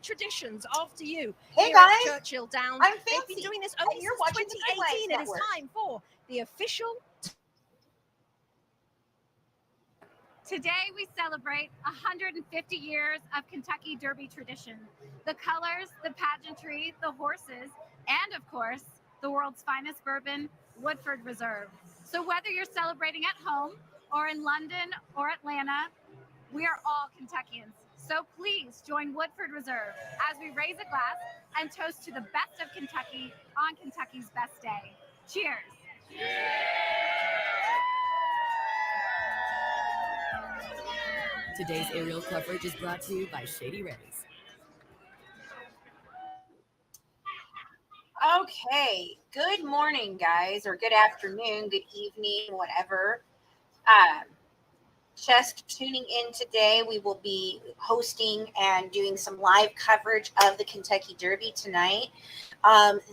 traditions after you. Hey here guys, at Churchill Downs. I'm They've Fancy, been doing this and only you're since watching the Good Wives 2018. It is Network. time for the official. Today we celebrate 150 years of Kentucky Derby tradition. The colors, the pageantry, the horses, and of course, the world's finest bourbon, Woodford Reserve. So whether you're celebrating at home or in London or Atlanta, we are all Kentuckians. So please join Woodford Reserve as we raise a glass and toast to the best of Kentucky on Kentucky's best day. Cheers. Today's aerial coverage is brought to you by Shady Rays. Okay, good morning, guys, or good afternoon, good evening, whatever. Just tuning in today, we will be hosting and doing some live coverage of the Kentucky Derby tonight.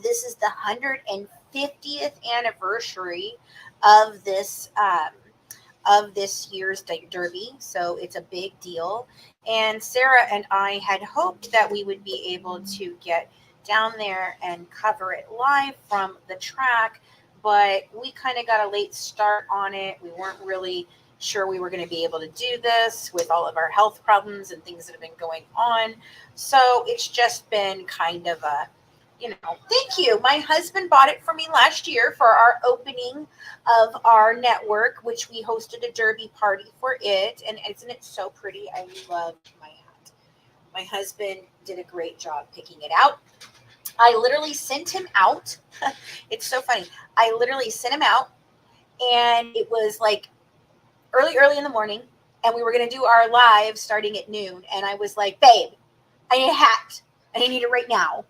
This is the 150th anniversary of this year's Derby, so it's a big deal. And Sarah and I had hoped that we would be able to get down there and cover it live from the track, but we kind of got a late start on it. We weren't really sure we were going to be able to do this with all of our health problems and things that have been going on. So it's just been kind of a, thank you. My husband bought it for me last year for our opening of our network, which we hosted a derby party for it. And isn't it so pretty? I love my hat. My husband did a great job picking it out. I literally sent him out. It's so funny. I literally sent him out, and it was like early in the morning, and we were going to do our live starting at noon. And I was like, babe, I need a hat, and I need it right now.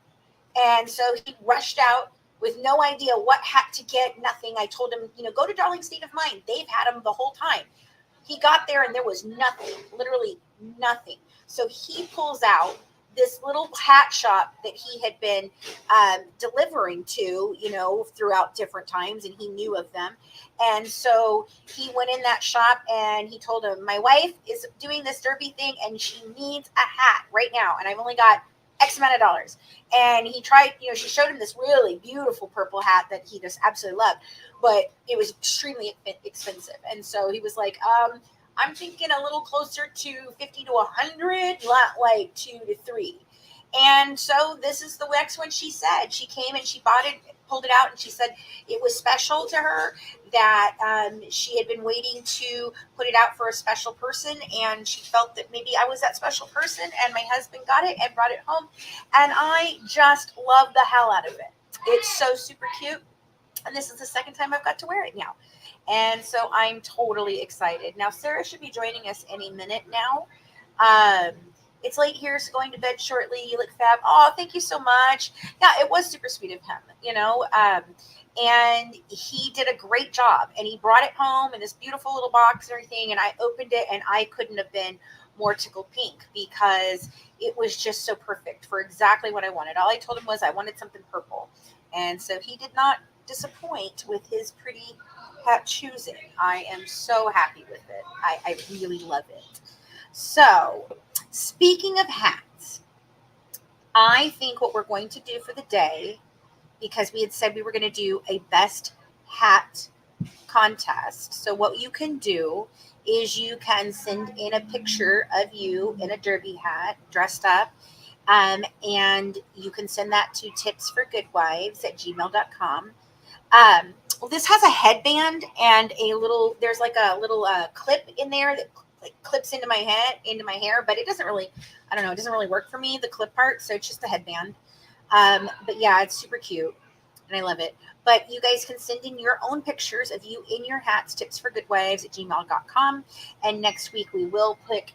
And so he rushed out with no idea what hat to get, nothing. I told him, go to Darling State of Mind. They've had them the whole time. He got there and there was nothing, literally nothing. So he pulls out this little hat shop that he had been delivering to, throughout different times, and he knew of them. And so he went in that shop and he told him, my wife is doing this derby thing and she needs a hat right now. And I've only got X amount of dollars. And he tried, she showed him this really beautiful purple hat that he just absolutely loved, but it was extremely expensive. And so he was like, I'm thinking a little closer to 50 to 100, not like 2 to 3. And so this is the next one she said. She came and she bought it, pulled it out, and she said it was special to her, that she had been waiting to put it out for a special person, and she felt that maybe I was that special person, and my husband got it and brought it home. And I just love the hell out of it. It's so super cute. And this is the second time I've got to wear it now. And so I'm totally excited. Now, Sarah should be joining us any minute now. It's late here, so going to bed shortly. You look fab. Oh, thank you so much. Yeah, it was super sweet of him, and he did a great job. And he brought it home in this beautiful little box and everything. And I opened it, and I couldn't have been more tickled pink because it was just so perfect for exactly what I wanted. All I told him was I wanted something purple. And so he did not disappoint with his pretty hat choosing. I am so happy with it. I really love it. So, speaking of hats, I think what we're going to do for the day, because we had said we were going to do a best hat contest. So what you can do is you can send in a picture of you in a derby hat dressed up, and you can send that to tipsforgoodwives@gmail.com. This has a headband and there's like a little clip in there that clips into my hair, but it doesn't really, I don't know, it doesn't really work for me, the clip part. So it's just a headband. But yeah, it's super cute and I love it. But you guys can send in your own pictures of you in your hats, tipsforgoodwives@gmail.com. And next week we will pick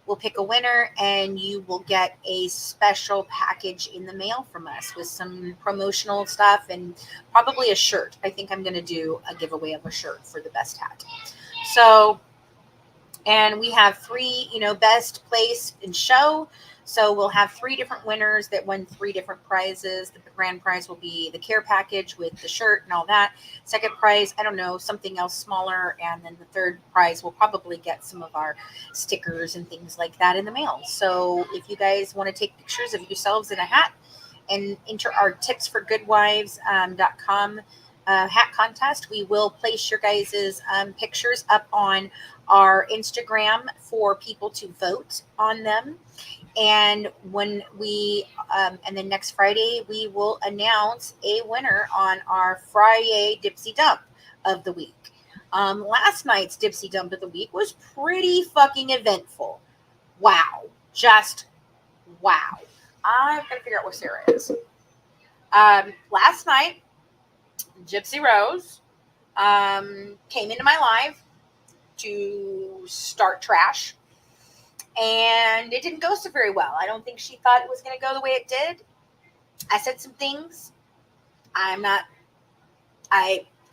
we'll pick a winner, and you will get a special package in the mail from us with some promotional stuff and probably a shirt. I think I'm going to do a giveaway of a shirt for the best hat. So, and we have 3, best place and show. So we'll have 3 different winners that won 3 different prizes. The grand prize will be the care package with the shirt and all that. Second prize, I don't know, something else smaller. And then the third prize will probably get some of our stickers and things like that in the mail. So if you guys want to take pictures of yourselves in a hat and enter our tipsforgoodwives.com hat contest, we will place your guys' pictures up on our Instagram for people to vote on them. And when we, and then next Friday, we will announce a winner on our Friday Dipsy Dump of the week. Last night's Dipsy Dump of the week was pretty fucking eventful. Wow. Just wow. I'm going to figure out where Sarah is. Last night, Gypsy Rose came into my live to start trash. And it didn't go so very well. I don't think she thought it was going to go the way it did. I said some things. I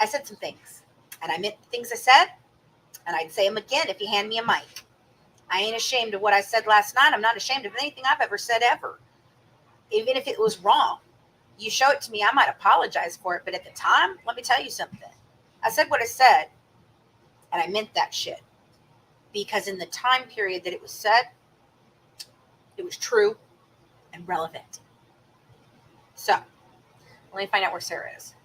said some things. And I meant the things I said. And I'd say them again if you hand me a mic. I ain't ashamed of what I said last night. I'm not ashamed of anything I've ever said ever. Even if it was wrong. You show it to me, I might apologize for it. But at the time, let me tell you something. I said what I said. And I meant that shit. Because in the time period that it was said, it was true and relevant. So, let me find out where Sarah is.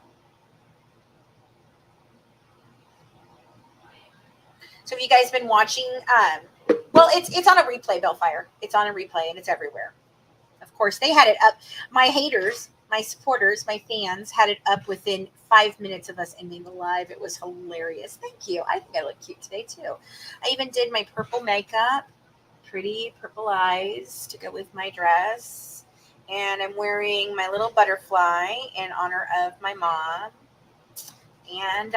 So, have you guys been watching? Well, it's on a replay, Bellfire. It's on a replay and it's everywhere. Of course, they had it up. My haters, my supporters, my fans had it up within 5 minutes of us ending the live. It was hilarious. Thank you. I think I look cute today, too. I even did my purple makeup. Pretty purple eyes to go with my dress. And I'm wearing my little butterfly in honor of my mom. And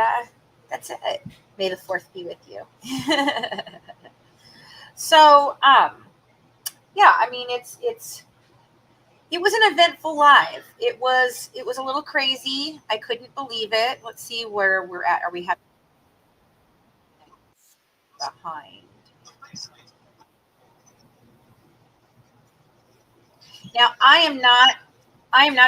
that's it. May the 4th be with you. So, yeah, I mean, it was an eventful live. It was a little crazy. I couldn't believe it. Let's see where we're at. Are we having behind? Now, I am not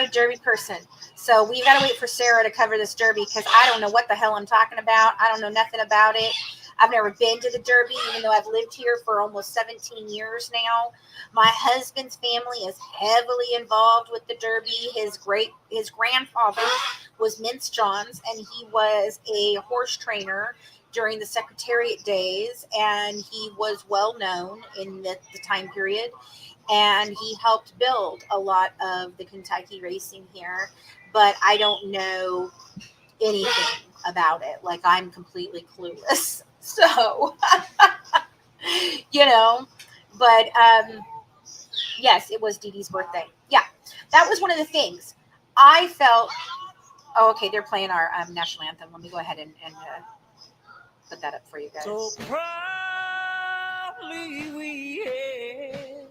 a derby person. So we got to wait for Sarah to cover this derby because I don't know what the hell I'm talking about. I don't know nothing about it. I've never been to the derby, even though I've lived here for almost 17 years now. My husband's family is heavily involved with the derby. His grandfather was Mince Johns, and he was a horse trainer during the Secretariat days, and he was well known in the time period. And he helped build a lot of the Kentucky racing here, but I don't know anything about it. Like, I'm completely clueless. So, but yes, it was Dee Dee's birthday. Yeah, that was one of the things I felt. Oh, okay, they're playing our national anthem. Let me go ahead and put that up for you guys. So proudly we hailed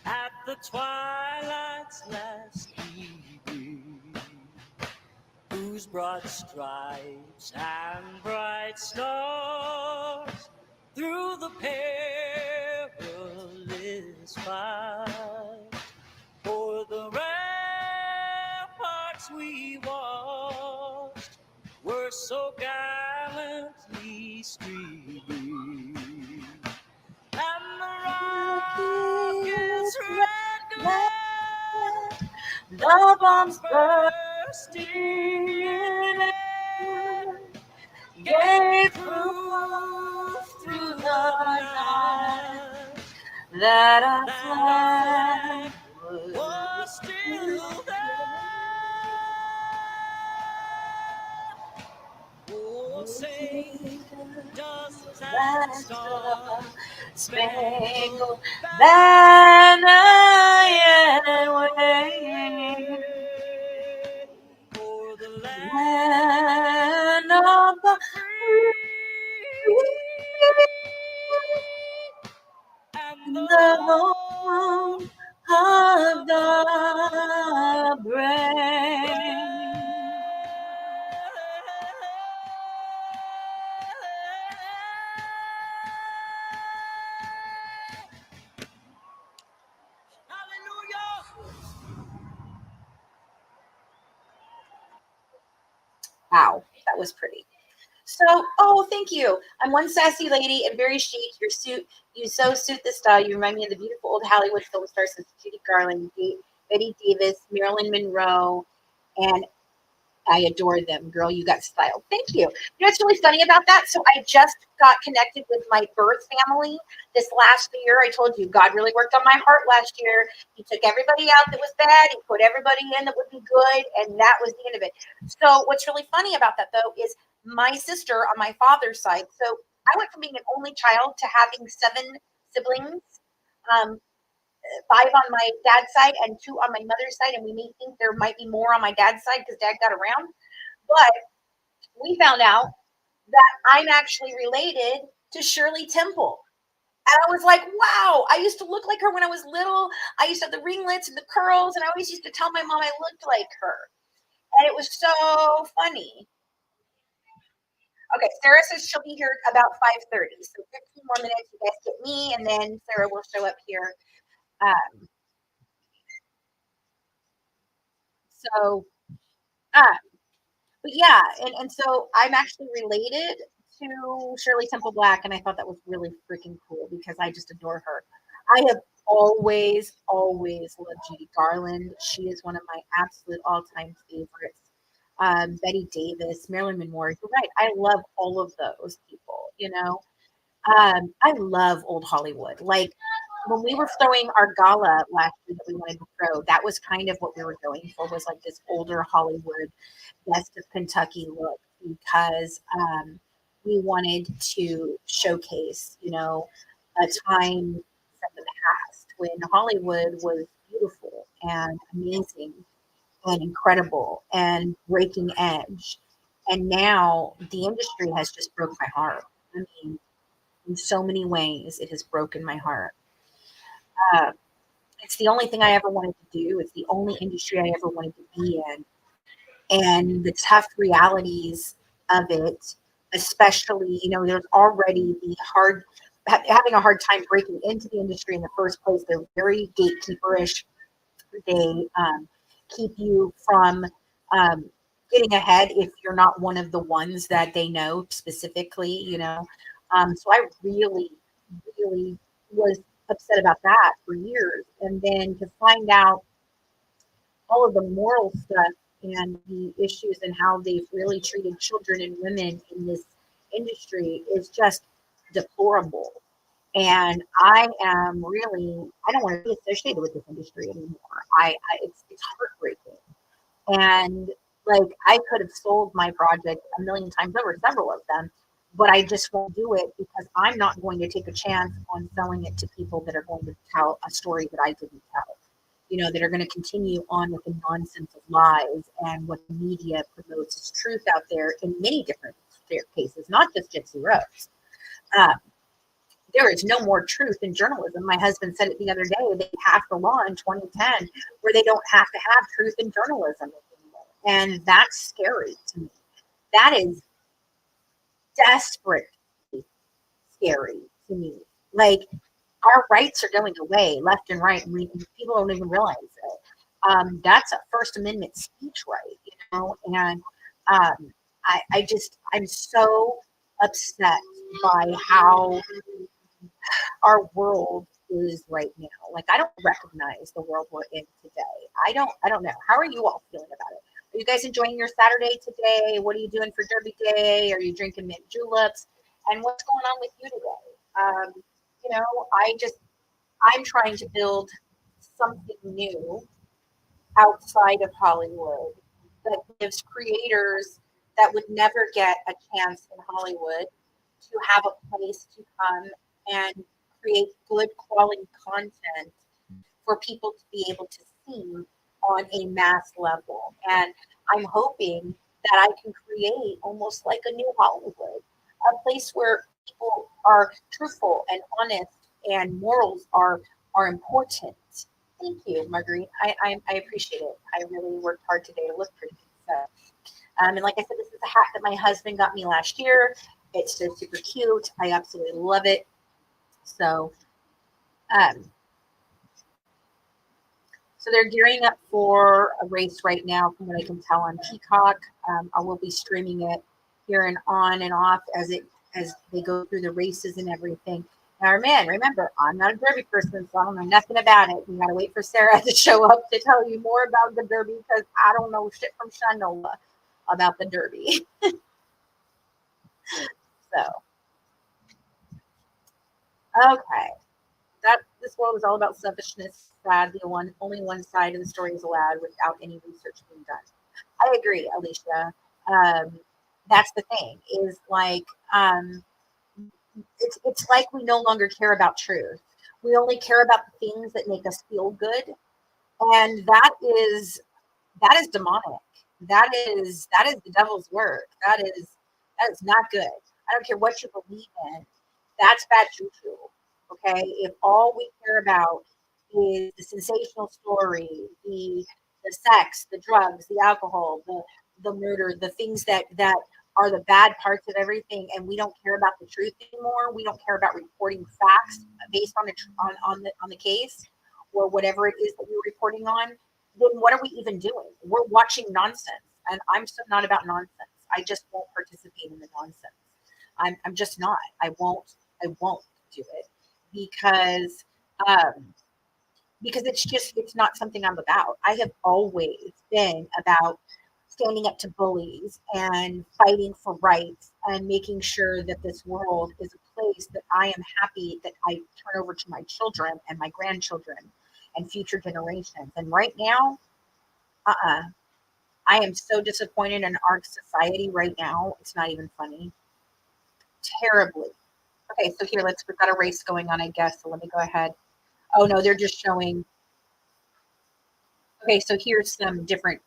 at the twilight's last evening, whose broad stripes and bright stars through the perilous fight o'er the ramparts we watched were so gallantly streaming, and the rocket's red glare, The bombs bursting in air, gave proof through the night that our that flag was still there. Oh, say, does that star-spangled banner yet wave o'er the land of the and home of the brave. Wow, that was pretty. So, oh, thank you. I'm one sassy lady and very chic. You so suit the style. You remind me of the beautiful old Hollywood film stars such as Judy Garland, Betty Davis, Marilyn Monroe, and I adore them. Girl, you got style. Thank you. You know what's really funny about that? So I just got connected with my birth family this last year. I told you God really worked on my heart last year. He took everybody out that was bad. He put everybody in that would be good. And that was the end of it. So what's really funny about that, though, is my sister on my father's side. So I went from being an only child to having 7 siblings. Um, 5 on my dad's side and 2 on my mother's side, and we may think there might be more on my dad's side because dad got around. But we found out that I'm actually related to Shirley Temple. And I was like, wow, I used to look like her when I was little. I used to have the ringlets and the curls, and I always used to tell my mom I looked like her. And it was so funny. Okay, Sarah says she'll be here about 5:30. So 15 more minutes, you guys get me, and then Sarah will show up here. Um, so, um, but yeah, and so I'm actually related to Shirley Temple Black, and I thought that was really freaking cool because I just adore her. I have always loved Judy Garland. She is one of my absolute all-time favorites. Betty Davis, Marilyn Monroe. You're right. I love all of those people, you know. I love old Hollywood. Like when we were throwing our gala last year that we wanted to throw, that was kind of what we were going for, was like this older Hollywood best of Kentucky look, because we wanted to showcase, you know, a time from the past when Hollywood was beautiful and amazing and incredible and breaking edge. And now the industry has just broke my heart. I mean, in so many ways, it has broken my heart. Uh, it's the only thing I ever wanted to do. It's the only industry I ever wanted to be in. And the tough realities of it, especially, you know, there's already the having a hard time breaking into the industry in the first place. They're very gatekeeperish. They keep you from um, getting ahead if you're not one of the ones that they know specifically, you know. So I really was upset about that for years. And then to find out all of the moral stuff and the issues and how they've really treated children and women in this industry is just deplorable. And I am really, I don't want to be associated with this industry anymore. It's heartbreaking. And like, I could have sold my project a million times over, several of them, but I just won't do it because I'm not going to take a chance on selling it to people that are going to tell a story that I didn't tell. You know, that are going to continue on with the nonsense of lies and what the media promotes as truth out there in many different cases, not just Gypsy Rose. There is no more truth in journalism. My husband said it the other day. They passed the law in 2010 where they don't have to have truth in journalism anymore. And that's scary to me. That is desperately scary to me. Like, our rights are going away left and right, and people don't even realize it. That's a First Amendment speech right, you know? And I'm so upset by how our world is right now. Like, I don't recognize the world we're in today. I don't know. How are you all feeling about it? Are you guys enjoying your Saturday today? What are you doing for Derby Day? Are you drinking mint juleps? And what's going on with you today? You know, I'm trying to build something new outside of Hollywood that gives creators that would never get a chance in Hollywood to have a place to come and create good quality content for people to be able to see on a mass level. And I'm hoping that I can create almost like a new Hollywood, a place where people are truthful and honest and morals are important. Thank you, Marguerite. I appreciate it. I really worked hard today to look pretty. So, and like I said, this is a hat that my husband got me last year. It's just super cute. I absolutely love it. So, So they're gearing up for a race right now, from what I can tell on Peacock. I will be streaming it here and on and off as they go through the races and everything. Now, man, remember, I'm not a Derby person, so I don't know nothing about it. We got to wait for Sarah to show up to tell you more about the Derby, because I don't know shit from Shanola about the Derby. So, okay. This world is all about selfishness. Sad. Only one side of the story is allowed without any research being done. I agree, Alicia. That's the thing. Is like it's like we no longer care about truth. We only care about the things that make us feel good, and that is demonic. That is the devil's work. That is not good. I don't care what you believe in. That's bad juju. Okay, if all we care about is the sensational story, the sex, the drugs, the alcohol, the murder, the things that are the bad parts of everything, and we don't care about the truth anymore. We don't care about reporting facts based on the case or whatever it is that we're reporting on. Then what are we even doing? We're watching nonsense, and I'm so not about nonsense. I just won't participate in the nonsense. I'm just not. I won't do it because it's not something I'm about. I have always been about standing up to bullies and fighting for rights and making sure that this world is a place that I am happy that I turn over to my children and my grandchildren and future generations. And right now, I am so disappointed in our society right now. It's not even funny. Terribly. Okay, so here, we've got a race going on, I guess. So let me go ahead. Oh no, they're just showing. Okay, so here's some different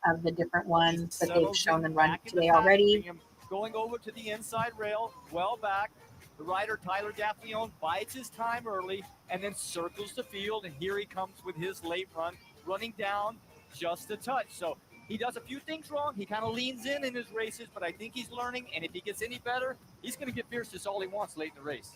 ones that they've shown and run today already. Going over to the inside rail, well back. The rider, Tyler Gaffleone, bides his time early and then circles the field. And here he comes with his late run, running down just a touch. So he does a few things wrong. He kind of leans in his races, but I think he's learning. And if he gets any better, he's going to get fierce just all he wants late in the race.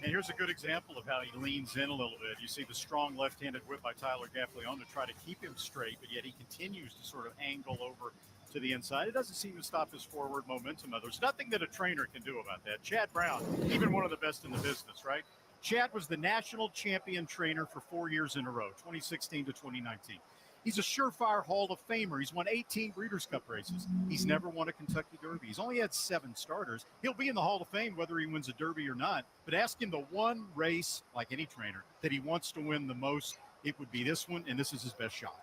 And here's a good example of how he leans in a little bit. You see the strong left-handed whip by Tyler Gaffleone to try to keep him straight, but yet he continues to sort of angle over to the inside. It doesn't seem to stop his forward momentum, though. There's nothing that a trainer can do about that. Chad Brown, even one of the best in the business, right? Chad was the national champion trainer for 4 years in a row, 2016 to 2019. He's a surefire Hall of Famer. He's won 18 Breeders' Cup races. He's never won a Kentucky Derby. He's only had 7 starters. He'll be in the Hall of Fame whether he wins a Derby or not. But ask him the one race, like any trainer, that he wants to win the most, it would be this one, and this is his best shot.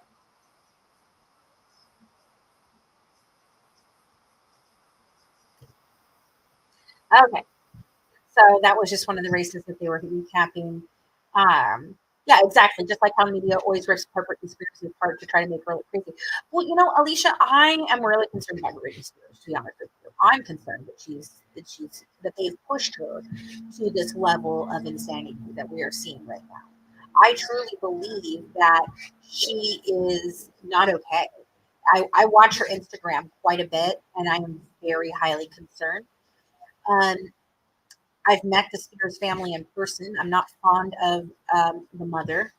Okay, so that was just one of the races that they were recapping. Yeah, exactly. Just like how media always rips corporate conspiracy apart to try to make her look crazy. Well, Alicia, I am really concerned about Britney Spears, to be honest with you. I'm concerned that they've pushed her to this level of insanity that we are seeing right now. I truly believe that she is not okay. I watch her Instagram quite a bit, and I am very highly concerned. I've met the Spears family in person. I'm not fond of the mother.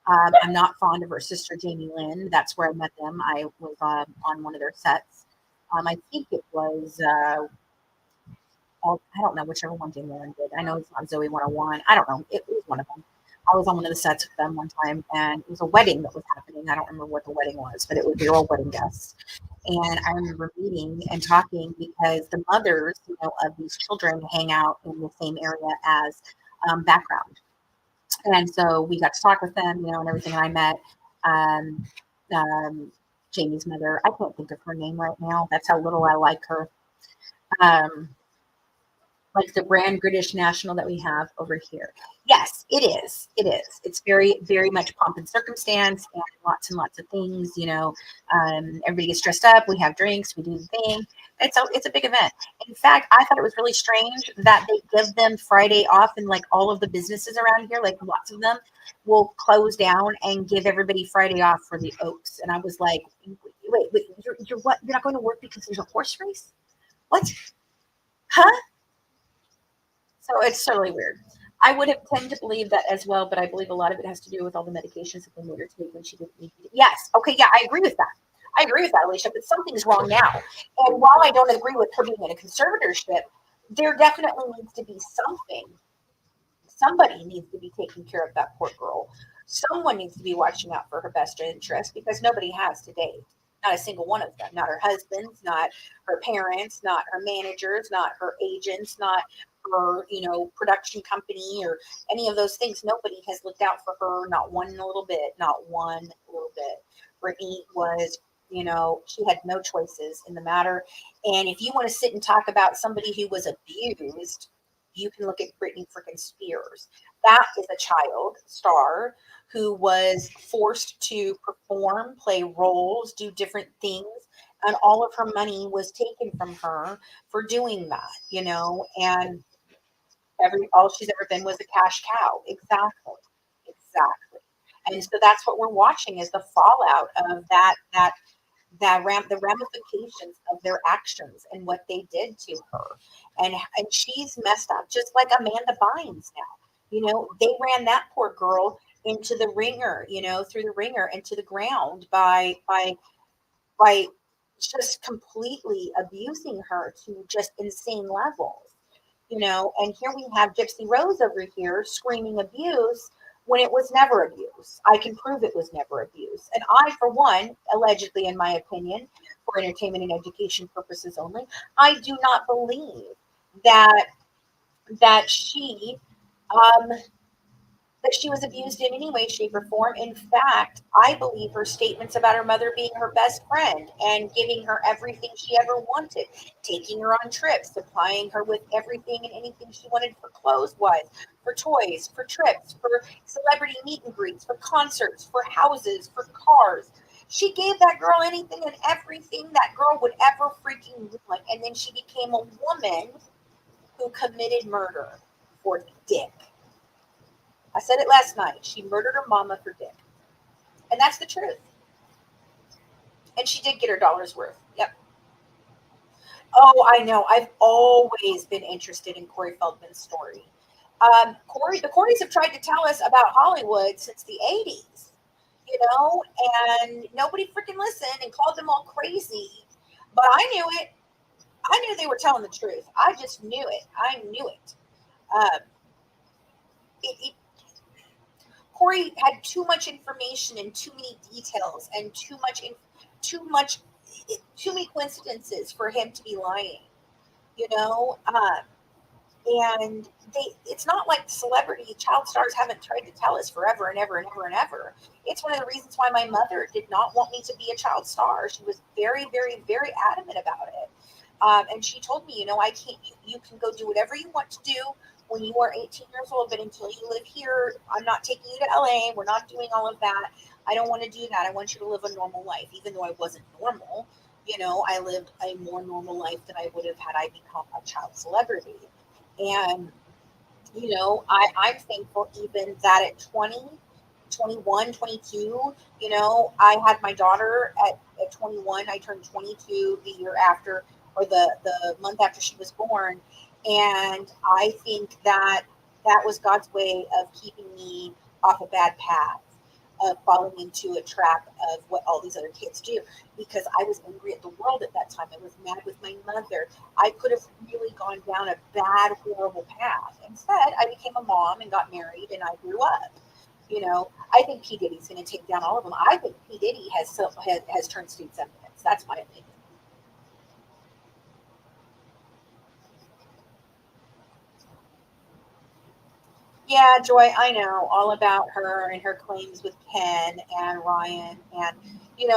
I'm not fond of her sister, Jamie Lynn. That's where I met them. I was on one of their sets. I think it was, I don't know whichever one Jamie Lynn did. I know it's on Zoe 101. I don't know. It was one of them. I was on one of the sets with them one time, and it was a wedding that was happening. I don't remember what the wedding was, but it was their old wedding guests. And I remember meeting and talking because the mothers, of these children hang out in the same area as background. And so we got to talk with them, and everything. And I met Jamie's mother. I can't think of her name right now. That's how little I like her. Like the Grand British National that we have over here. Yes, it is. It is. It's very, very much pomp and circumstance and lots of things. Everybody gets dressed up. We have drinks. We do the thing. It's a big event. In fact, I thought it was really strange that they give them Friday off, and like all of the businesses around here, like lots of them, will close down and give everybody Friday off for the Oaks. And I was like, wait, you're what? You're not going to work because there's a horse race? What? Huh? So it's totally weird. I would have tend to believe that as well, but I believe a lot of it has to do with all the medications that they made her take when she didn't need it. Yes. Okay. Yeah, I agree with that. I agree with that, Alicia, but something's wrong now. And while I don't agree with her being in a conservatorship, there definitely needs to be something. Somebody needs to be taking care of that poor girl. Someone needs to be watching out for her best interest because nobody has to date. Not a single one of them. Not her husbands, not her parents, not her managers, not her agents, not her, production company or any of those things. Nobody has looked out for her, not one little bit, not one little bit. Britney was, she had no choices in the matter. And if you want to sit and talk about somebody who was abused, you can look at Britney freaking Spears. That is a child star who was forced to perform, play roles, do different things, and all of her money was taken from her for doing that, and all she's ever been was a cash cow. Exactly. Exactly. And so that's what we're watching is the fallout of the ramifications of their actions and what they did to her. And she's messed up, just like Amanda Bynes now. They ran that poor girl into the ringer, through the ringer into the ground by just completely abusing her to just insane levels. And here we have Gypsy Rose over here screaming abuse when it was never abuse. I can prove it was never abuse. And I, for one, allegedly, in my opinion, for entertainment and education purposes only, I do not believe that she was abused in any way, shape, or form. In fact, I believe her statements about her mother being her best friend and giving her everything she ever wanted, taking her on trips, supplying her with everything and anything she wanted for clothes-wise, for toys, for trips, for celebrity meet and greets, for concerts, for houses, for cars. She gave that girl anything and everything that girl would ever freaking want. And then she became a woman who committed murder for dick. I said it last night. She murdered her mama for dick. And that's the truth. And she did get her dollar's worth. Yep. Oh, I know. I've always been interested in Corey Feldman's story. The Coreys have tried to tell us about Hollywood since the 80s, and nobody freaking listened and called them all crazy. But I knew it. I knew they were telling the truth. I just knew it. I knew it. Corey had too much information and too many details and too many coincidences for him to be lying, and it's not like celebrity child stars haven't tried to tell us forever and ever and ever and ever. It's one of the reasons why my mother did not want me to be a child star. She was very, very, very adamant about it. And she told me, I can't, you can go do whatever you want to do when you are 18 years old, but until you live here, I'm not taking you to LA. We're not doing all of that. I don't want to do that. I want you to live a normal life, even though I wasn't normal. I lived a more normal life than I would have had I become a child celebrity. And, I'm thankful even that at 20, 21, 22, I had my daughter at 21. I turned 22 the year after, or the month after she was born. And I think that was God's way of keeping me off a bad path, of falling into a trap of what all these other kids do, because I was angry at the world at that time. I was mad with my mother. I could have really gone down a bad, horrible path. Instead, I became a mom and got married, and I grew up. I think P. Diddy's going to take down all of them. I think P. Diddy has turned state's evidence. That's my opinion. Yeah, Joy, I know all about her and her claims with Ken and Ryan. And,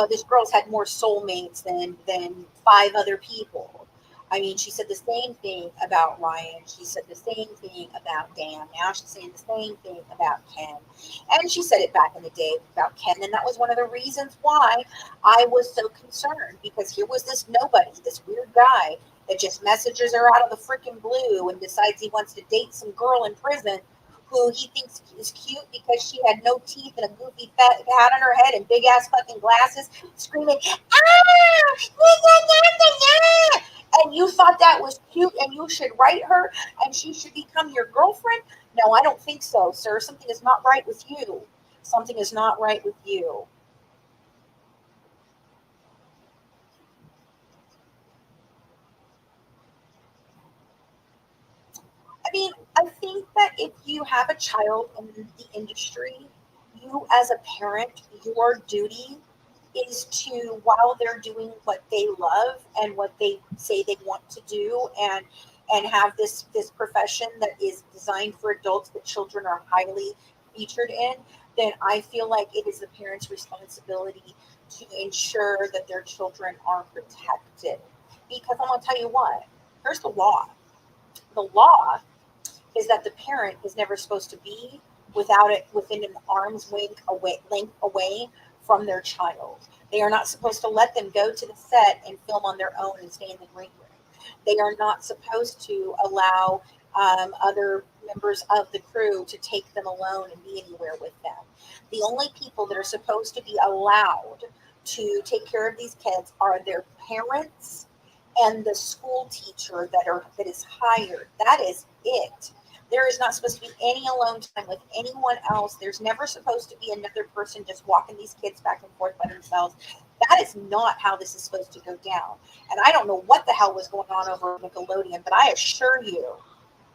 this girl's had more soulmates than 5 other people. I mean, she said the same thing about Ryan. She said the same thing about Dan. Now she's saying the same thing about Ken. And she said it back in the day about Ken. And that was one of the reasons why I was so concerned, because here was this nobody, this weird guy that just messages her out of the freaking blue and decides he wants to date some girl in prison who he thinks is cute because she had no teeth and a goofy fat hat on her head and big ass fucking glasses, screaming, ah! and you thought that was cute and you should write her and she should become your girlfriend? No, I don't think so, sir. Something is not right with you. Something is not right with you. I mean, I think that if you have a child in the industry, you as a parent, your duty is to, while they're doing what they love and what they say they want to do, and have this profession that is designed for adults that children are highly featured in, then I feel like it is the parents' responsibility to ensure that their children are protected. Because I'm gonna tell you what, here's the law. The law is that the parent is never supposed to be without it within an arm's length away from their child. They are not supposed to let them go to the set and film on their own and stay in the green room. They are not supposed to allow other members of the crew to take them alone and be anywhere with them. The only people that are supposed to be allowed to take care of these kids are their parents and the school teacher that is hired. That is it. There is not supposed to be any alone time with anyone else. There's never supposed to be another person just walking these kids back and forth by themselves. That is not how this is supposed to go down. And I don't know what the hell was going on over Nickelodeon, but I assure you,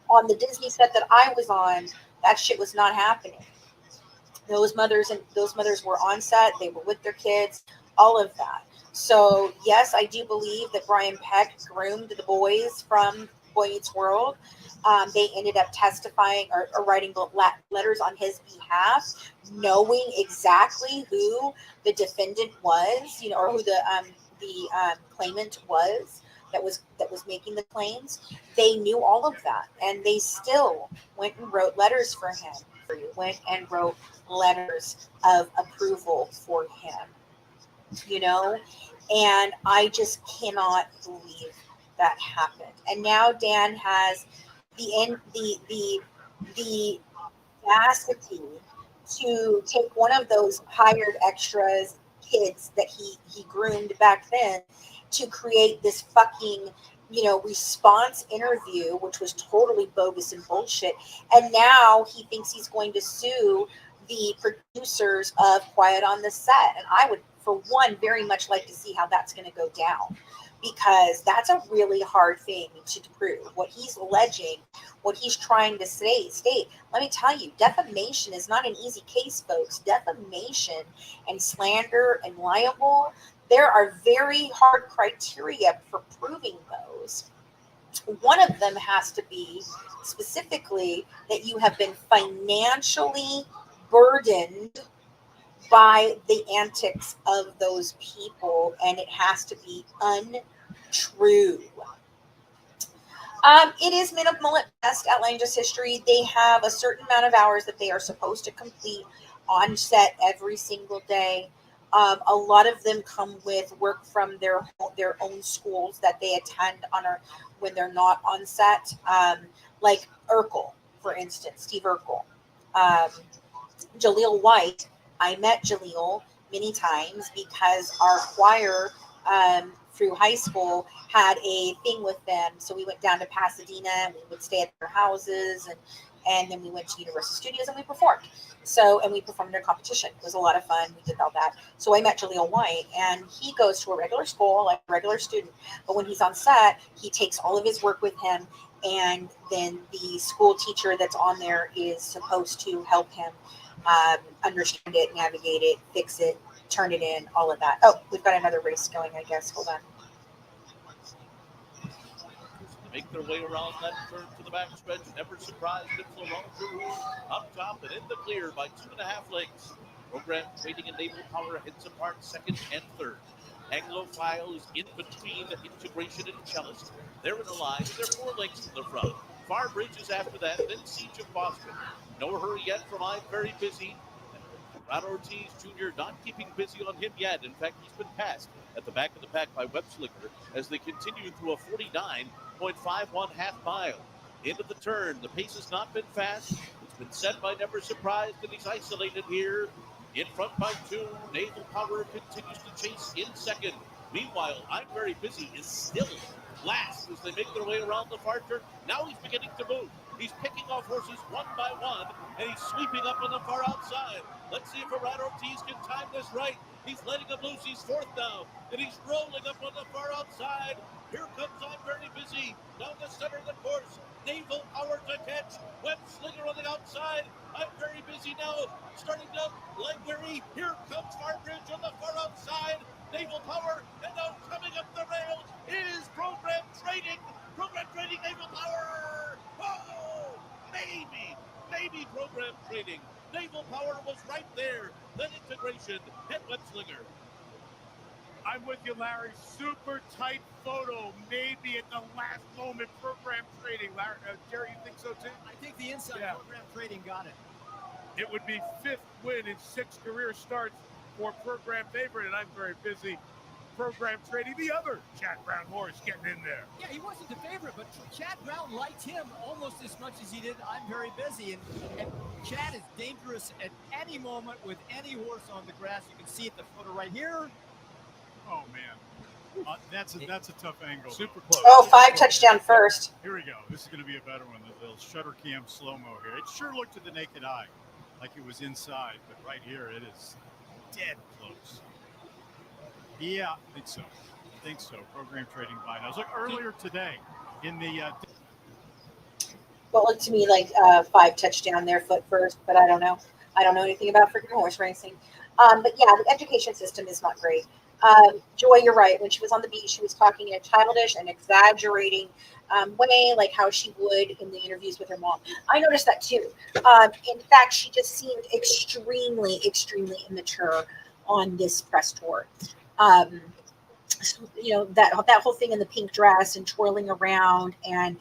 on the Disney set that I was on, that shit was not happening. Those mothers were on set. They were with their kids, all of that. So yes, I do believe that Brian Peck groomed the boys from Boy Meets World. They ended up testifying or writing letters on his behalf, knowing exactly who the defendant was, or who the claimant was that was making the claims. They knew all of that, and they still went and wrote letters for him. Went and wrote letters of approval for him. And I just cannot believe that happened. And now Dan has the audacity to take one of those hired extras kids that he groomed back then to create this fucking response interview, which was totally bogus and bullshit. And now he thinks he's going to sue the producers of Quiet on the Set. And I would, for one, very much like to see how that's going to go down, because that's a really hard thing to prove. What he's alleging, what he's trying to state. Let me tell you, defamation is not an easy case, folks. Defamation and slander and libel, there are very hard criteria for proving those. One of them has to be specifically that you have been financially burdened by the antics of those people, and it has to be untrue. It is minimal at best. Outlining just history, they have a certain amount of hours that they are supposed to complete on set every single day. A lot of them come with work from their own schools that they attend when they're not on set. Like Urkel, for instance, Steve Urkel. Jaleel White, I met Jaleel many times because our choir through high school had a thing with them. So we went down to Pasadena and we would stay at their houses, and then we went to Universal Studios and we performed. And we performed their competition. It was a lot of fun. We did all that. So I met Jaleel White, and he goes to a regular school, like a regular student. But when he's on set, he takes all of his work with him, and then the school teacher that's on there is supposed to help him understand it, navigate it, fix it, turn it in, all of that. Oh, we've got another race going, I guess. Hold on. Make their way around that turn to the backstretch. Never surprised if through up top and in the clear by 2.5 lengths. Program trading and naval power heads apart second and third. Anglophile is in between integration and cellist. They're in the line and they're 4 lengths to the front. Far Bridge is after that, then Siege of Boston. No hurry yet from I'm Very Busy. Ron Ortiz Jr. not keeping busy on him yet. In fact, he's been passed at the back of the pack by Webslicker as they continue through a 49.51 half mile. Into the turn, the pace has not been fast. It's been set by Never Surprised, and he's isolated here. In front by 2, Naval Power continues to chase in second. Meanwhile, I'm Very Busy is still last as they make their way around the far turn. Now he's beginning to move. He's picking off horses one by one, and he's sweeping up on the far outside. Let's see if Arad Ortiz can time this right. He's letting him loose. He's fourth now, and he's rolling up on the far outside. Here comes I'm Very Busy down the center of the course. Naval Power to catch. Web Slinger on the outside. I'm Very Busy now, starting to leg weary. Here comes Farbridge on the far outside. Naval Power, and now coming up the rail is Program Trading. Program Trading, Naval Power. Oh, maybe Program Trading. Naval Power was right there. Then Integration hit Web Slinger. I'm with you, Larry. Super tight photo. Maybe at the last moment, Program Trading. Larry, Jerry, you think so too? I think the inside Program Trading got it. It would be 5th win in 6 career starts for Program Favorite, and I'm Very Busy. Program Trading, the other Chad Brown horse getting in there. Yeah, he wasn't the favorite, but Chad Brown liked him almost as much as he did I'm Very Busy. And Chad is dangerous at any moment with any horse on the grass. You can see it, the photo right here. Oh, man. That's a tough angle. Super close. Oh, 5 touchdown first. Here we go. This is going to be a better one. The little shutter cam slow-mo here. It sure looked to the naked eye like it was inside, but right here it is dead close. Yeah, I think so. Program Trading by now. Look, earlier today in the Well, it looked to me like 5 touchdown there, foot first, but I don't know. I don't know anything about freaking horse racing. But yeah, the education system is not great. Joy, you're right. When she was on the beach, she was talking in a childish and exaggerating way, like how she would in the interviews with her mom. I noticed that too. In fact, she just seemed extremely immature on this press tour. You know, that whole thing in the pink dress and twirling around and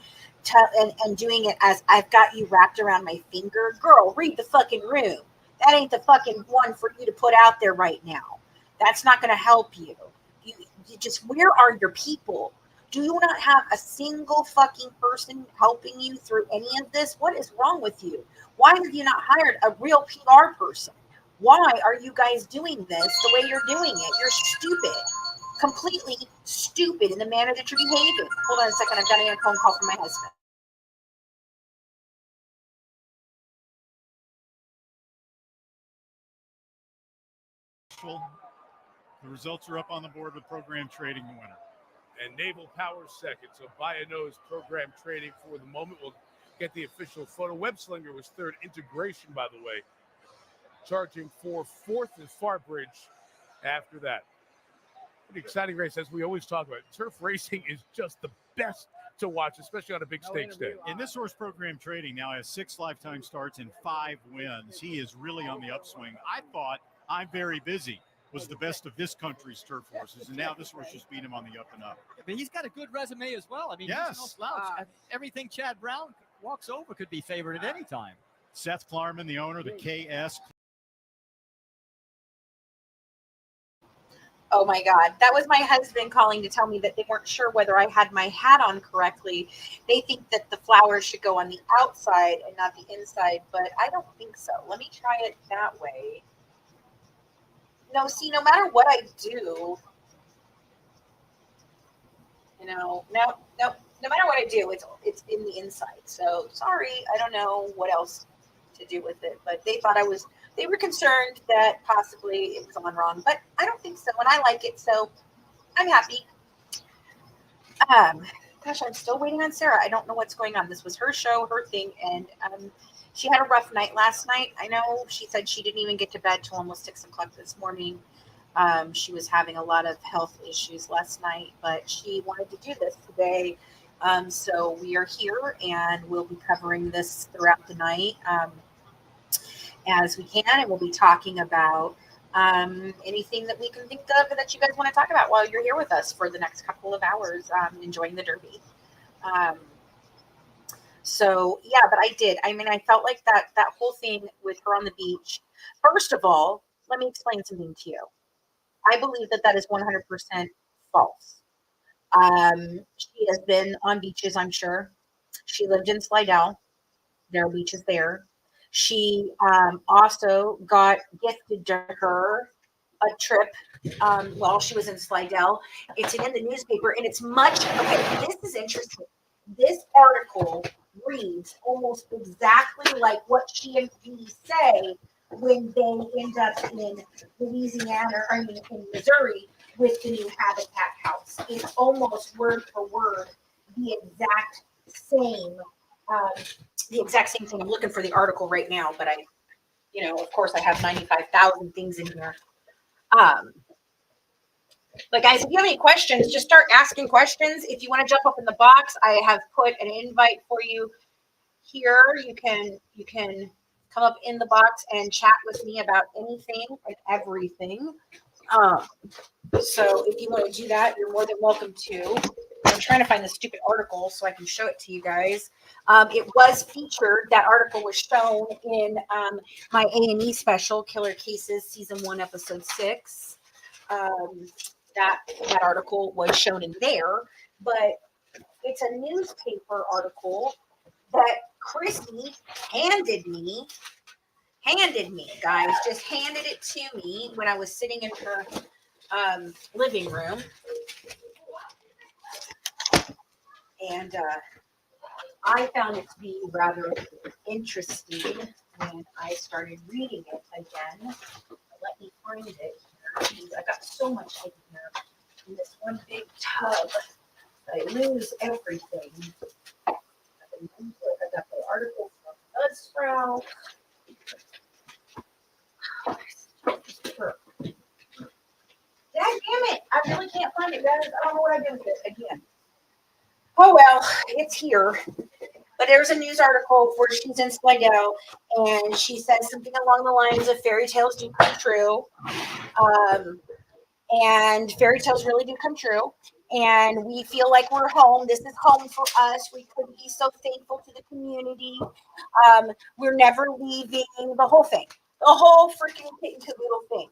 doing it as I've got you wrapped around my finger. Girl, read the fucking room. That ain't the fucking one for you to put out there right now. That's not going to help you. You just, where are your people? Do you not have a single fucking person helping you through any of this? What is wrong with you? Why have you not hired a real PR person? Why are you guys doing this the way you're doing it? You're stupid. Completely stupid in the manner that you're behaving. Hold on a second. I've got a phone call from my husband. The results are up on the board with Program Trading the winner. And Naval Power second. So Baya knows Program Trading for the moment. We'll get the official photo. Web Slinger was third. Integration, by the way, charging for fourth and Farbridge after that. An exciting race, as we always talk about. Turf racing is just the best to watch, especially on a big stakes day. And this horse, Program Trading, now has 6 lifetime starts and 5 wins. He is really on the upswing. I thought I'm Very Busy was the best of this country's turf horses, and now this horse just beat him on the up and up. But he's got a good resume as well. I mean, yes. He's no slouch. Everything Chad Brown walks over could be favored at any time. Seth Klarman, the owner, the KS. Oh my God. That was my husband calling to tell me that they weren't sure whether I had my hat on correctly. They think that the flowers should go on the outside and not the inside, but I don't think so. Let me try it that way. No, see, no matter what I do, no matter what I do, it's in the inside. So sorry, I don't know what else to do with it, but they thought they were concerned that possibly it was on wrong, but I don't think so, and I like it, so I'm happy. Gosh, I'm still waiting on Sarah. I don't know what's going on. This was her show, her thing, and she had a rough night last night. I know she said she didn't even get to bed till almost 6 o'clock this morning. She was having a lot of health issues last night, but she wanted to do this today. So we are here, and we'll be covering this throughout the night as we can, and we'll be talking about anything that we can think of that you guys want to talk about while you're here with us for the next couple of hours, enjoying the Derby. So yeah, but I did. I mean, I felt like that whole thing with her on the beach. First of all, let me explain something to you. I believe that is 100% false. She has been on beaches, I'm sure. She lived in Slidell. There are beaches there. She also got gifted to her a trip while she was in Slidell. It's in the newspaper, and it's much. Okay, this is interesting. This article reads almost exactly like what she and he say when they end up in Louisiana, I mean in Missouri, with the new Habitat House. It's almost word for word the exact same. The exact same thing. I'm looking for the article right now, but of course, I have 95,000 things in here. But guys, if you have any questions, just start asking questions. If you want to jump up in the box, I have put an invite for you here. You can come up in the box and chat with me about anything and everything. So if you want to do that, you're more than welcome to. I'm trying to find the stupid article so I can show it to you guys. It was featured. That article was shown in my A&E special, Killer Cases, Season 1, Episode 6. That article was shown in there, but it's a newspaper article that Chrissy handed me, guys, just handed it to me when I was sitting in her living room. And I found it to be rather interesting when I started reading it again. Let me find it here. I got so much in here in this one big tub that I lose everything. I got the article from Buzzsprout. Damn it! I really can't find it, guys. I don't know what I did with it again. Oh well, it's here. But there's a news article where she's in Slidell, and she says something along the lines of fairy tales do come true. And fairy tales really do come true. And we feel like we're home. This is home for us. We could be so thankful to the community. We're never leaving. The whole thing. The whole freaking little thing.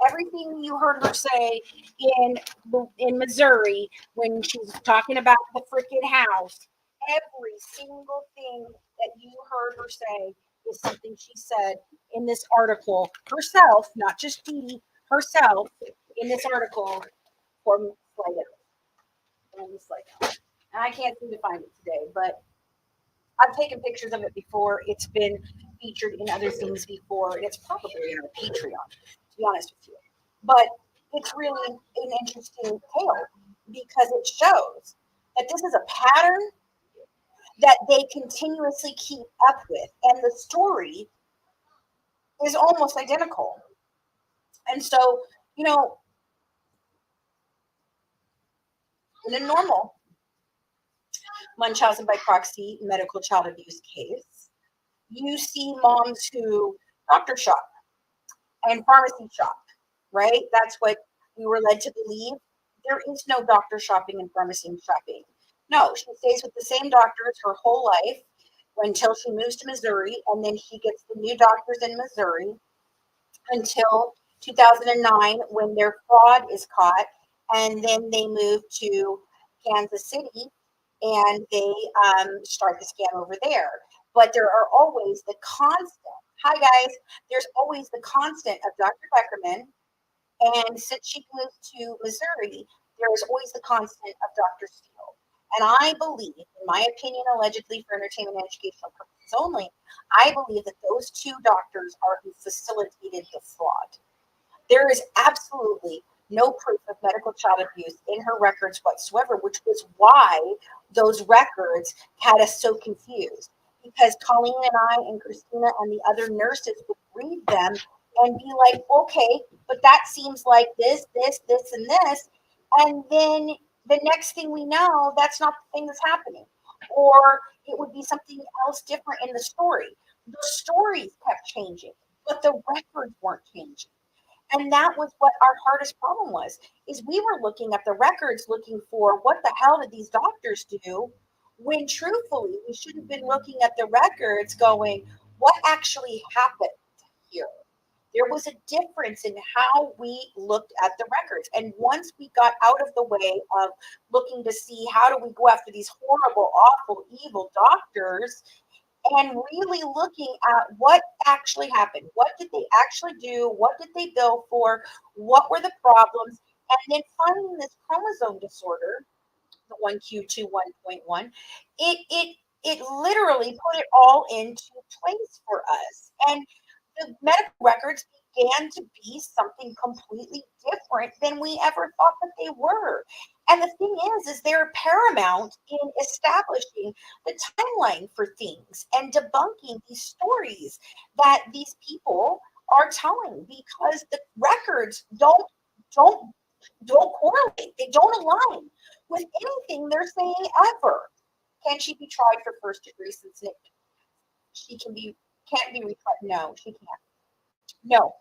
Everything you heard her say in Missouri when she was talking about the freaking house, every single thing that you heard her say is something she said in this article herself, not just Dee, herself in this article from Slidell. And I can't seem to find it today, but I've taken pictures of it before. It's been featured in other things before, and it's probably in our Patreon, to be honest with you. But it's really an interesting tale because it shows that this is a pattern that they continuously keep up with, and the story is almost identical. And so, in a normal Munchausen by proxy medical child abuse case, you see moms who doctor shop and pharmacy shop, right? That's what we were led to believe. There is no doctor shopping and pharmacy shopping. No, she stays with the same doctors her whole life until she moves to Missouri, and then she gets the new doctors in Missouri until 2009 when their fraud is caught, and then they move to Kansas City and they start the scam over there. But there are always the constant, hi guys, there's always the constant of Dr. Beckerman, and since she moved to Missouri, there is always the constant of Dr. Steele. And I believe, in my opinion, allegedly for entertainment and educational purposes only, I believe that those two doctors are who facilitated the fraud. There is absolutely no proof of medical child abuse in her records whatsoever, which was why those records had us so confused. Because Colleen and I and Christina and the other nurses would read them and be like, okay, but that seems like this, and this. And then the next thing we know, that's not the thing that's happening. Or it would be something else different in the story. The stories kept changing, but the records weren't changing. And that was what our hardest problem was, is we were looking at the records looking for what the hell did these doctors do, when truthfully, we should have been looking at the records going, what actually happened here? There was a difference in how we looked at the records. And once we got out of the way of looking to see how do we go after these horrible, awful, evil doctors, and really looking at what actually happened. What did they actually do? What did they bill for? What were the problems? And then finding this chromosome disorder, the 1Q21.1, it literally put it all into place for us. And the medical records began to be something completely different than we ever thought that they were. And the thing is they're paramount in establishing the timeline for things and debunking these stories that these people are telling, because the records don't correlate. They don't align with anything they're saying ever. Can she be tried for first degree since she can't be retried? No, she can't. No,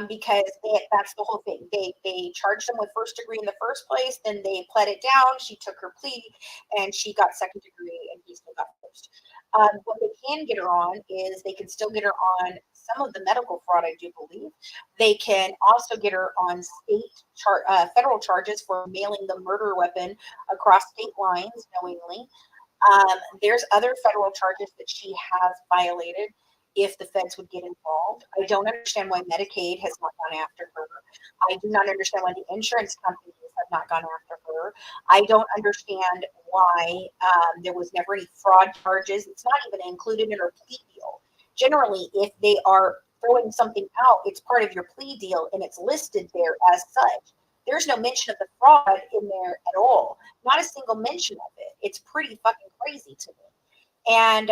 because that's the whole thing. They charged them with first degree in the first place, then they pled it down. She took her plea, and she got second degree, and he still got first. What they can get her on is they can still get her on some of the medical fraud, I do believe. They can also get her on federal charges for mailing the murder weapon across state lines knowingly. There's other federal charges that she has violated if the feds would get involved. I don't understand why Medicaid has not gone after her. I do not understand why the insurance companies have not gone after her. I don't understand why there was never any fraud charges. It's not even included in her plea deal. Generally, if they are throwing something out, it's part of your plea deal and it's listed there as such. There's no mention of the fraud in there at all. Not a single mention of it. It's pretty fucking crazy to me. And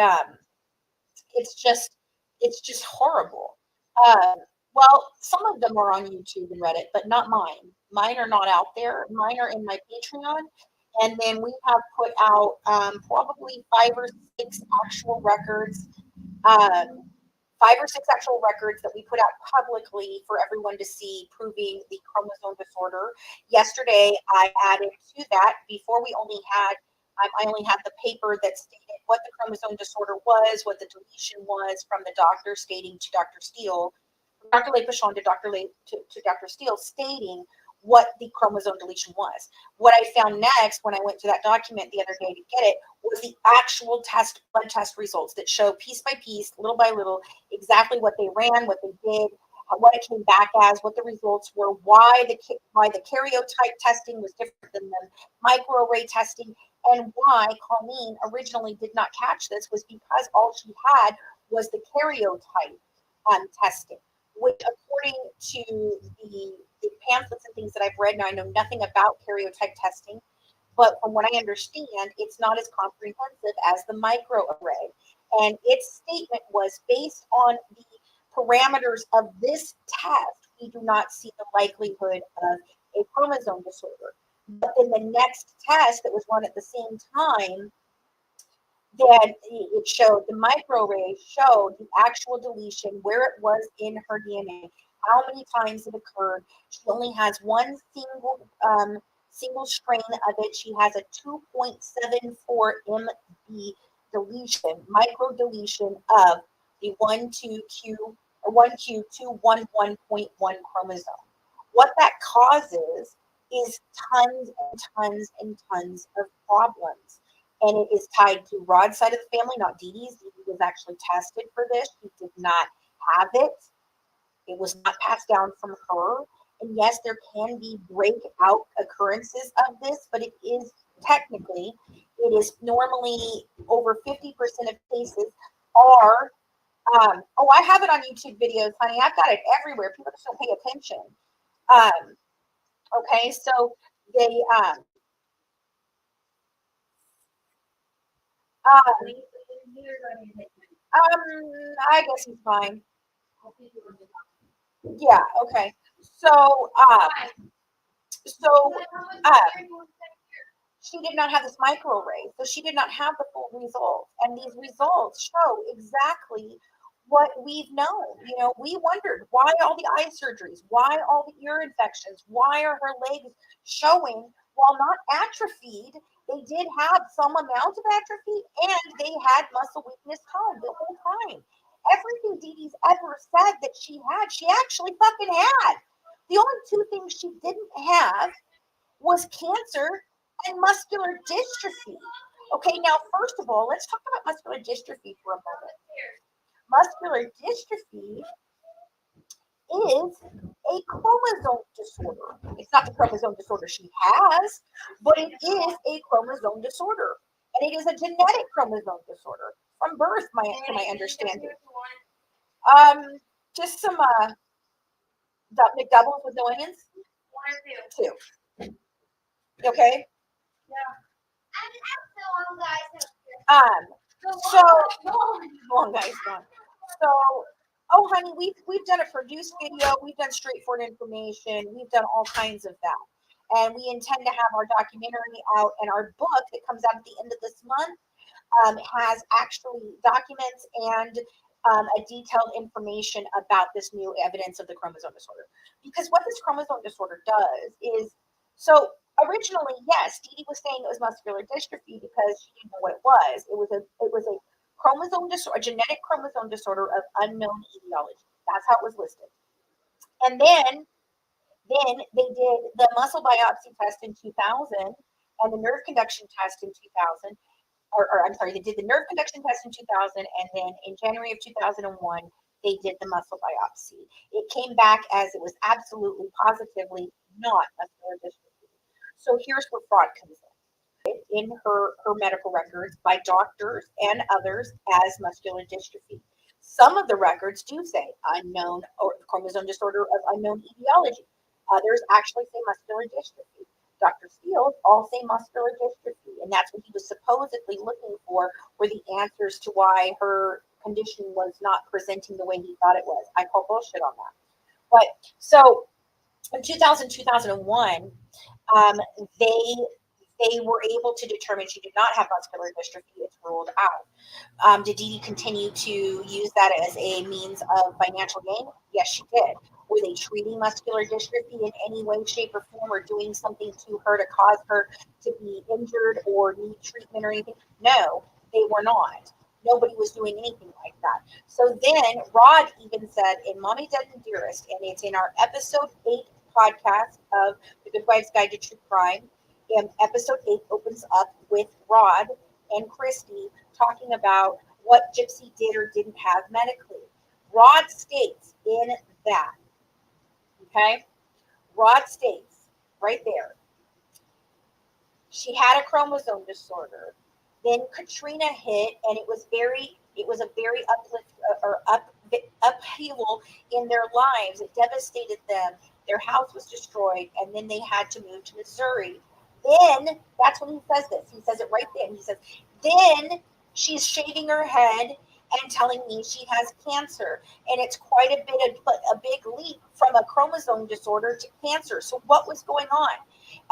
it's just horrible. Well, some of them are on YouTube and Reddit, but not mine. Mine are not out there. Mine are in my Patreon. And then we have put out probably 5 or 6 actual records. 5 or 6 actual records that we put out publicly for everyone to see, proving the chromosome disorder. Yesterday, I added to that. Before I only had the paper that stated what the chromosome disorder was, what the deletion was from the doctor stating to Dr. Steele, Dr. Leipashon to Dr. Steele, stating what the chromosome deletion was. What I found next when I went to that document the other day to get it was the actual blood test results that show piece by piece, little by little, exactly what they ran, what they did, what it came back as, what the results were, why the karyotype testing was different than the microarray testing, and why Colleen originally did not catch this was because all she had was the karyotype testing, which according to the pamphlets and things that I've read, now I know nothing about karyotype testing, but from what I understand, it's not as comprehensive as the microarray. And its statement was, based on the parameters of this test, we do not see the likelihood of a chromosome disorder. But in the next test that was run at the same time, then it showed, the microarray showed the actual deletion, where it was in her DNA, how many times it occurred. She only has one single strain of it. She has a 2.74 MB deletion, micro deletion of the 1Q211.1 chromosome. What that causes is tons and tons and tons of problems. And it is tied to Rod's side of the family, not Dee Dee's. Dee Dee was actually tested for this. She did not have it. It was not passed down from her. And yes, there can be breakout occurrences of this, but it is normally over 50% of cases are, I have it on YouTube videos, honey. I've got it everywhere. People just don't pay attention. Okay, so they, I guess he's fine. Yeah, okay. So, she did not have this microarray, so she did not have the full results. And these results show exactly what we've known. You know, we wondered, why all the eye surgeries? Why all the ear infections? Why are her legs showing, while not atrophied, they did have some amount of atrophy, and they had muscle weakness the whole time. Everything Dee Dee's ever said that she had, she actually fucking had. The only 2 things she didn't have was cancer and muscular dystrophy. Okay, now, first of all, let's talk about muscular dystrophy for a moment. Muscular dystrophy is a chromosome disorder. It's not the chromosome disorder she has, but it is a chromosome disorder. And it is a genetic chromosome disorder from birth, to my understanding. Just some McDoubles with no onions? Two. Okay. So long guys gone. So, oh honey, we've done a produced video, we've done straightforward information, we've done all kinds of that. And we intend to have our documentary out, and our book that comes out at the end of this month has actually documents and a detailed information about this new evidence of the chromosome disorder. Because what this chromosome disorder does is, so originally, yes, Dee Dee was saying it was muscular dystrophy because she didn't know what it was. It was a chromosome disorder, a genetic chromosome disorder of unknown etiology. That's how it was listed. And then they did the muscle biopsy test in 2000 and the nerve conduction test in 2000. Or I'm sorry, they did the nerve conduction test in 2000, and then in January of 2001, they did the muscle biopsy. It came back as it was absolutely, positively not muscular dystrophy. So here's where fraud comes in her medical records by doctors and others as muscular dystrophy. Some of the records do say unknown or chromosome disorder of unknown etiology. Others actually say muscular dystrophy. Dr. Steele all say muscular dystrophy, and that's what he was supposedly looking for, were the answers to why her condition was not presenting the way he thought it was. I call bullshit on that. But so in 2000, 2001, they were able to determine she did not have muscular dystrophy. It's ruled out. Did Dee Dee continue to use that as a means of financial gain? Yes, she did. Were they treating muscular dystrophy in any way, shape, or form, or doing something to her to cause her to be injured or need treatment or anything? No, they were not. Nobody was doing anything like that. So then Rod even said in Mommy, Dead, and Dearest, and it's in our episode 8 podcast of The Good Wife's Guide to True Crime, and episode 8 opens up with Rod and Christy talking about what Gypsy did or didn't have medically. Rod states in that, okay? Rod states right there, she had a chromosome disorder. Then Katrina hit, and it was a very upheaval in their lives. It devastated them. Their house was destroyed, and then they had to move to Missouri. Then that's when he says this. He says it right then. He says, then she's shaving her head and telling me she has cancer. And it's quite a big leap from a chromosome disorder to cancer. So what was going on?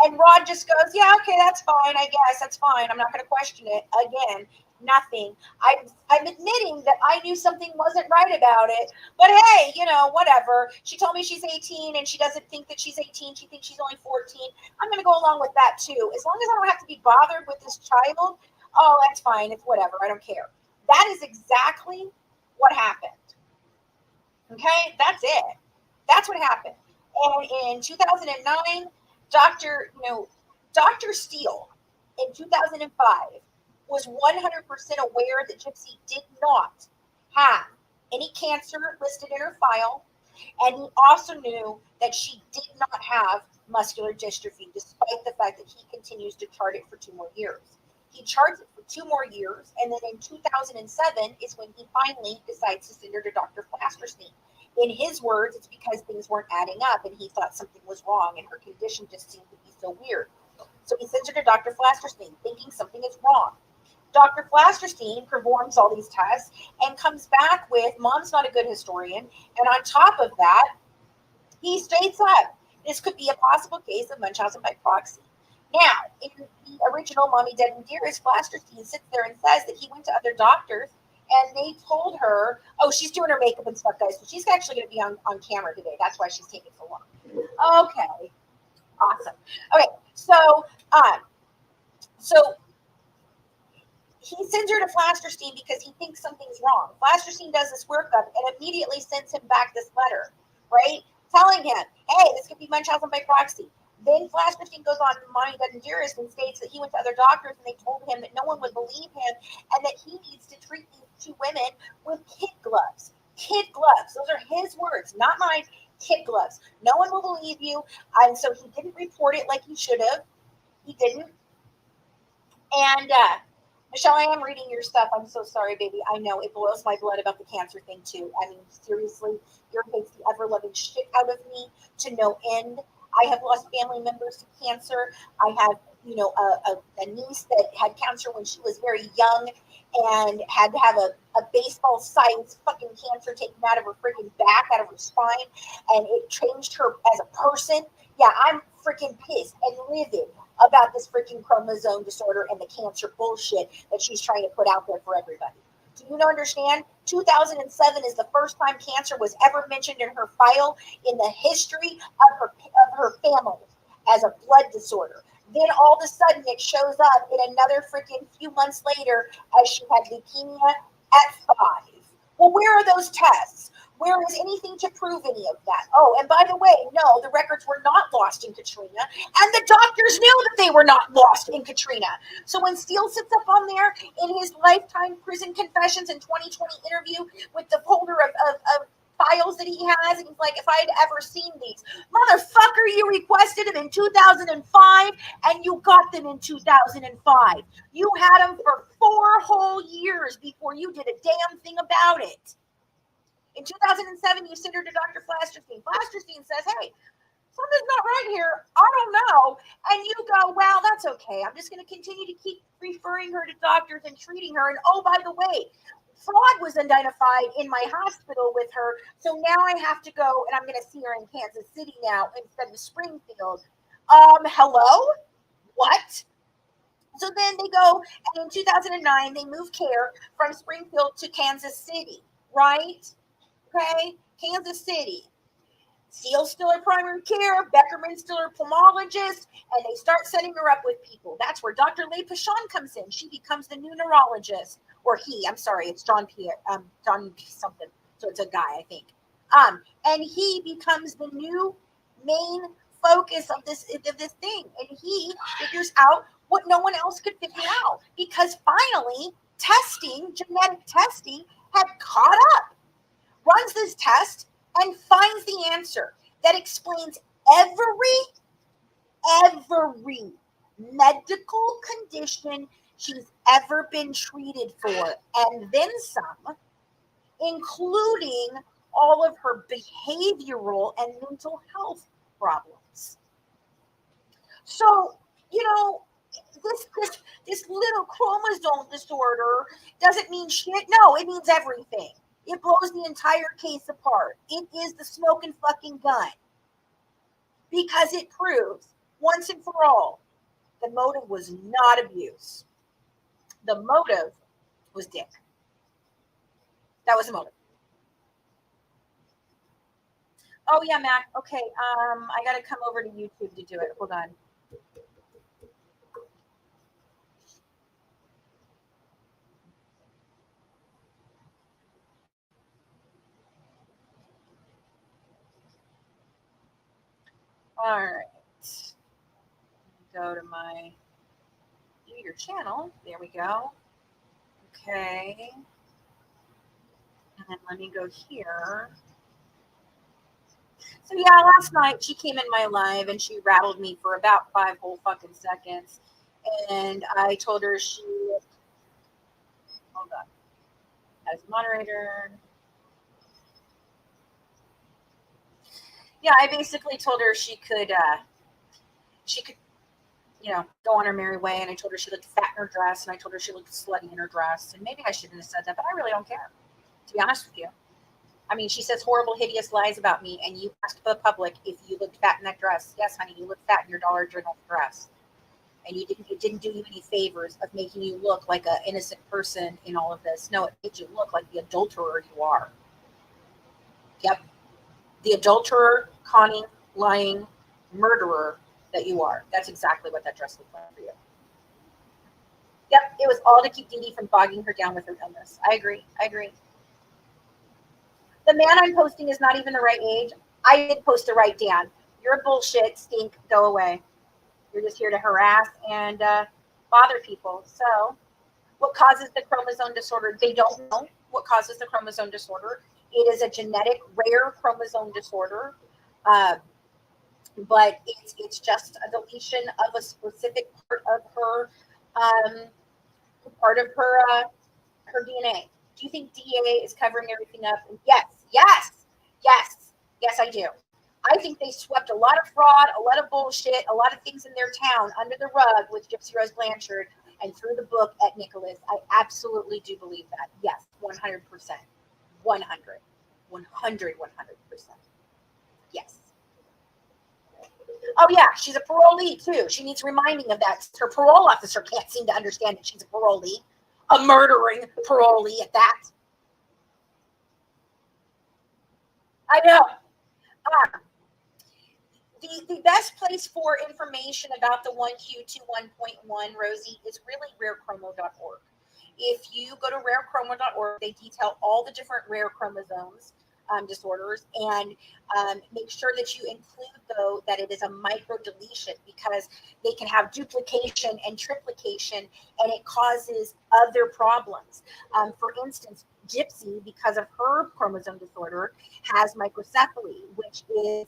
And Rod just goes, yeah, okay, that's fine. I guess that's fine. I'm not going to question it. Again, nothing. I'm admitting that I knew something wasn't right about it. But hey, whatever. She told me she's 18 and she doesn't think that she's 18. She thinks she's only 14. I'm going to go along with that too. As long as I don't have to be bothered with this child, oh, that's fine. It's whatever. I don't care. That is exactly what happened. Okay, that's it. That's what happened. And in 2009, Dr. Steele in 2005 was 100% aware that Gypsy did not have any cancer listed in her file, and he also knew that she did not have muscular dystrophy, despite the fact that he continues to chart it for 2 more years. He charts it for 2 more years, and then in 2007 is when he finally decides to send her to Dr. Flasterstein. In his words, it's because things weren't adding up, and he thought something was wrong, and her condition just seemed to be so weird. So he sends her to Dr. Flasterstein, thinking something is wrong. Dr. Flasterstein performs all these tests and comes back with, Mom's not a good historian, and on top of that, he states up, this could be a possible case of Munchausen by proxy. Now, in the original Mommy, Dead, and Dearest, Flasterstein sits there and says that he went to other doctors and they told her, oh, she's doing her makeup and stuff, guys, so she's actually going to be on camera today. That's why she's taking so long. Okay. Awesome. Okay, so he sends her to Flasterstein because he thinks something's wrong. Flasterstein does this workup and immediately sends him back this letter, right? Telling him, hey, this could be Munchausen by proxy. Then Flash-15 goes on, Monty Doesn't Dearest, and states that he went to other doctors and they told him that no one would believe him and that he needs to treat these two women with kid gloves. Kid gloves. Those are his words, not mine. Kid gloves. No one will believe you. And so he didn't report it like he should have. He didn't. And Michelle, I am reading your stuff. I'm so sorry, baby. I know it boils my blood about the cancer thing too. I mean, seriously, irritates the ever-loving shit out of me to no end. I have lost family members to cancer. I have, a niece that had cancer when she was very young and had to have a baseball-sized fucking cancer taken out of her freaking back, out of her spine, and it changed her as a person. Yeah, I'm freaking pissed and livid about this freaking chromosome disorder and the cancer bullshit that she's trying to put out there for everybody. Do you understand? 2007 is the first time cancer was ever mentioned in her file in the history of her family as a blood disorder. Then all of a sudden it shows up in another freaking few months later as she had leukemia at 5. Well, where are those tests? Where is anything to prove any of that? Oh, and by the way, no, the records were not lost in Katrina, and the doctors knew that they were not lost in Katrina. So when Steele sits up on there in his lifetime prison confessions and 2020 interview with the folder of files that he has, and he's like, if I had ever seen these, motherfucker, you requested them in 2005, and you got them in 2005. You had them for 4 whole years before you did a damn thing about it. In 2007, you send her to Dr. Flasterstein. Flasterstein says, hey, something's not right here. I don't know. And you go, well, that's okay. I'm just going to continue to keep referring her to doctors and treating her. And oh, by the way, fraud was identified in my hospital with her. So now I have to go and I'm going to see her in Kansas City now instead of Springfield. Hello? What? So then they go, and in 2009, they move care from Springfield to Kansas City, right? Okay, Kansas City. Steele's still her primary care, Beckerman's still her pulmonologist, and they start setting her up with people. That's where Dr. Leigh Pichon comes in. She becomes the new neurologist, or he. I'm sorry, it's John something. So it's a guy, I think. And he becomes the new main focus of this thing, and he figures out what no one else could figure out because finally, genetic testing, had caught up. Runs this test and finds the answer that explains every medical condition she's ever been treated for, and then some, including all of her behavioral and mental health problems. So, this little chromosome disorder doesn't mean shit. No, it means everything. It blows the entire case apart. It is the smoking fucking gun. Because it proves, once and for all, the motive was not abuse. The motive was dick. That was the motive. Oh, yeah, Mac. Okay, I got to come over to YouTube to do it. Hold on. All right. Go to my view your channel. There we go. Okay. And then let me go here. So yeah, last night she came in my live and she rattled me for about 5 whole fucking seconds. And I told her hold on, as moderator. Yeah, I basically told her she could, go on her merry way. And I told her she looked fat in her dress, and I told her she looked slutty in her dress. And maybe I shouldn't have said that, but I really don't care, to be honest with you. I mean, she says horrible, hideous lies about me, and you asked the public if you looked fat in that dress. Yes, honey, you looked fat in your Dollar General dress. And it didn't do you any favors of making you look like an innocent person in all of this. No, it made you look like the adulterer you are. Yep. The adulterer, conning, lying, murderer that you are. That's exactly what that dress looked like for you. Yep, it was all to keep Dee Dee from bogging her down with her illness. I agree. The man I'm posting is not even the right age. I did post the right Dan. You're bullshit, stink, go away. You're just here to harass and bother people. So what causes the chromosome disorder? They don't know what causes the chromosome disorder. It is a genetic, rare chromosome disorder. But it's just a deletion of a specific part of her her DNA. Do you think DA is covering everything up? Yes, I do. I think they swept a lot of fraud, a lot of bullshit, a lot of things in their town under the rug with Gypsy Rose Blanchard and threw the book at Nicholas. I absolutely do believe that. Yes, 100%. 100%. Yes. Oh, yeah, she's a parolee, too. She needs reminding of that. Her parole officer can't seem to understand that she's a parolee, a murdering parolee at that. I know. The best place for information about the 1Q21.1, Rosie, is really rarechromo.org. If you go to rarechromo.org, they detail all the different rare chromosomes disorders, and make sure that you include, though, that it is a microdeletion, because they can have duplication and triplication, and it causes other problems. For instance, Gypsy, because of her chromosome disorder, has microcephaly, which is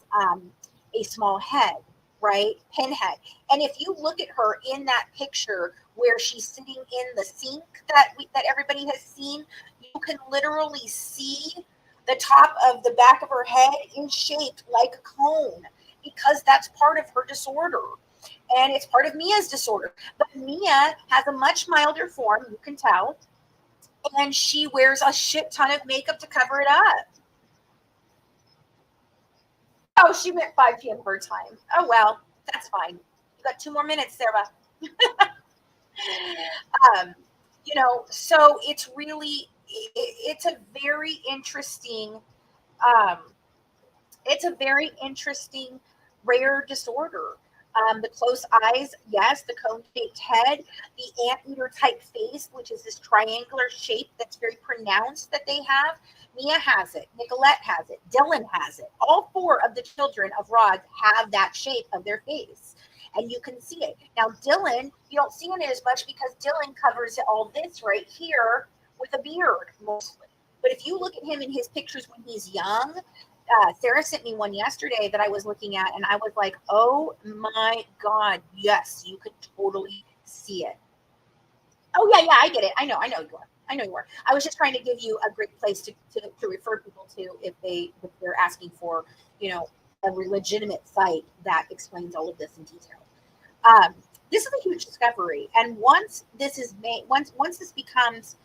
a small head, right? Pinhead. And if you look at her in that picture where she's sitting in the sink that everybody has seen, you can literally see the top of the back of her head is shaped like a cone, because that's part of her disorder. And it's part of Mia's disorder. But Mia has a much milder form, you can tell. And she wears a shit ton of makeup to cover it up. Oh, she meant 5 p.m. her time. Oh, well, that's fine. You got 2 more minutes, Sarah. So it's really, it's a very interesting, rare disorder. The close eyes, yes, the cone-shaped head, the anteater type face, which is this triangular shape that's very pronounced that they have. Mia has it. Nicolette has it. Dylan has it. All 4 of the children of Rod have that shape of their face. And you can see it. Now, Dylan, you don't see it as much because Dylan covers all this right here with a beard mostly. But if you look at him in his pictures when he's young, Sarah sent me one yesterday that I was looking at, and I was like, oh my God, yes, you could totally see it. Oh, yeah, I get it. I know you are. I was just trying to give you a great place to refer people to if they're asking for, a legitimate site that explains all of this in detail. This is a huge discovery, and once this is made, once this becomes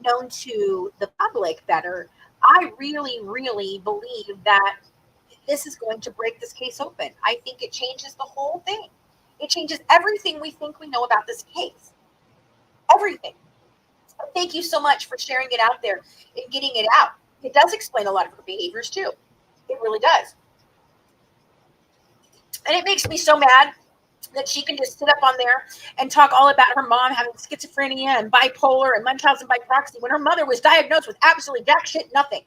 known to the public better, I really, really believe that this is going to break this case open. I think it changes the whole thing. It changes everything we think we know about this case. Everything. Thank you so much for sharing it out there and getting it out. It does explain a lot of her behaviors too. It really does. And it makes me so mad that she can just sit up on there and talk all about her mom having schizophrenia and bipolar and Munchausen by proxy when her mother was diagnosed with absolutely jack shit nothing.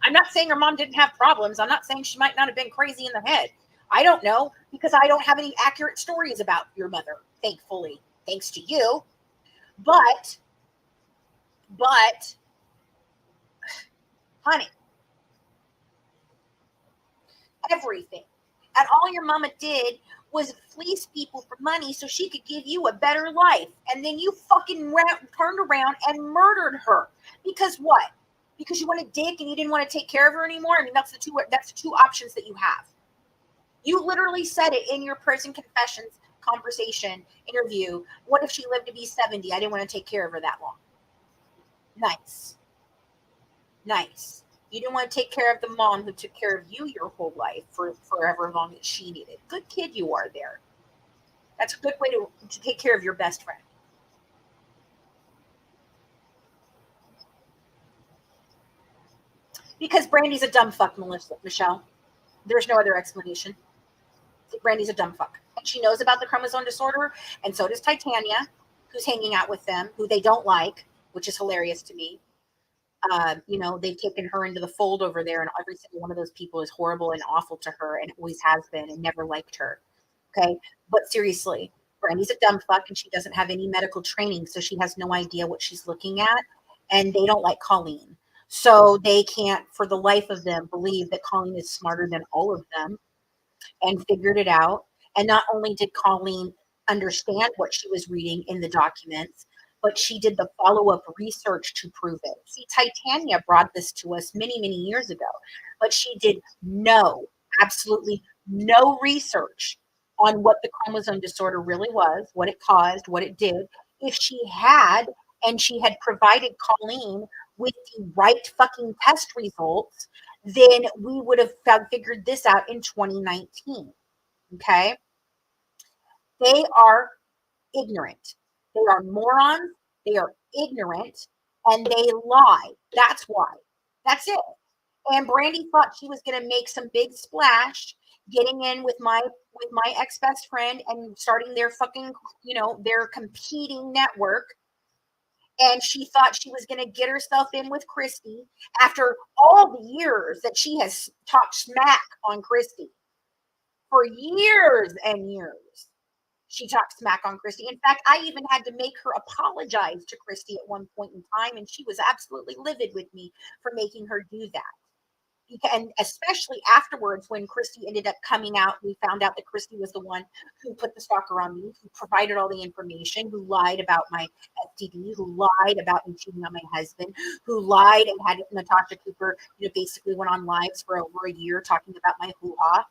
I'm not saying her mom didn't have problems. I'm not saying she might not have been crazy in the head. I don't know, because I don't have any accurate stories about your mother, thankfully, thanks to you. But, honey, everything. And all your mama did was fleece people for money so she could give you a better life. And then you fucking turned around and murdered her. Because what? Because you want a dick and you didn't want to take care of her anymore? I mean, that's the two options that you have. You literally said it in your prison confessions conversation interview. What if she lived to be 70? I didn't want to take care of her that long. Nice. You didn't want to take care of the mom who took care of you your whole life for however long that she needed. Good kid you are there. That's a good way to take care of your best friend. Because Brandy's a dumb fuck, Michelle. There's no other explanation. Brandy's a dumb fuck. And she knows about the chromosome disorder, and so does Titania, who's hanging out with them, who they don't like, which is hilarious to me. They've taken her into the fold over there, and every single one of those people is horrible and awful to her and always has been and never liked her. Okay. But seriously, Brandy's a dumb fuck and she doesn't have any medical training. So she has no idea what she's looking at. And they don't like Colleen. So they can't, for the life of them, believe that Colleen is smarter than all of them and figured it out. And not only did Colleen understand what she was reading in the documents, but she did the follow-up research to prove it. See, Titania brought this to us many, many years ago, but she did absolutely no research on what the chromosome disorder really was, what it caused, what it did. If she had, and she had provided Colleen with the right fucking test results, then we would have figured this out in 2019. Okay? They are ignorant. They are morons. They are ignorant, and they lie. That's why. That's it. And Brandy thought she was going to make some big splash, getting in with my ex-best friend and starting their fucking, their competing network. And she thought she was going to get herself in with Christy after all the years that she has talked smack on Christy. For years and years, she talked smack on Christy. In fact, I even had to make her apologize to Christy at one point in time, and she was absolutely livid with me for making her do that. And especially afterwards, when Christy ended up coming out, we found out that Christy was the one who put the stalker on me, who provided all the information, who lied about my STD, who lied about me cheating on my husband, who lied and had Natasha Cooper, basically went on lives for over a year talking about my hoo-ha.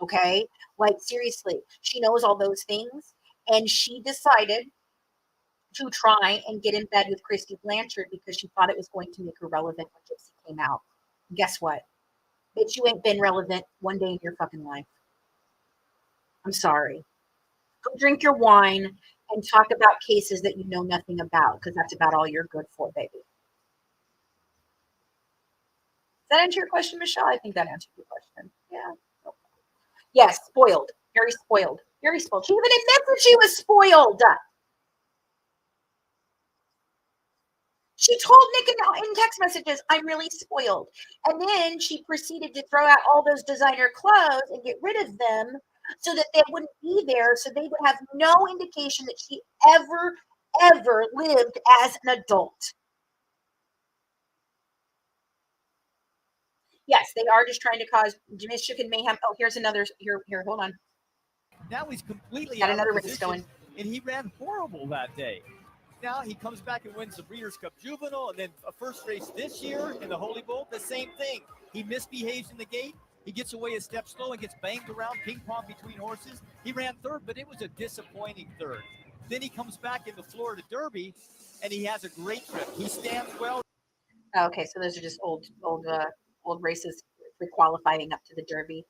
Okay? Like, seriously, she knows all those things. And she decided to try and get in bed with Christy Blanchard because she thought it was going to make her relevant when Gypsy came out. Guess what? Bitch, you ain't been relevant one day in your fucking life. I'm sorry. Go drink your wine and talk about cases that you know nothing about, because that's about all you're good for, baby. Does that answer your question, Michelle? I think that answered your question. Yeah. Okay. Yes, spoiled. Very spoiled. Very spoiled. She even admits that she was spoiled. She told Nick in text messages, I'm really spoiled. And then she proceeded to throw out all those designer clothes and get rid of them so that they wouldn't be there, so they would have no indication that she ever lived as an adult. Yes, they are just trying to cause mischief and mayhem. Oh, here's another. Here, hold on. Now he's completely Got out another of race position, going. and he ran horrible that day. Now he comes back and wins the Breeders' Cup Juvenile, and then a first race this year in the Holy Bowl, the same thing. He misbehaves in the gate. He gets away a step slow and gets banged around, ping pong between horses. He ran third, but it was a disappointing third. Then he comes back in the Florida Derby, and he has a great trip. He stands well. Okay, so those are just old races pre-qualifying up to the Derby.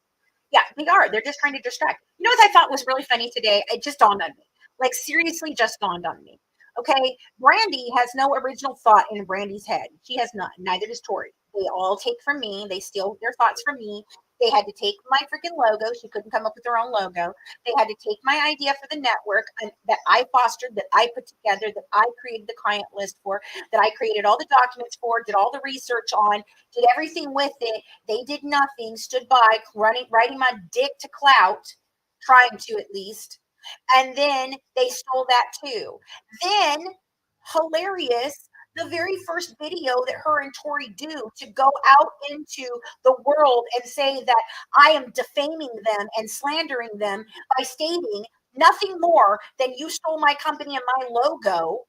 Yeah, they are. They're just trying to distract. You know what I thought was really funny today? It just dawned on me. Like, seriously, just dawned on me. Okay, Brandy has no original thought in Brandy's head. She has none. Neither does Tori. They all take from me. They steal their thoughts from me. They had to take my freaking logo. She couldn't come up with her own logo. They had to take my idea for the network that I fostered, that I put together, that I created the client list for, that I created all the documents for, did all the research on, did everything with it. They did nothing, stood by, writing my dick to clout, trying to at least. And then they stole that too. Then, hilarious, the very first video that her and Tori do to go out into the world and say that I am defaming them and slandering them by stating nothing more than you stole my company and my logo.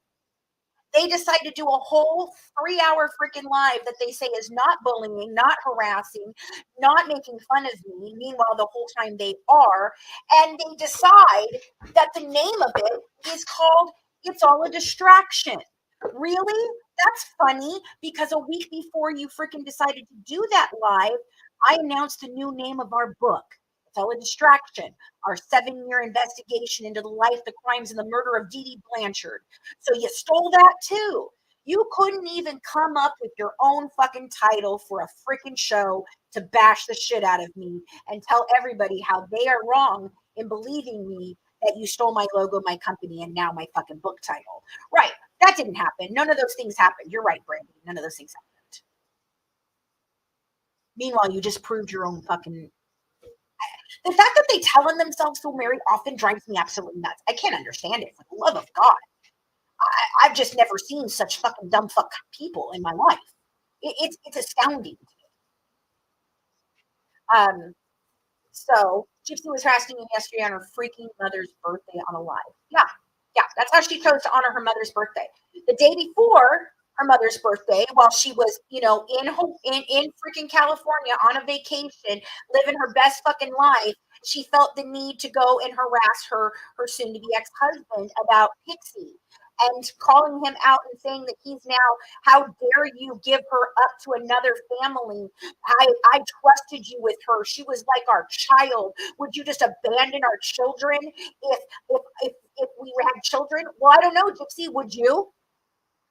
They decide to do a whole 3-hour freaking live that they say is not bullying, not harassing, not making fun of me. Meanwhile, the whole time they are. And they decide that the name of it is called It's All a Distraction. Really? That's funny, because a week before you freaking decided to do that live, I announced the new name of our book. It's All a Distraction, our 7-year investigation into the life, the crimes, and the murder of Dee Dee Blanchard. So you stole that too. You couldn't even come up with your own fucking title for a freaking show to bash the shit out of me and tell everybody how they are wrong in believing me that you stole my logo, my company, and now my fucking book title. Right. That didn't happen. None of those things happened. You're right, Brandy. None of those things happened. Meanwhile, you just proved your own fucking. The fact that they telling themselves so married often drives me absolutely nuts. I can't understand it. For the love of God, I've just never seen such fucking dumb fuck people in my life. It's astounding. So Gypsy was harassing me yesterday on her freaking mother's birthday on a live. Yeah, that's how she chose to honor her mother's birthday. The day before her mother's birthday, while she was, in freaking California on a vacation, living her best fucking life, she felt the need to go and harass her soon-to-be ex-husband about Pixie and calling him out and saying that he's now, how dare you give her up to another family? I trusted you with her. She was like our child. Would you just abandon our children if we had children? Well, I don't know, Gypsy. Would you?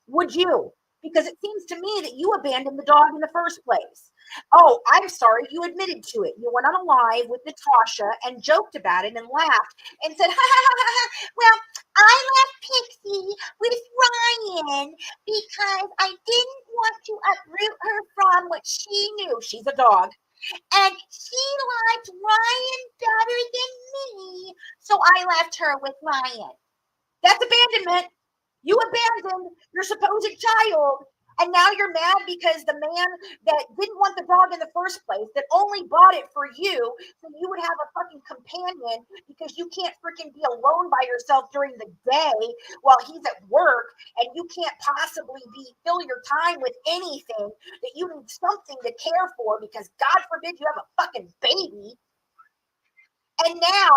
Would you? Because it seems to me that you abandoned the dog in the first place. Oh, I'm sorry. You admitted to it. You went on a live with Natasha and joked about it and laughed and said, well, I left Pixie with Ryan because I didn't want to uproot her from what she knew. She's a dog. And she liked Ryan better than me. So I left her with Ryan. That's abandonment. You abandoned your supposed child, and now you're mad because the man that didn't want the dog in the first place, that only bought it for you, so you would have a fucking companion because you can't freaking be alone by yourself during the day while he's at work, and you can't possibly fill your time with anything, that you need something to care for because God forbid you have a fucking baby. And now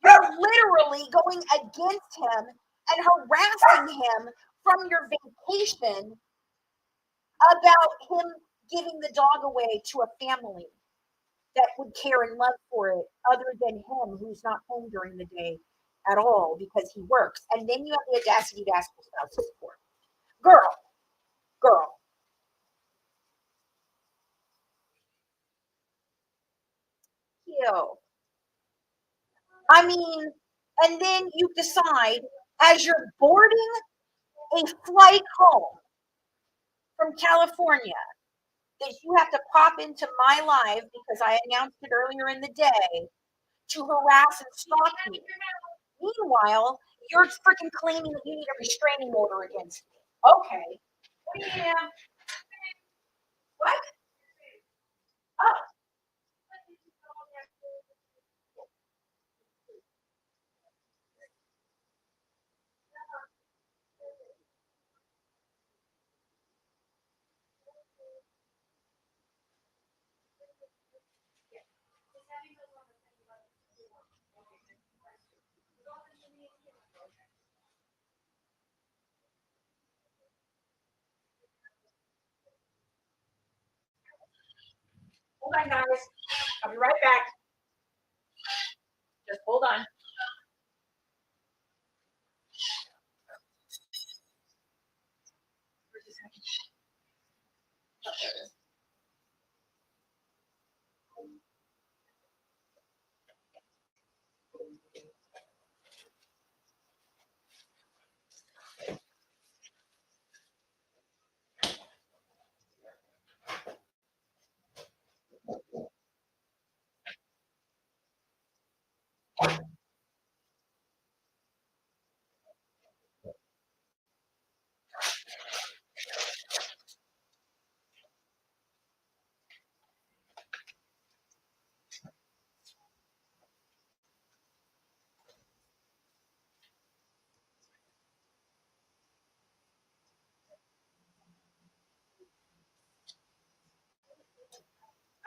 you're literally going against him and harassing him from your vacation about him giving the dog away to a family that would care and love for it other than him, who's not home during the day at all because he works. And then you have the audacity to ask for spousal support. Girl. Ew. I mean, and then you decide as you're boarding a flight home from California that you have to pop into my live because I announced it earlier in the day to harass and stalk me. Meanwhile, you're freaking claiming that you need a restraining order against me. Okay. Yeah. What? Oh. Hold on, guys. I'll be right back. Just hold on.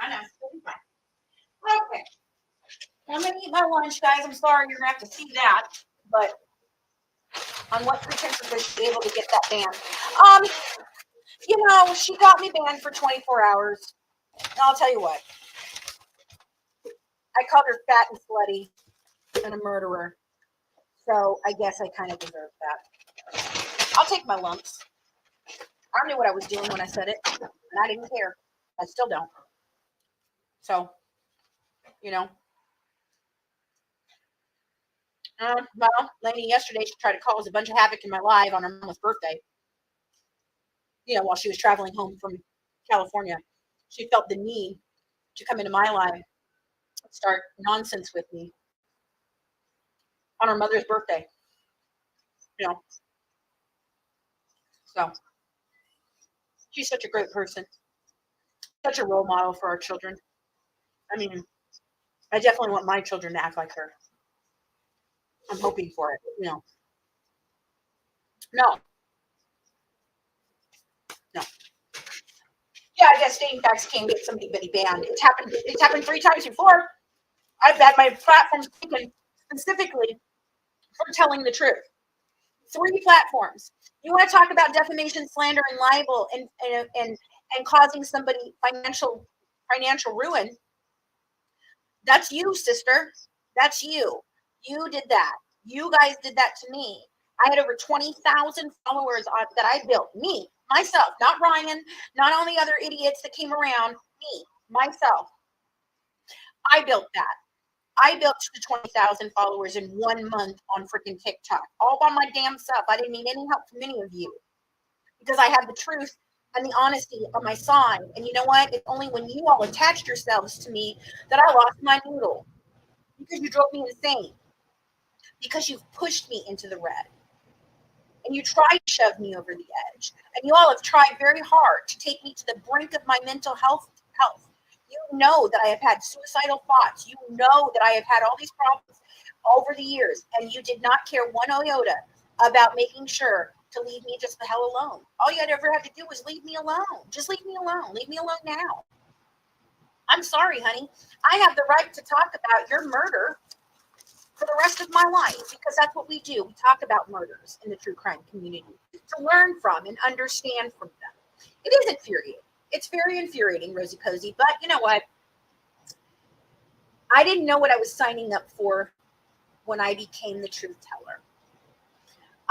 I know. Okay. I'm going to eat my lunch, guys. I'm sorry you're going to have to see that. But on what pretense was she able to get that banned? She got me banned for 24 hours. And I'll tell you what. I called her fat and slutty and a murderer. So I guess I kind of deserve that. I'll take my lumps. I knew what I was doing when I said it. And I didn't care. I still don't. So, Lainey yesterday, she tried to cause a bunch of havoc in my live on her mama's birthday. While she was traveling home from California. she felt the need to come into my life and start nonsense with me on her mother's birthday. You know, so she's such a great person, such a role model for our children. I mean, I definitely want my children to act like her. I'm hoping for it, you know. No. Yeah, I guess dating facts can get somebody banned. It's happened 3 times before. I've had my platforms taken specifically for telling the truth. 3 platforms. You want to talk about defamation, slander, and libel, and causing somebody financial ruin? That's you, sister. That's you. You did that. You guys did that to me. I had over 20,000 followers that I built. Me, myself, not Ryan, not all the other idiots that came around. Me, myself. I built that. I built the 20,000 followers in 1 month on freaking TikTok, all by my damn self. I didn't need any help from any of you because I had the truth and the honesty on my side. And you know what? It's only when you all attached yourselves to me that I lost my noodle, because you drove me insane, because you've pushed me into the red, and you tried to shove me over the edge. And you all have tried very hard to take me to the brink of my mental health. You know that I have had suicidal thoughts. You know that I have had all these problems over the years, and you did not care one iota about making sure to leave me just the hell alone. All you had ever had to do was leave me alone. Just leave me alone. Leave me alone now. I'm sorry, honey. I have the right to talk about your murder for the rest of my life, because that's what we do. We talk about murders in the true crime community to learn from and understand from them. It is infuriating. It's very infuriating, Rosie Posey. But you know what? I didn't know what I was signing up for when I became the truth teller.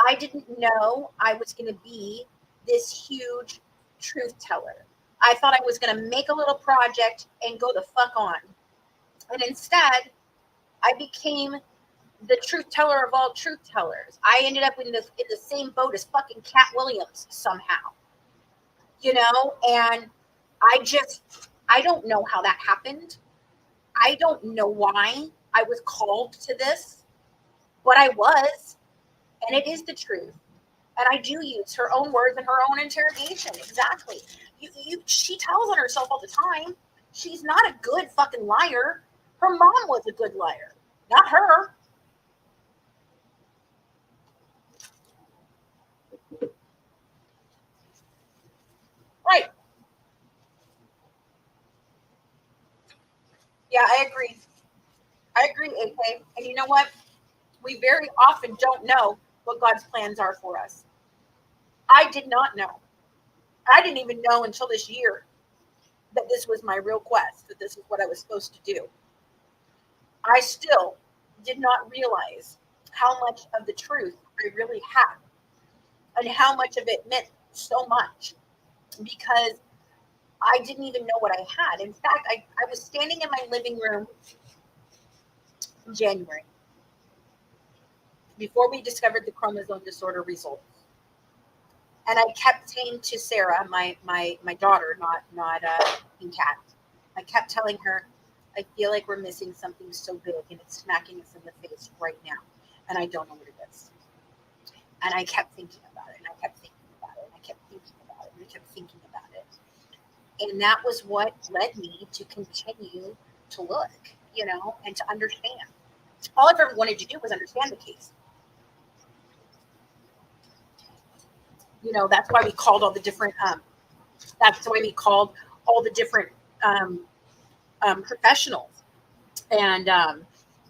I didn't know I was going to be this huge truth teller. I thought I was going to make a little project and go the fuck on. And instead, I became the truth teller of all truth tellers. I ended up in the same boat as fucking Cat Williams somehow. You know, and I don't know how that happened. I don't know why I was called to this, but I was, and it is the truth. And I do use her own words in her own interrogation. Exactly. She tells on herself all the time. She's not a good fucking liar. Her mom was a good liar, not her. Right. Yeah, I agree. I agree, AK. And you know what? We very often don't know what God's plans are for us. I did not know. I didn't even know until this year that this was my real quest, that this is what I was supposed to do. I still did not realize how much of the truth I really had and how much of it meant so much, because I didn't even know what I had. In fact, I was standing in my living room in January before we discovered the chromosome disorder results. And I kept saying to Sarah, my daughter, not Cat, I kept telling her, I feel like we're missing something so big and it's smacking us in the face right now. And I don't know what it is. And I kept thinking about it, and I kept thinking about it, and I kept thinking about it, and I kept thinking about it. And that was what led me to continue to look, you know, and to understand. All I've ever wanted to do was understand the case. You know, that's why we called all the different, professionals and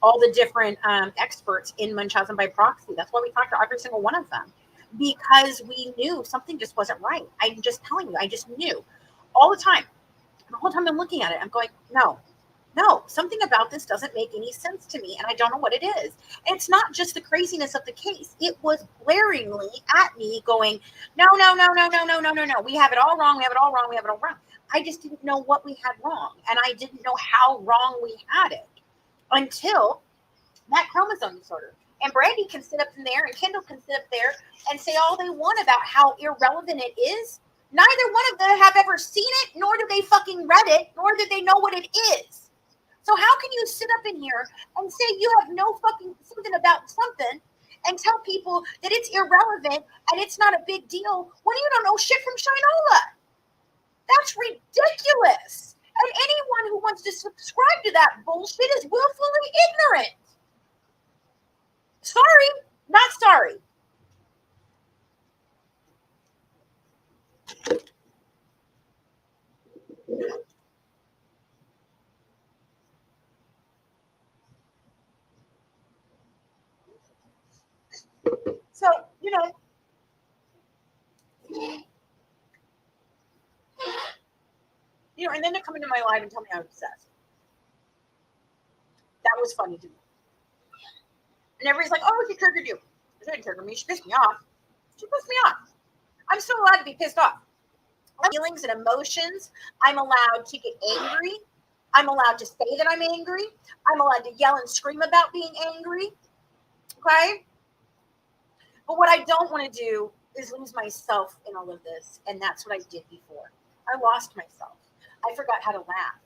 all the different experts in Munchausen by proxy. That's why we talked to every single one of them, because we knew something just wasn't right. I'm just telling you, I just knew all the time. The whole time I'm looking at it, I'm going, no, something about this doesn't make any sense to me, and I don't know what it is. And it's not just the craziness of the case. It was blaringly at me going, no. We have it all wrong. We have it all wrong. I just didn't know what we had wrong, and I didn't know how wrong we had it until that chromosome disorder. And Brandy can sit up in there, and Kendall can sit up there and say all they want about how irrelevant it is. Neither one of them have ever seen it, nor do they fucking read it, nor do they know what it is. So how can you sit up in here and say you have no fucking something about something and tell people that it's irrelevant and it's not a big deal when you don't know shit from Shinola? That's ridiculous. And anyone who wants to subscribe to that bullshit is willfully ignorant. Sorry, not sorry. So, and then to come into my live and tell me I'm obsessed. That was funny to me. And everybody's like, oh, she triggered you. She didn't trigger me. She pissed me off. She pissed me off. I'm still allowed to be pissed off. Feelings and emotions. I'm allowed to get angry. I'm allowed to say that I'm angry. I'm allowed to yell and scream about being angry. Okay? But what I don't want to do is lose myself in all of this. And that's what I did before. I lost myself. I forgot how to laugh.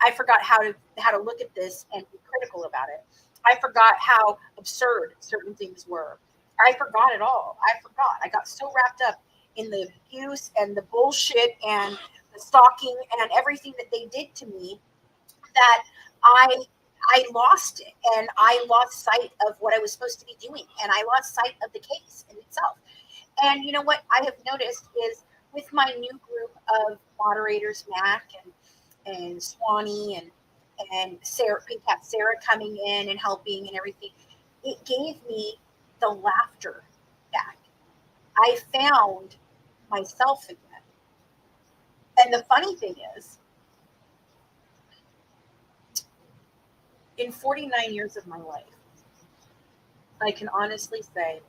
I forgot how to look at this and be critical about it. I forgot how absurd certain things were. I forgot it all. I forgot. I got so wrapped up in the abuse and the bullshit and the stalking and everything that they did to me that I lost it, and I lost sight of what I was supposed to be doing, and I lost sight of the case in itself. And you know what I have noticed is with my new group of moderators, Mac and Swanee and Sarah, we have Sarah coming in and helping and everything. It gave me the laughter back. I found myself again. And the funny thing is, in 49 years of my life, I can honestly say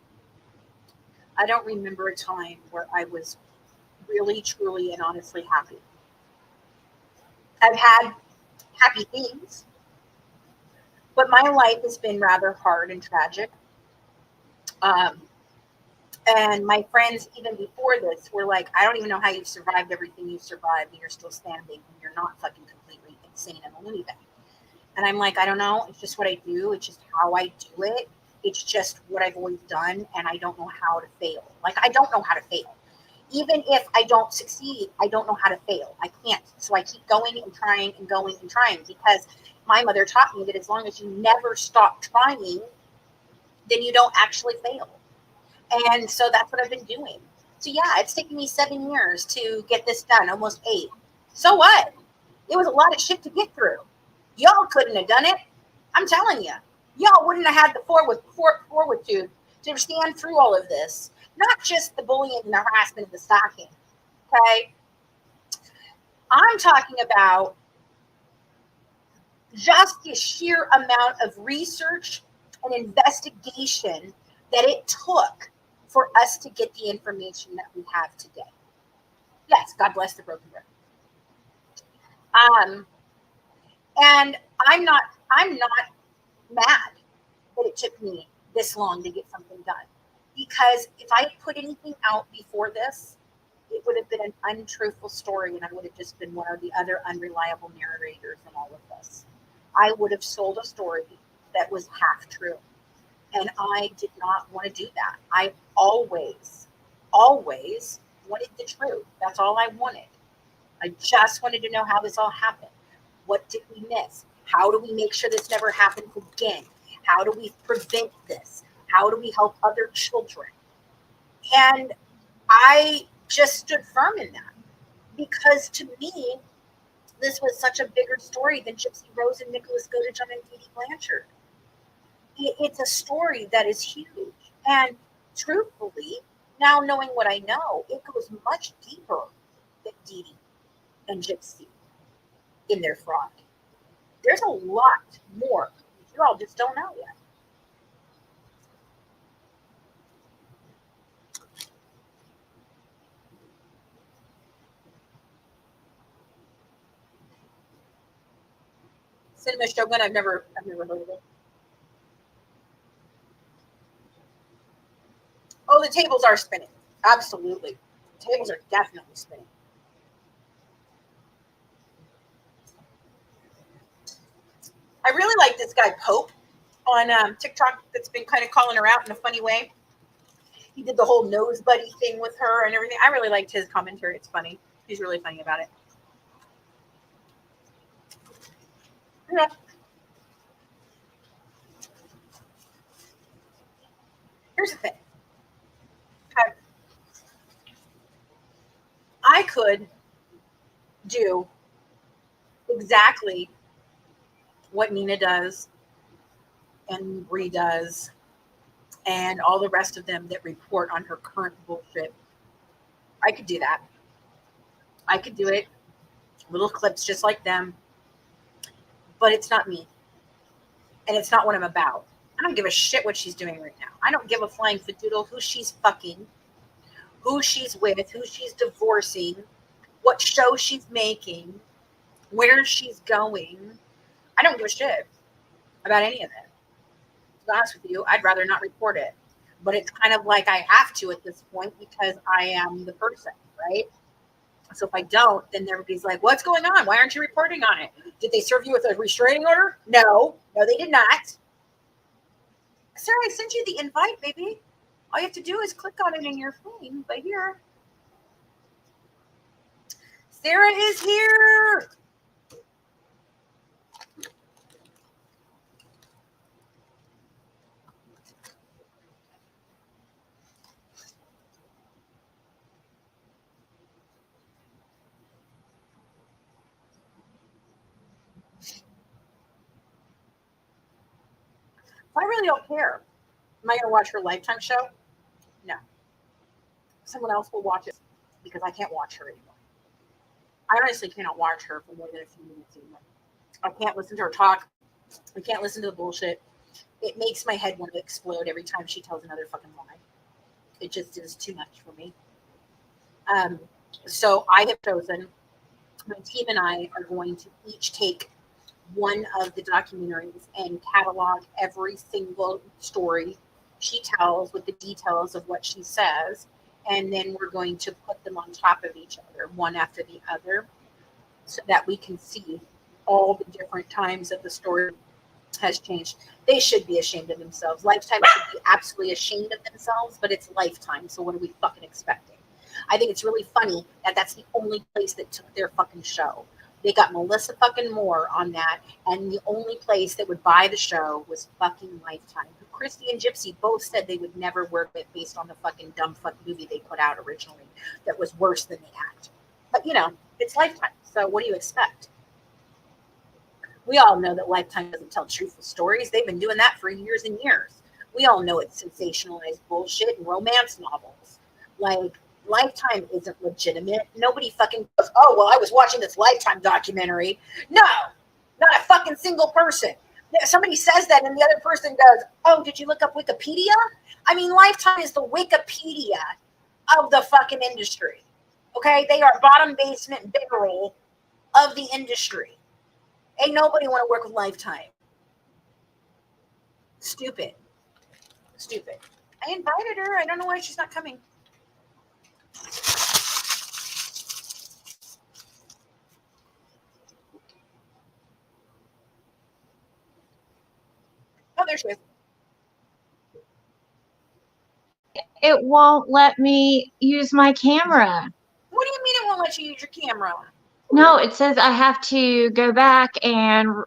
I don't remember a time where I was really, truly, and honestly happy. I've had happy things, but my life has been rather hard and tragic. And my friends, even before this, were like, I don't even know how you've survived everything you've survived and you're still standing and you're not fucking completely insane and a loony bin. And I'm like, I don't know. It's just what I do. It's just how I do it. It's just what I've always done. And I don't know how to fail. Like, I don't know how to fail. Even if I don't succeed, I don't know how to fail. I can't. So I keep going and trying and going and trying, because my mother taught me that as long as you never stop trying, then you don't actually fail. And so that's what I've been doing. So yeah, it's taken me 7 years to get this done, almost 8. So what? It was a lot of shit to get through. Y'all couldn't have done it. I'm telling you. Y'all wouldn't have had the fortitude to stand through all of this. Not just the bullying and the harassment and the stalking. Okay? I'm talking about just the sheer amount of research and investigation that it took for us to get the information that we have today. Yes, God bless the broken record. And I'm not mad that it took me this long to get something done, because if I had put anything out before this, it would have been an untruthful story, and I would have just been one of the other unreliable narrators in all of this. I would have sold a story that was half true, and I did not want to do that. I always wanted the truth. That's all I wanted. I just wanted to know how this all happened. What did we miss? How do we make sure this never happens again? How do we prevent this? How do we help other children? And I just stood firm in that, because to me, this was such a bigger story than Gypsy Rose and Nicholas Godejohn and Dee Dee Blanchard. It's a story that is huge. And truthfully, now knowing what I know, it goes much deeper than Dee Dee and Gypsy in their fraud. There's a lot more you all just don't know yet. Cinema Shogun, I've never heard of it. Oh, the tables are spinning. Absolutely. Tables are definitely spinning. I really like this guy Pope on TikTok that's been kind of calling her out in a funny way. He did the whole nose buddy thing with her and everything. I really liked his commentary. It's funny. He's really funny about it. Yeah. Here's the thing. Okay. I could do exactly what Nina does and Bree does and all the rest of them that report on her current bullshit. I could do that. I could do it. Little clips just like them. But it's not me. And it's not what I'm about. I don't give a shit what she's doing right now. I don't give a flying fadoodle who she's fucking, who she's with, who she's divorcing, what show she's making, where she's going. I don't give a shit about any of it. To be honest with you, I'd rather not report it. But it's kind of like I have to at this point because I am the person, right? So if I don't, then everybody's like, what's going on? Why aren't you reporting on it? Did they serve you with a restraining order? No, they did not. Sarah, I sent you the invite, baby. All you have to do is click on it in your phone right here. Sarah is here. I really don't care. Am I going to watch her Lifetime show? No. Someone else will watch it because I can't watch her anymore. I honestly cannot watch her for more than a few minutes anymore. I can't listen to her talk. I can't listen to the bullshit. It makes my head want to explode every time she tells another fucking lie. It just is too much for me. So I have chosen, my team and I are going to each take one of the documentaries and catalog every single story she tells with the details of what she says. And then we're going to put them on top of each other, one after the other, so that we can see all the different times that the story has changed. They should be ashamed of themselves. Lifetime should be absolutely ashamed of themselves, but it's Lifetime. So what are we fucking expecting? I think it's really funny that that's the only place that took their fucking show. They got Melissa fucking Moore on that, and the only place that would buy the show was fucking Lifetime. Christy and Gypsy both said they would never work it based on the fucking dumb fuck movie they put out originally that was worse than the act. But, it's Lifetime, so what do you expect? We all know that Lifetime doesn't tell truthful stories. They've been doing that for years and years. We all know it's sensationalized bullshit and romance novels. Like, Lifetime isn't legitimate. Nobody fucking goes, oh, well, I was watching this Lifetime documentary. No, not a fucking single person. Somebody says that and the other person goes, oh, did you look up Wikipedia? I mean, Lifetime is the Wikipedia of the fucking industry. Okay? They are bottom basement barrel of the industry. Ain't nobody want to work with Lifetime. Stupid. I invited her. I don't know why she's not coming. Oh, there she is. It won't let me use my camera. What do you mean it won't let you use your camera? No, it says I have to go back and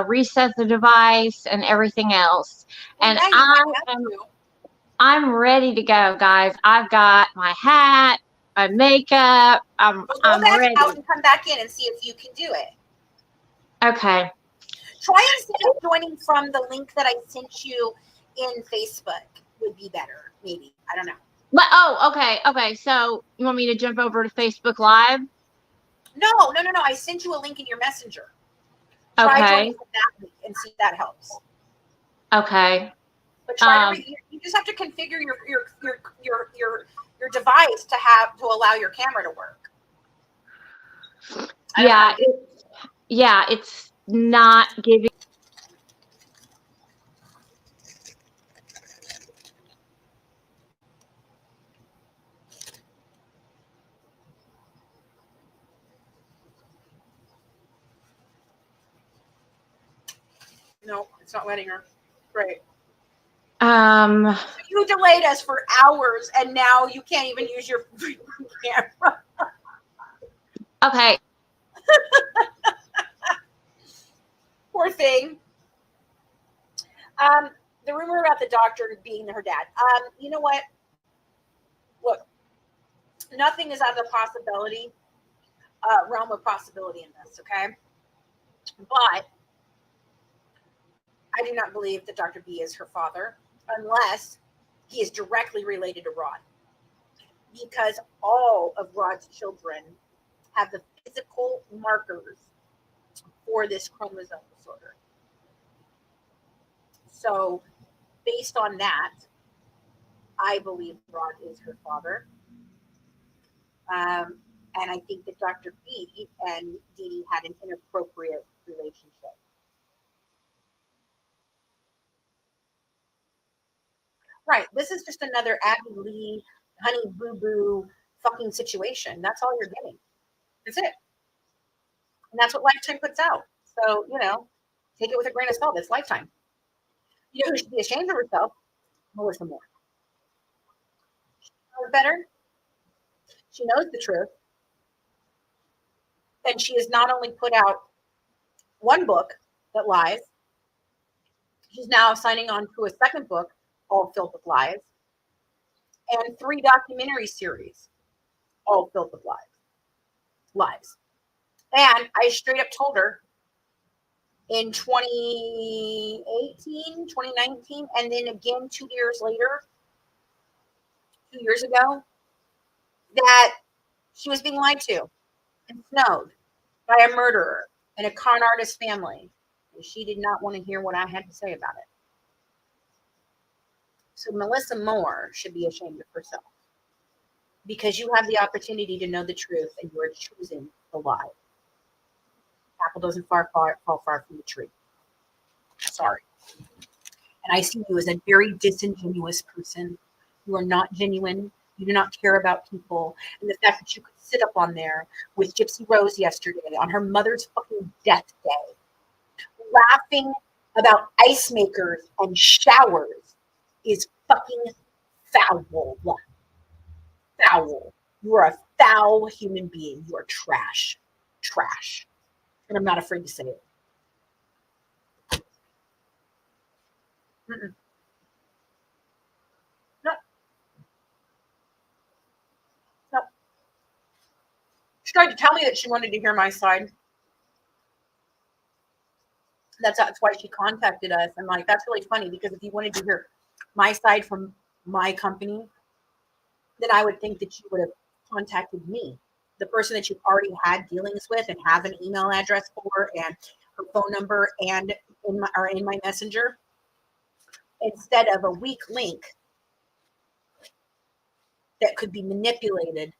reset the device and everything else. Well, And yeah, I'm ready to go, guys. I've got my hat, my makeup. I'm back ready. out and come back in and see if you can do it. Okay. Try instead of joining from the link that I sent you in Facebook would be better, maybe. I don't know. But okay. So you want me to jump over to Facebook Live? No. I sent you a link in your messenger. Try joining with that link and see if that helps. Okay. But try to you just have to configure your device to allow your camera to work. It's not giving. No, it's not letting her. Great. Um, You delayed us for hours, and now you can't even use your camera. okay. Poor thing. The rumor about the doctor being her dad. You know what? Look, nothing is out of the possibility, realm of possibility in this, okay? But I do not believe that Dr. B is her father unless he is directly related to Rod. Because all of Rod's children have the physical markers for this chromosome disorder. So, based on that, I believe Rod is her father. And I think that Dr. B and Dee Dee had an inappropriate relationship. Right. This is just another Abby Lee, Honey Boo Boo fucking situation. That's all you're getting. That's it. And that's what Lifetime puts out. So, take it with a grain of salt. It's Lifetime. You know who should be ashamed of herself? Melissa Moore. She knows better. She knows the truth. And she has not only put out one book that lies, she's now signing on to a second book, all filled with lies, and 3 documentary series, all filled with lies. And I straight up told her in 2018, 2019, and then again 2 years later, 2 years ago, that she was being lied to and snowed by a murderer and a con artist family. And she did not want to hear what I had to say about it. So Melissa Moore should be ashamed of herself because you have the opportunity to know the truth and you are choosing the lie. Apple doesn't fall far from the tree. Sorry. And I see you as a very disingenuous person. You are not genuine. You do not care about people. And the fact that you could sit up on there with Gypsy Rose yesterday on her mother's fucking death day, laughing about ice makers and showers is fucking foul. Foul. You are a foul human being. You are trash. Trash. And I'm not afraid to say it. Mm-mm. No. No. She tried to tell me that she wanted to hear my side. That's why she contacted us. I'm like, that's really funny because if you wanted to hear my side from my company, then I would think that you would have contacted me, the person that you've already had dealings with and have an email address for and her phone number and in my messenger, instead of a weak link that could be manipulated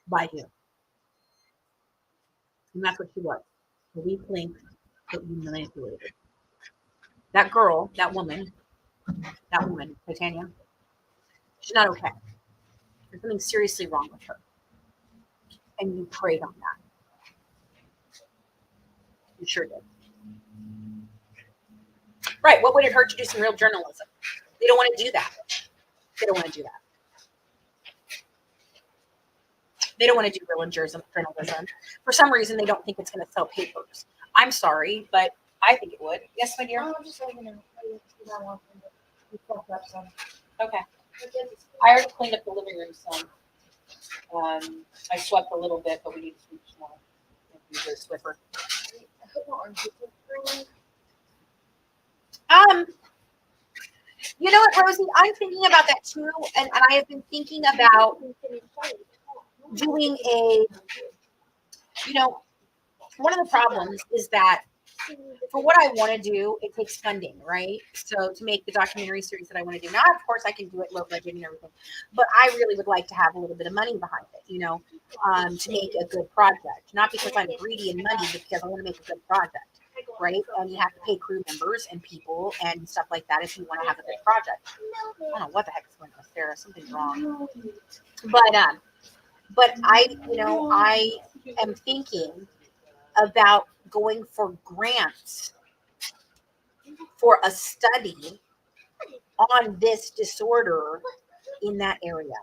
by you. And that's what she was, a weak link that you manipulated. That girl, that woman, Titania, she's not okay. There's something seriously wrong with her. And you preyed on that. You sure did. Right. What would it hurt to do some real journalism? They don't want to do that. They don't want to do that. They don't want to do real journalism. For some reason, they don't think it's going to sell papers. I'm sorry, but I think it would. Yes, my dear? I'm just letting you know. Okay. I already cleaned up the living room some. I swept a little bit, but we need to sweep some more. Use a Swiffer. You know what, Rosie? I'm thinking about that too, and I have been thinking about doing one of the problems is that for what I want to do, it takes funding, right? So to make the documentary series that I want to do. Now, of course, I can do it low budget and everything, but I really would like to have a little bit of money behind it, to make a good project. Not because I'm greedy in money, but because I want to make a good project, right? And you have to pay crew members and people and stuff like that if you want to have a good project. I don't know what the heck is going on, Sarah. Something's wrong. But I am thinking about going for grants for a study on this disorder in that area.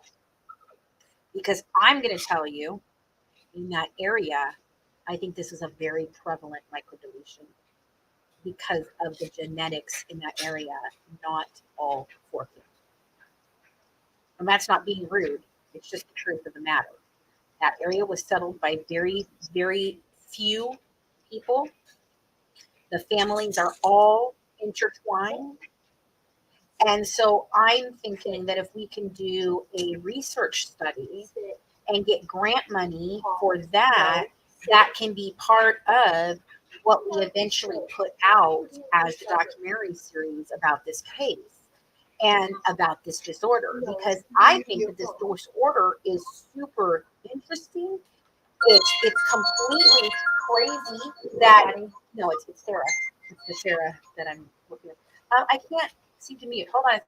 Because I'm going to tell you, in that area, I think this is a very prevalent microdeletion because of the genetics in that area, not all forking. And that's not being rude. It's just the truth of the matter. That area was settled by very, very few people. The families are all intertwined. And so I'm thinking that if we can do a research study and get grant money for that, that can be part of what we eventually put out as the documentary series about this case and about this disorder. Because I think that this disorder is super interesting. It's completely crazy that, no, it's Sarah. It's the Sarah that I'm looking at. I can't seem to mute. Hold on.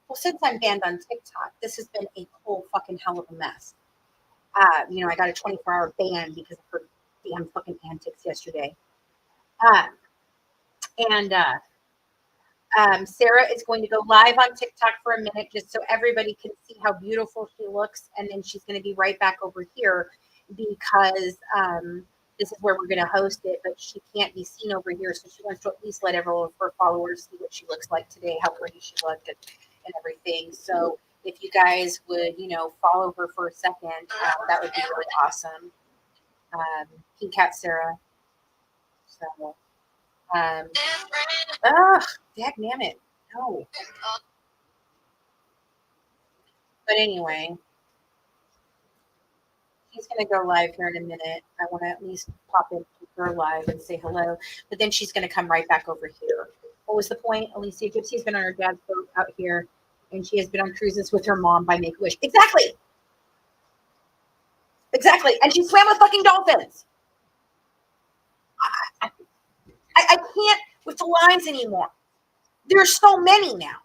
Well, since I'm banned on TikTok, this has been a whole fucking hell of a mess. I got a 24-hour ban because of her damn fucking antics yesterday. Sarah is going to go live on TikTok for a minute just so everybody can see how beautiful she looks. And then she's going to be right back over here because this is where we're going to host it, but she can't be seen over here. So she wants to at least let everyone of her followers see what she looks like today, how pretty she looked and everything. So if you guys would, follow her for a second, that would be really awesome. Pink Cat Sarah. So, dagnammit. No. But anyway, she's going to go live here in a minute. I want to at least pop into her live and say hello. But then she's going to come right back over here. What was the point? Alicia Gypsy's been on her dad's boat out here, and she has been on cruises with her mom by Make-A-Wish. Exactly. And she swam with fucking dolphins. I can't with the lines anymore. There's so many now.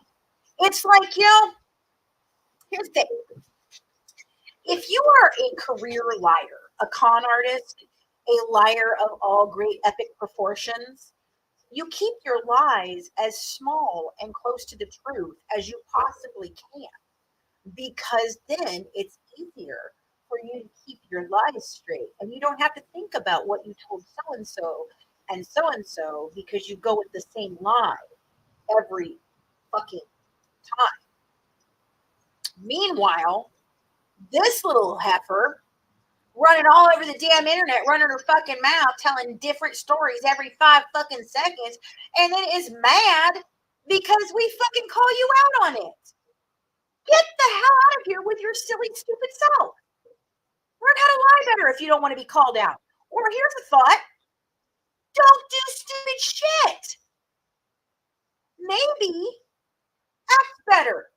It's like, here's the thing. If you are a career liar, a con artist, a liar of all great epic proportions, you keep your lies as small and close to the truth as you possibly can, because then it's easier for you to keep your lies straight. And you don't have to think about what you told so and so because you go with the same lie every fucking time. Meanwhile, this little heifer running all over the damn internet, running her fucking mouth, telling different stories every 5 fucking seconds, and then is mad because we fucking call you out on it. Get the hell out of here with your silly, stupid self. Learn how to lie better if you don't want to be called out. Or here's a thought. Don't do stupid shit. Maybe act better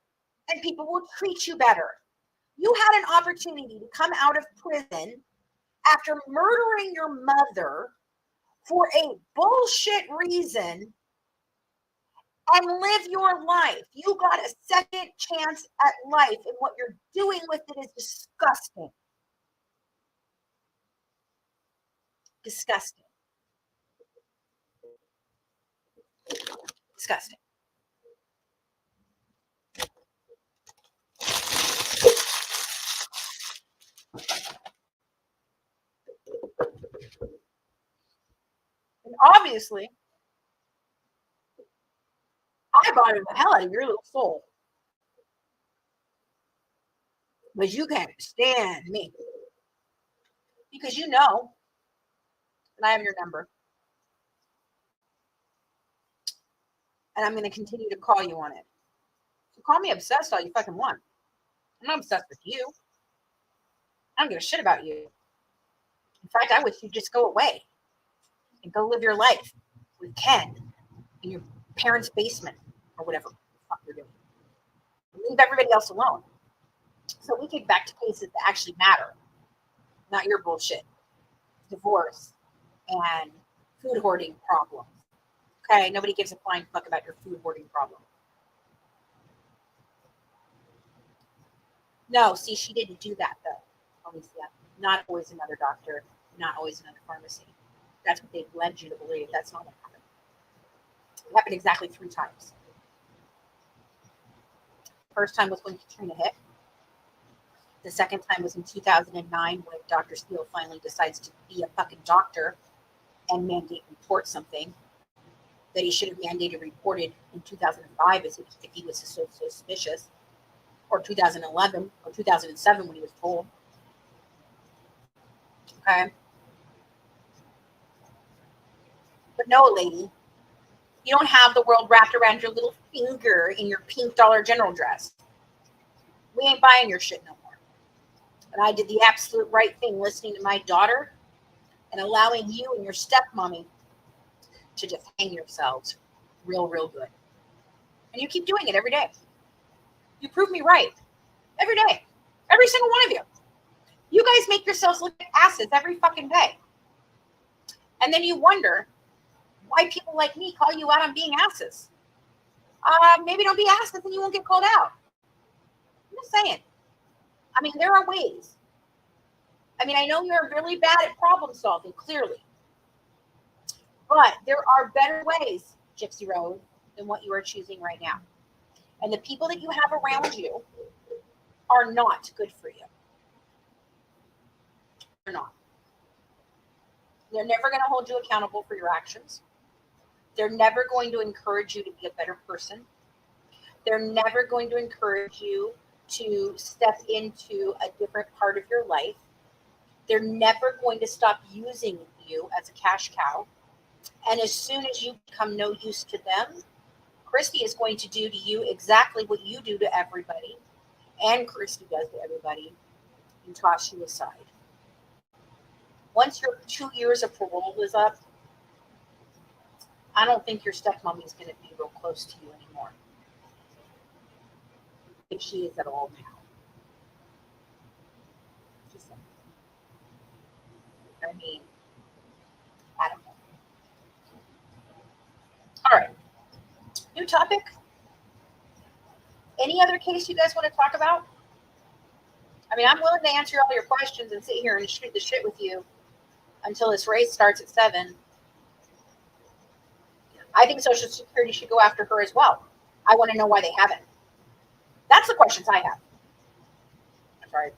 and people will treat you better. You had an opportunity to come out of prison after murdering your mother for a bullshit reason and live your life. You got a second chance at life, and what you're doing with it is disgusting. Disgusting. Disgusting. And obviously, I bothered the hell out of your little soul. But you can't stand me. Because you know, and I have your number. And I'm going to continue to call you on it. So call me obsessed all you fucking want. I'm not obsessed with you. I don't give a shit about you. In fact, I wish you'd just go away and go live your life with Ken in your parents' basement or whatever the fuck you're doing. Leave everybody else alone. So we get back to cases that actually matter, not your bullshit. Divorce and food hoarding problems. Okay, nobody gives a flying fuck about your food hoarding problem. No, see, she didn't do that though, Alicia. Not always another doctor, not always another pharmacy. That's what they've led you to believe. That's not what happened. It happened exactly 3 times. First time was when Katrina hit. The second time was in 2009 when Dr. Steele finally decides to be a fucking doctor and mandate report something that he should have mandated reported in 2005 as if he was so suspicious, or 2011 or 2007 when he was told. Okay. But no, lady, you don't have the world wrapped around your little finger in your pink Dollar General dress. We ain't buying your shit no more. And I did the absolute right thing listening to my daughter and allowing you and your stepmommy to just hang yourselves real good. And you keep doing it every day. You prove me right. Every day. Every single one of you. You guys make yourselves look like asses every fucking day. And then you wonder why people like me call you out on being asses. Maybe don't be asses and you won't get called out. I'm just saying. I mean, there are ways. I mean, I know you're really bad at problem solving, clearly. But there are better ways, Gypsy Rose, than what you are choosing right now. And the people that you have around you are not good for you. They're not. They're never going to hold you accountable for your actions. They're never going to encourage you to be a better person. They're never going to encourage you to step into a different part of your life. They're never going to stop using you as a cash cow. And as soon as you become no use to them, Christy is going to do to you exactly what you do to everybody, and Christy does to everybody, and toss you aside. Once your 2 years of parole is up, I don't think your stepmommy is going to be real close to you anymore. If she is at all now. Just saying. I mean, I don't know. All right. New topic. Any other case you guys want to talk about? I mean, I'm willing to answer all your questions and sit here and shoot the shit with you until this race starts at 7. I think Social Security should go after her as well. I want to know why they haven't. That's the questions I have. I'm sorry.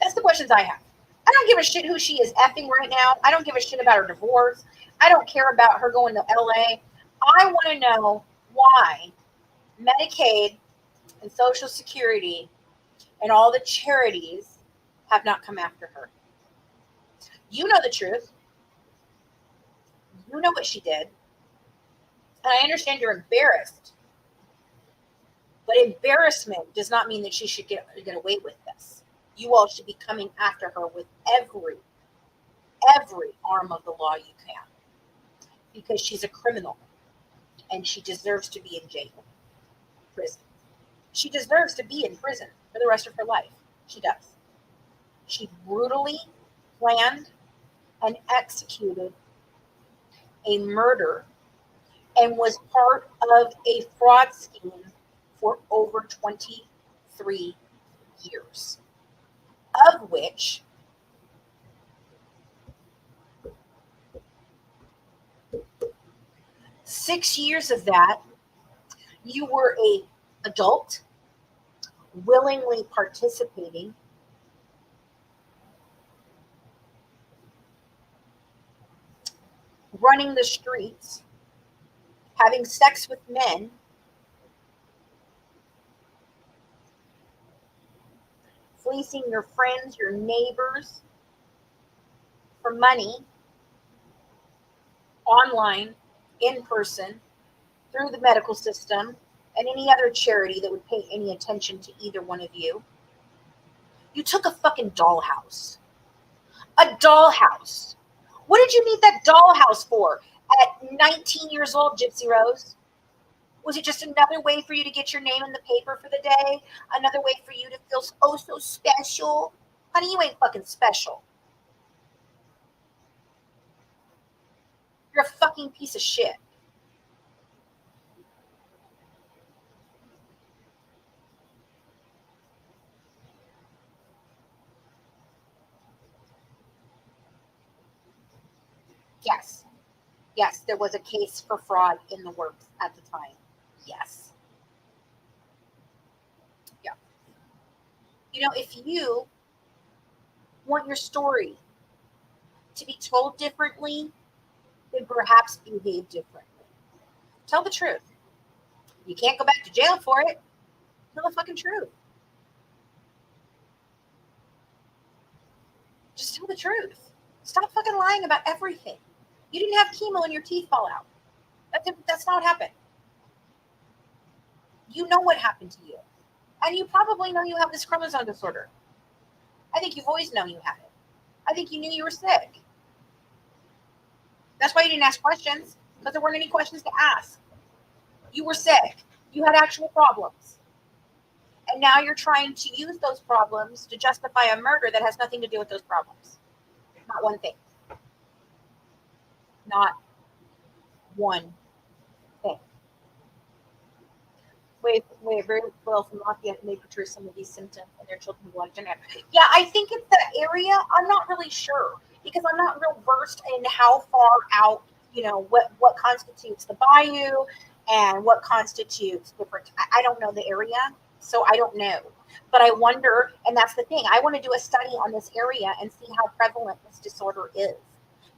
That's the questions I have. I don't give a shit who she is effing right now. I don't give a shit about her divorce. I don't care about her going to LA. I want to know why Medicaid and Social Security and all the charities have not come after her. You know the truth. You know what she did. And I understand you're embarrassed. But embarrassment does not mean that she should get away with this. You all should be coming after her with every arm of the law you can. Because she's a criminal. And she deserves to be in jail. Prison. She deserves to be in prison for the rest of her life. She does. She brutally planned and executed a murder and was part of a fraud scheme for over 23 years, of which 6 years of that you were a adult, willingly participating, running the streets, having sex with men, fleecing your friends, your neighbors for money, online, in person, through the medical system, and any other charity that would pay any attention to either one of you. You took a fucking dollhouse. A dollhouse. What did you need that dollhouse for at 19 years old, Gypsy Rose? Was it just another way for you to get your name in the paper for the day? Another way for you to feel oh so special? Honey, you ain't fucking special. You're a fucking piece of shit. Yes. Yes, there was a case for fraud in the works at the time. Yes. Yeah. You know, if you want your story to be told differently, then perhaps behave differently. Tell the truth. You can't go back to jail for it. Tell the fucking truth. Just tell the truth. Stop fucking lying about everything. You didn't have chemo and your teeth fall out. That's not what happened. You know what happened to you. And you probably know you have this chromosome disorder. I think you've always known you had it. I think you knew you were sick. That's why you didn't ask questions, because there weren't any questions to ask. You were sick. You had actual problems. And now you're trying to use those problems to justify a murder that has nothing to do with those problems. Not one thing. Not one thing. Very well from Lafayette may portray some of these symptoms in their children who want genetic. Yeah, I think it's the area. I'm not really sure because I'm not real versed in how far out, you know, what constitutes the bayou and what constitutes different. I don't know the area, so I don't know. But I wonder, and that's the thing, I want to do a study on this area and see how prevalent this disorder is.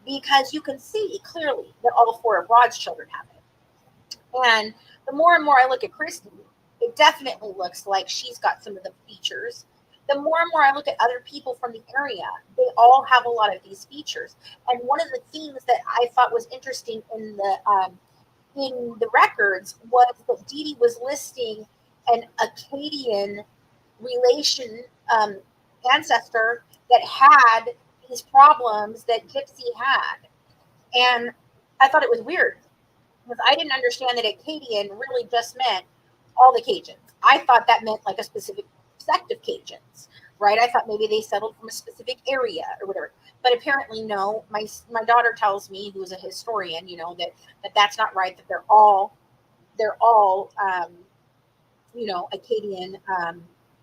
Because you can see clearly that all 4 of Rod's children have it. And the more and more I look at Christy, it definitely looks like she's got some of the features. The more and more I look at other people from the area, they all have a lot of these features. And one of the things that I thought was interesting in the records was that Dee Dee was listing an Akkadian relation ancestor that had these problems that Gypsy had. And I thought it was weird because I didn't understand that Akkadian really just meant all the Cajuns. I thought that meant like a specific sect of Cajuns, right? I thought maybe they settled from a specific area or whatever. But apparently, no. My daughter tells me, who's a historian, you know, that's not right. That they're all you know, Akkadian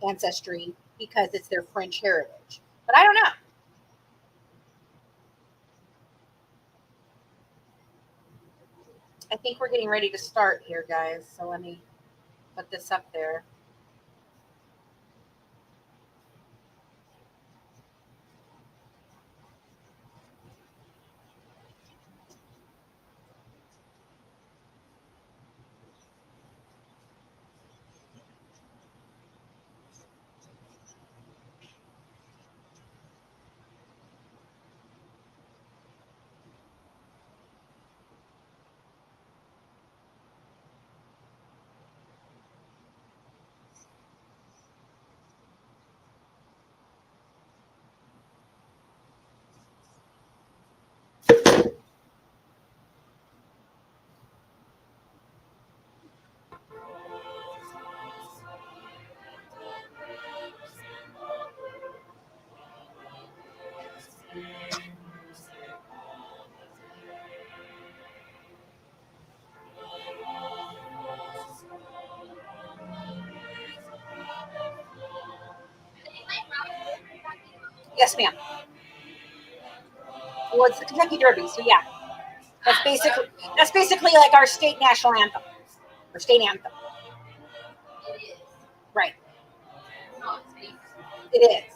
ancestry because it's their French heritage. But I don't know. I think we're getting ready to start here, guys. So let me put this up there. Yes, ma'am. Well, it's the Kentucky Derby, so yeah. That's basically like our state national anthem. Or state anthem. Right. It is.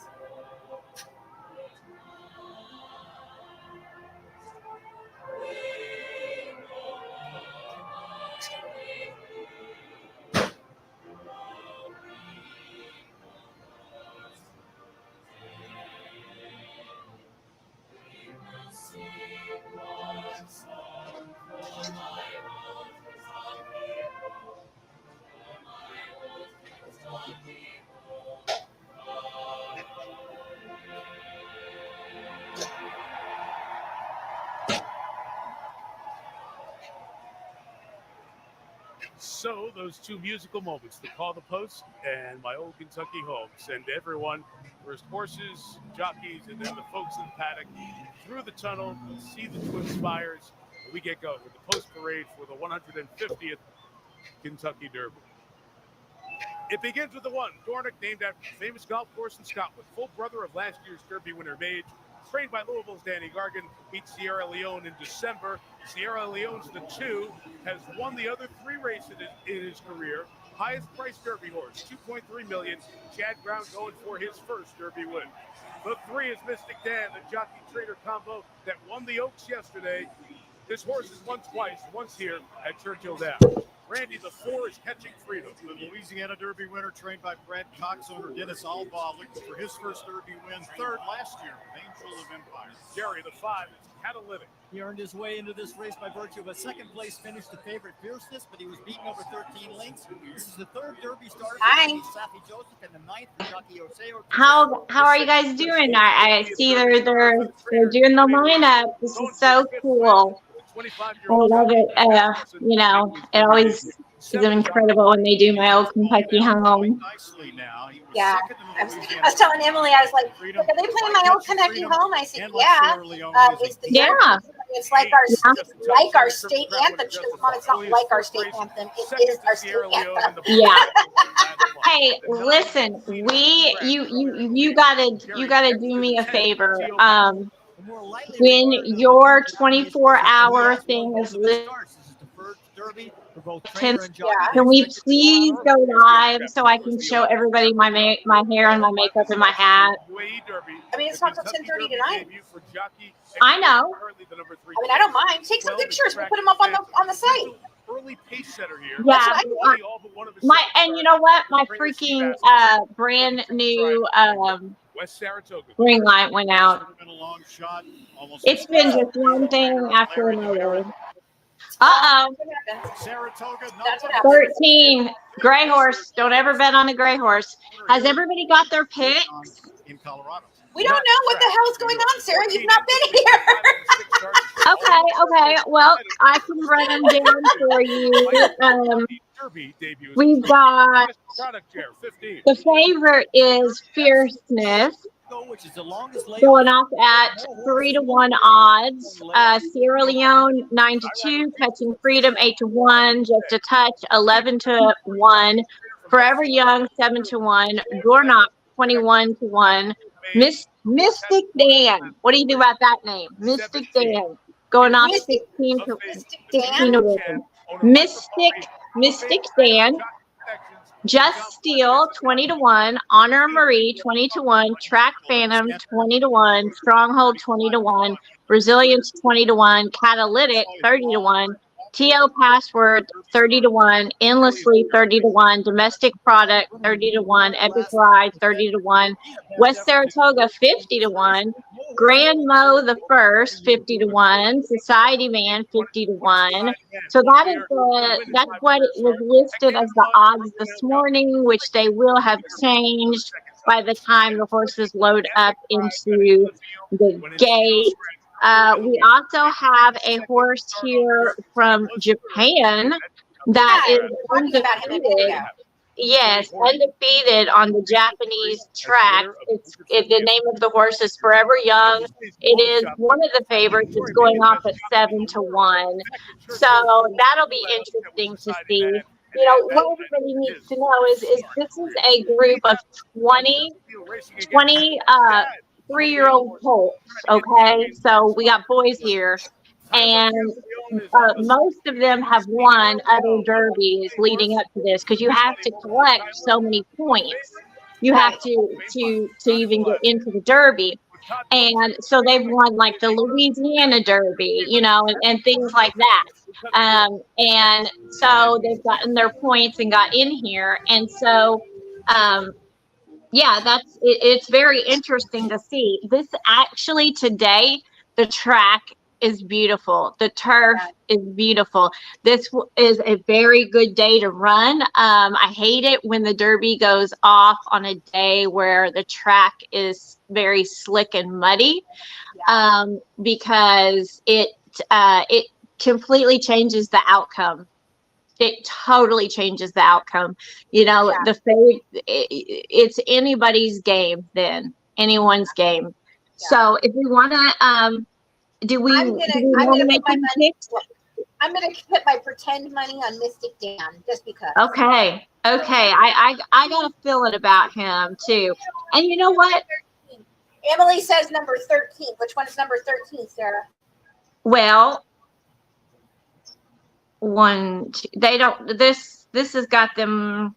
So those two musical moments, the call the post and my old Kentucky home, send everyone, first horses, jockeys, and then the folks in the paddock through the tunnel, see the Twin Spires, and we get going with the post parade for the 150th Kentucky Derby. It begins with the one, Dornoch, named after the famous golf course in Scotland, full brother of last year's Derby winner Mage, trained by Louisville's Danny Gargan, beat Sierra Leone in December. Sierra Leone's the 2, has won the other 3 races in his career. Highest priced Derby horse, $2.3 million. Chad Brown going for his first Derby win. The 3 is Mystic Dan, the jockey trainer combo that won the Oaks yesterday. This horse has won twice, once here at Churchill Downs. Randy, the 4 is Catching Freedom. The Louisiana Derby winner, trained by Brad Cox, owner Dennis Albaugh, looking for his first Derby win, 3rd last year, Angel of Empire. Jerry, the 5 is Catalytic. He earned his way into this race by virtue of a second place finish to favorite Fierceness, but he was beaten over 13 lengths. This is the 3rd Derby start Hi. for Safi Joseph and the 9th for Jockey Jose Ortiz. How are you guys doing? I see they're doing the lineup. This is so cool. I love it. You know, it always is incredible when they do my old Kentucky home. Yeah. I was telling Emily, I was like, look, are they playing my old Kentucky home? I said, yeah. It's like our state anthem. She goes, Mom, it's not like our state anthem. It is our state anthem. Yeah. Hey, listen, you gotta do me a favor. When your 24-hour thing is lit, can we please go live so I can show everybody my hair and my makeup and my hat? I mean, it's not till 10:30 tonight. I know. I mean, I don't mind. Take some pictures. We'll put them up on the site. Early pace setter here. Yeah. And you know what? My freaking brand new West Saratoga ring light went out. It's been just one thing after another. Saratoga, 13. Gray horse. Don't ever bet on a gray horse. Has everybody got their picks? In Colorado. We don't know what the hell's going on, Sarah. You've not been here. Okay. Well, I can run them down for you. We've got the favorite is Fierceness, going off at 3-1 odds. Sierra Leone 9-2, Catching Freedom 8-1, Just a Touch 11-1, Forever Young 7-1, Dornoch 21-1. Mystic Dan. What do you do about that name? Mystic Dan. Going off 16 to 1. Mystic Dan. Just Steel 20-1, Honor Marie 20-1, Track Phantom 20-1, Stronghold 20-1, Resilience 20-1, Catalytic 30-1, TO Password 30-1, Endlessly 30-1, Domestic Product 30-1, Epic Ride 30-1, West Saratoga 50-1, Grand Mo the First 50-1, Society Man 50-1. So that's what it was listed as the odds this morning, which they will have changed by the time the horses load up into the gate. We also have a horse here from Japan that is undefeated. Yes, undefeated on the Japanese track. The name of the horse is Forever Young. It is one of the favorites. It's going off at 7-1. So that'll be interesting to see. You know, what everybody needs to know is this is a group of 20 3-year-old colts. Okay, so we got boys here, and most of them have won other derbies leading up to this, because you have to collect so many points. You have to even get into the derby. And so they've won like the Louisiana Derby, you know, and things like that. And so they've gotten their points and got in here. And so, yeah, it's very interesting to see. This actually today, the track is beautiful. The turf is beautiful. This is a very good day to run. I hate it when the Derby goes off on a day where the track is very slick and muddy, because it completely changes the outcome. It totally changes the outcome. You know, it's anybody's game then, anyone's game. So if we want to, I'm gonna put my pretend money on Mystic Dan just because. Okay. I got a feeling about him too. And you know what? Emily says number 13. Which one is number 13, Sarah? Well, they don't. This has got them.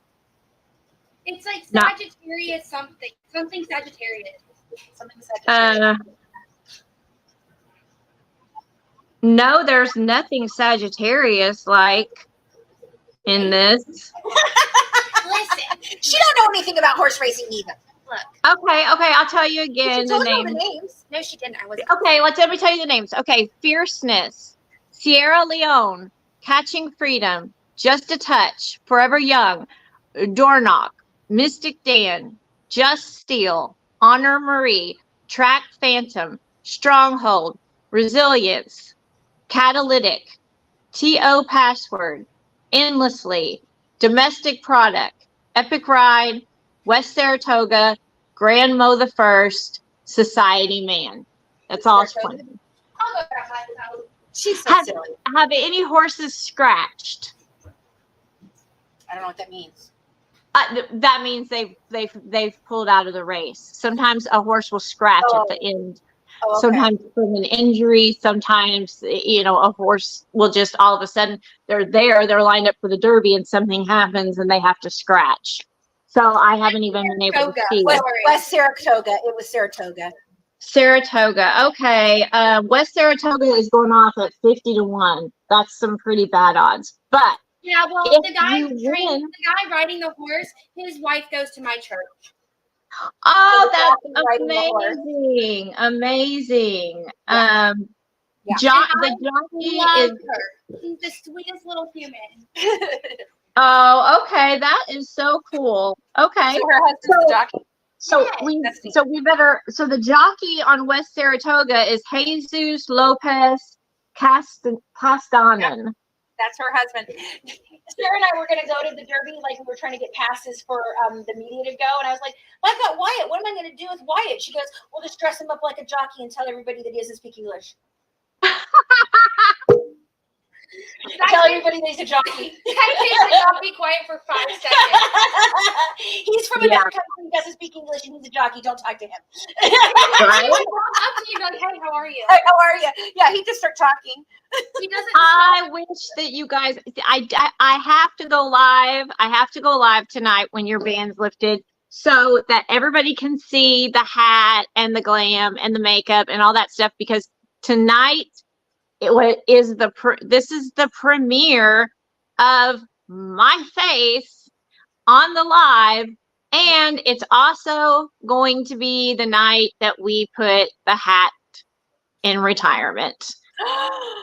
It's like Sagittarius something Sagittarius. Something Sagittarius. No, there's nothing Sagittarius like in this. Listen, she don't know anything about horse racing either. Look. Okay, I'll tell you again the names. No, she didn't. I wasn't. Okay, let me tell you the names. Okay, Fierceness, Sierra Leone, Catching Freedom, Just a Touch, Forever Young, Doorknock, Mystic Dan, Just Steel, Honor Marie, Track Phantom, Stronghold, Resilience, Catalytic, TO Password, Endlessly, Domestic Product, Epic Ride, West Saratoga, Grand Mo the First, Society Man. That's all it's 20. She's so silly. Have any horses scratched? I don't know what that means. That means they've pulled out of the race. Sometimes a horse will scratch at the end. Oh, okay. Sometimes from an injury. Sometimes, you know, a horse will just all of a sudden they're lined up for the Derby and something happens and they have to scratch. So I haven't even been able to see. West Saratoga. It was Saratoga. Saratoga. Okay. West Saratoga is going off at 50-1. That's some pretty bad odds. But yeah, well, the guy riding the horse, his wife goes to my church. Oh, that's amazing. Amazing. Yeah. The jockey is her. She's the sweetest little human. Oh, okay. That is so cool. Okay. So her husband's the jockey. So the jockey on West Saratoga is Jesus Lopez Castanon. That's her husband. Sarah and I were going to go to the Derby, like we were trying to get passes for the media to go. And I was like, well, I've got Wyatt. What am I going to do with Wyatt? She goes, we'll just dress him up like a jockey and tell everybody that he doesn't speak English. Tell everybody he's a jockey. Be quiet for 5 seconds. He's from another country. He doesn't speak English, and he's a jockey. Don't talk to him. He would walk up to you and be like, hey, how are you? Hey, how are you? Yeah, he just start talking. He doesn't. I wish that you guys, I have to go live. I have to go live tonight when your band's lifted so that everybody can see the hat and the glam and the makeup and all that stuff, because tonight this is the premiere of my face on the live, and it's also going to be the night that we put the hat in retirement.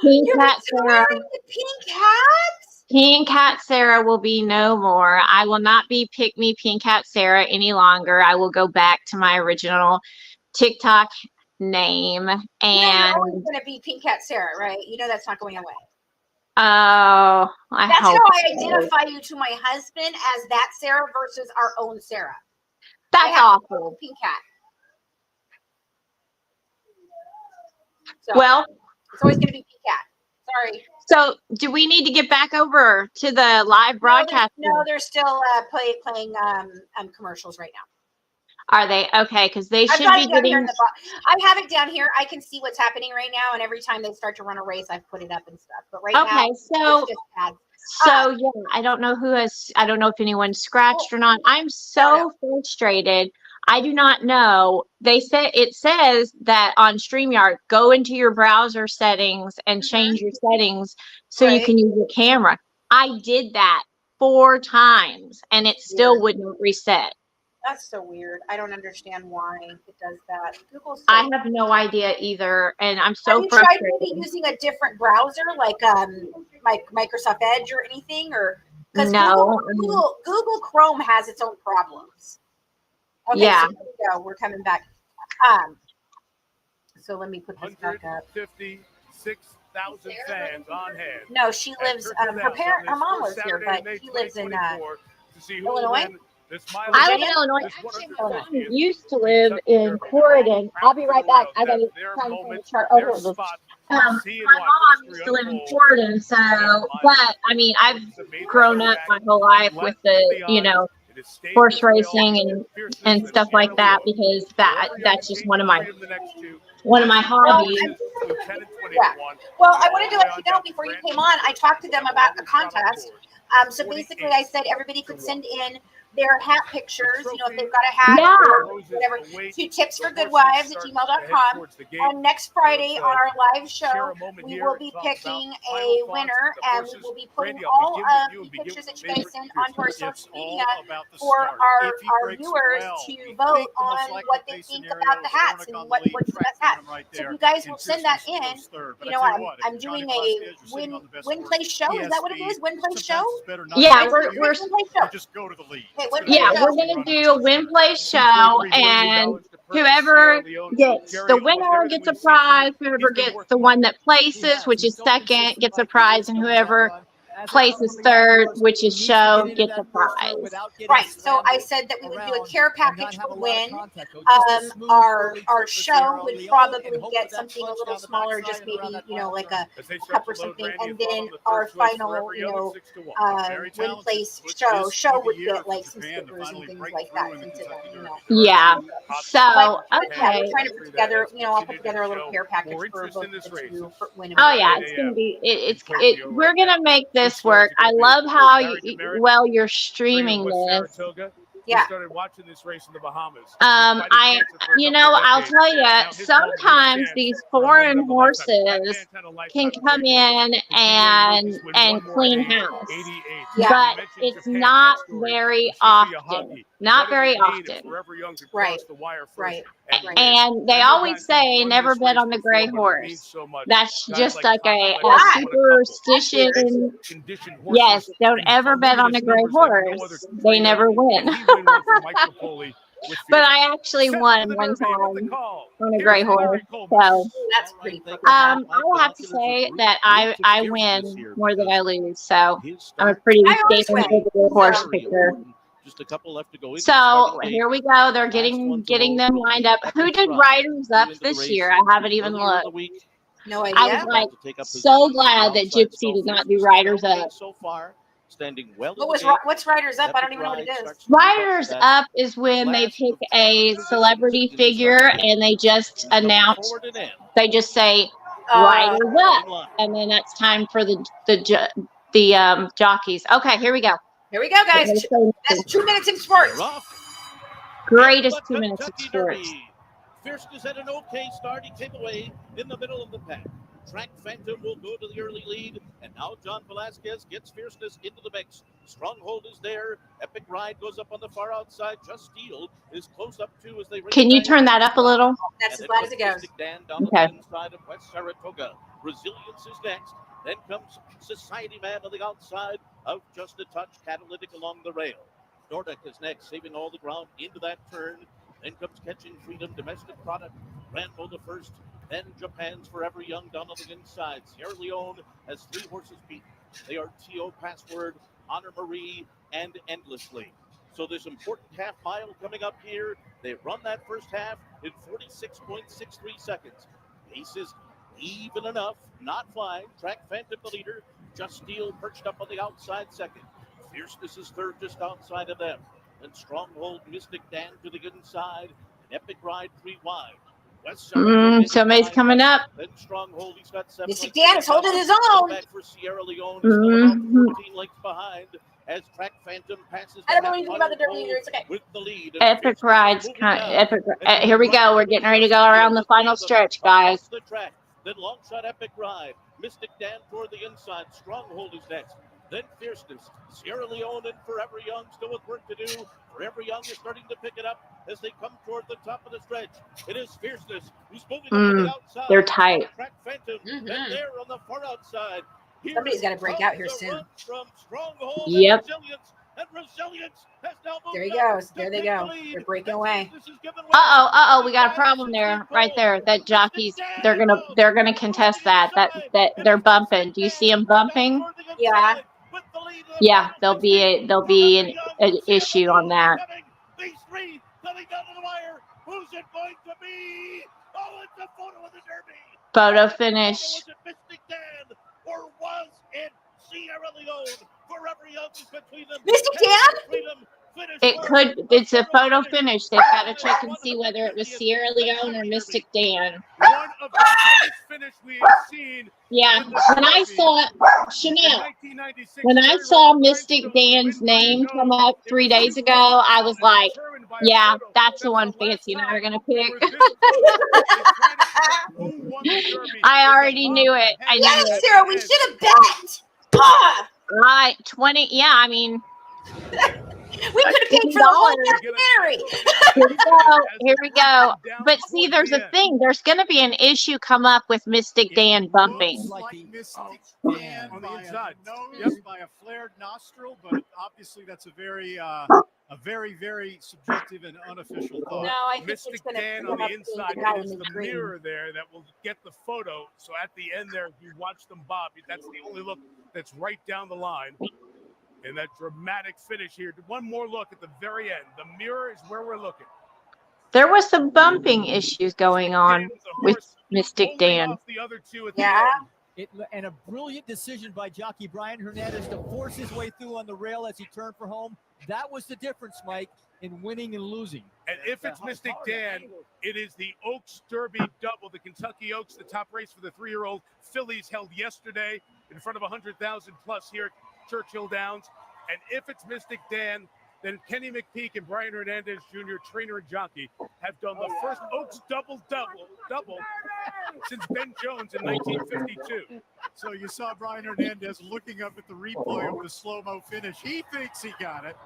Pink Cat Sarah. Pink hat? Pink Cat Sarah will be no more. I will not be Pick Me Pink Cat Sarah any longer. I will go back to my original TikTok name. And you're always going to be Pink Cat Sarah, right? You know that's not going away. Oh, that's how I identify you to my husband, as that Sarah versus our own Sarah. That's awful. Pink Cat. So, well, it's always going to be Pink Cat. Sorry. So, do we need to get back over to the live broadcast? No, they're still playing commercials right now. Are they? Okay, because they should be getting. I have it down here. I can see what's happening right now, and every time they start to run a race, I've put it up and stuff. But right now, so yeah, I don't know I don't know if anyone scratched or not. I'm so frustrated. I do not know. It says that on StreamYard, go into your browser settings and change your settings so you can use your camera. I did that 4 times and it still wouldn't reset. That's so weird. I don't understand why it does that. I have no idea either, and I'm so frustrated. Have you tried maybe using a different browser, like Microsoft Edge or anything, or because Google Chrome has its own problems. Okay, yeah. So here we go. We're coming back. So let me put this back up. 56,000 fans on hand. No, she lives. Her mom lives here, but he lives in Illinois. I live in Illinois. I used to live in Corridon. I'll be right back. I got to try and find the chart. My mom used to live in Corridon, so, but I mean, I've grown up my whole life with the, horse racing and stuff like that, because that's just one of my hobbies. Yeah. Well, I wanted to let you know before you came on, I talked to them about a contest. So basically, I said everybody could send in their hat pictures, if they've got a hat or whatever, to tipsforgoodwives@gmail.com. And next Friday on our live show, we will be picking a winner, and we will be putting all of the pictures that you guys send onto our social media for our viewers to vote on what they think about the hats and what's the best hat. So if you guys will send that in, I'm doing a win play show. Is that what it is? Win play show? Yeah, we're just go to the lead. We're going to do a win play show, and whoever gets the winner gets a prize. Whoever gets the one that places, which is second, gets a prize, and whoever places third, which is show, gets a prize. Right. So I said that we would do a care package for win. Our show would probably get something a little smaller, just maybe like a cup or something, and then our final win place show would get like some stickers and things like that. Yeah. So okay. We're trying to put together. I'll put together a little care package for both the two. Oh yeah, it's gonna be. We're gonna make this work. I love how you're streaming this. Yeah. Started watching this race in the Bahamas. I'll tell you, sometimes these foreign horses can come in and clean house, but it's not very often. Not very often. Right. And they always say, never bet on the gray horse. That's just like a superstition. Yes, don't ever bet on the gray horse. They never win. But I actually won one time on a gray horse. So that's pretty cool. I will have to say that I win more than I lose. So I'm a pretty stable horse picker. Just a couple left to go. So here we go. They're getting them lined up. Who did riders up this year? I haven't even looked. No idea. I was like so glad that Gypsy did not do Riders Up. So far, standing well. What's Riders Up? I don't even know what it is. Riders Up is when they pick a celebrity figure and they just announce, they just say Riders Up, and then it's time for the jockeys. Okay, here we go. Here we go, guys. That's 2 minutes in sports. Greatest 2 minutes in sports. Fierceness had an okay start. He came away in the middle of the pack. Track Phantom will go to the early lead, and now John Velasquez gets Fierceness into the mix. Stronghold is there. Epic Ride goes up on the far outside. Just Steel is close up too as they. Can you turn that up a little? That's as loud as it goes. Okay. On the inside of West Saratoga. Resilience is next. Then comes Society Man on the outside of Just a Touch. Catalytic along the rail. Nordic is next, saving all the ground into that turn. Then comes Catching Freedom, Domestic Product, Rambo the first, then Japan's Forever Young down on the inside. Sierra Leone has 3 horses beaten. They are T.O. Password, Honor Marie, and Endlessly. So this important half mile coming up here. They run that first half in 46.63 seconds. Pace is even enough, not flying. Track Phantom the leader, Just Steel perched up on the outside second. Fierceness is third just outside of them. Then Stronghold, Mystic Dan to the inside. An Epic Ride 3 wide. Somebody's coming up. Then Stronghold, he's got 7. Mystic Dan is holding his own. Back for Sierra Leone, still about 14 lengths behind as Track Phantom passes. I don't know anything about the Derby either. It's okay. With the lead. Epic Rides, here we go. We're getting ready to go around the final stretch, guys. Then Long Shot Epic Ride. Mystic Dan toward the inside. Stronghold is next. Then Fierceness, Sierra Leone and Forever Young still with work to do. Forever Young is starting to pick it up as they come toward the top of the stretch. It is Fierceness who's moving up to the outside. They're tight. Track Phantom, and there on the far outside. Somebody's got to break out here soon. From Stronghold yep. And Resilience has now moved. There he goes. There they go. They're breaking away. We got a problem there, right there. That jockeys, they're gonna contest that they're bumping. Do you see them bumping? Yeah. Yeah, there'll be an issue on that. These 3 coming down to the wire. Who's it going to be? Oh, it's a photo of the Derby. Photo finish. Was it Mystic Dan or was it Sierra Leone? Forever Young is between them. Mystic Dan? It's a photo finish. They've got to check and see whether it was Sierra Leone or Mystic Dan. One of the tightest finish we have seen. Yeah, when I saw Chanel, when I saw Mystic Dan's name come up 3 days ago, I was like, yeah, that's the one Fancy and I are going to pick. I already knew it. I knew it. Sarah, we should have bet. Right, 20, yeah, I mean. We could have paid for the whole documentary. Here we go. But see, there's a thing. There's going to be an issue come up with Mystic Dan bumping. Like Mystic Dan on the inside. Nose by a flared nostril, but obviously that's a very, very subjective and unofficial thought. No, I think Mystic it's going to Dan on the inside. It is the mirror there that will get the photo. So at the end there, if you watch them bob, that's the only look that's right down the line. And that dramatic finish here. One more look at the very end. The mirror is where we're looking. There was some bumping issues going on with Mystic Dan. Yeah. And a brilliant decision by jockey Brian Hernandez to force his way through on the rail as he turned for home. That was the difference, Mike, in winning and losing. And if it's Mystic Dan, it is the Oaks Derby double. The Kentucky Oaks, the top race for the 3-year-old fillies, held yesterday in front of 100,000 plus here at Churchill Downs. And if it's Mystic Dan, then Kenny McPeak and Brian Hernandez Jr., trainer and jockey, have done the first Oaks double since Ben Jones in 1952. So you saw Brian Hernandez looking up at the replay of the slow-mo finish. He thinks he got it.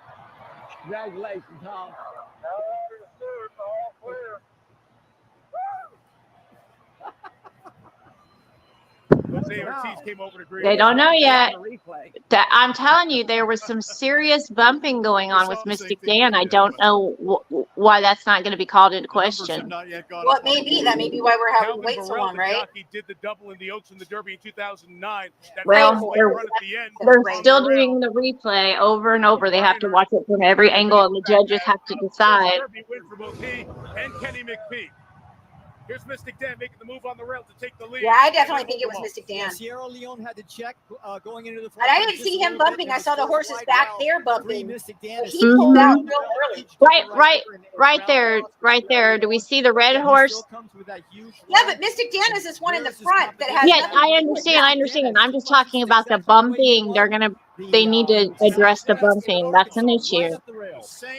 Congratulations, Tom. They don't know yet. I'm telling you, there was some serious bumping going on with Mystic Dan. I don't know why that's not going to be called into question. Well, it may be. That may be why we're having to wait so long, right? Did the double in the Oaks and the Derby in 2009. Well, they're still doing the replay over and over. They have to watch it from every angle, and the judges have to decide. Derby win for both he and Kenny McPeak. Here's Mystic Dan making the move on the rail to take the lead. Yeah, I definitely think it was Mystic Dan. Sierra Leone had to check going into the. And I didn't see him bumping. I saw the horses back there bumping. Mystic Dan But he pulled out real early. Right there. Do we see the red horse? Yeah, but Mystic Dan is this one in the front that has. Yes, I understand. I'm just talking about the bumping. They need to address the bumping. That's an issue.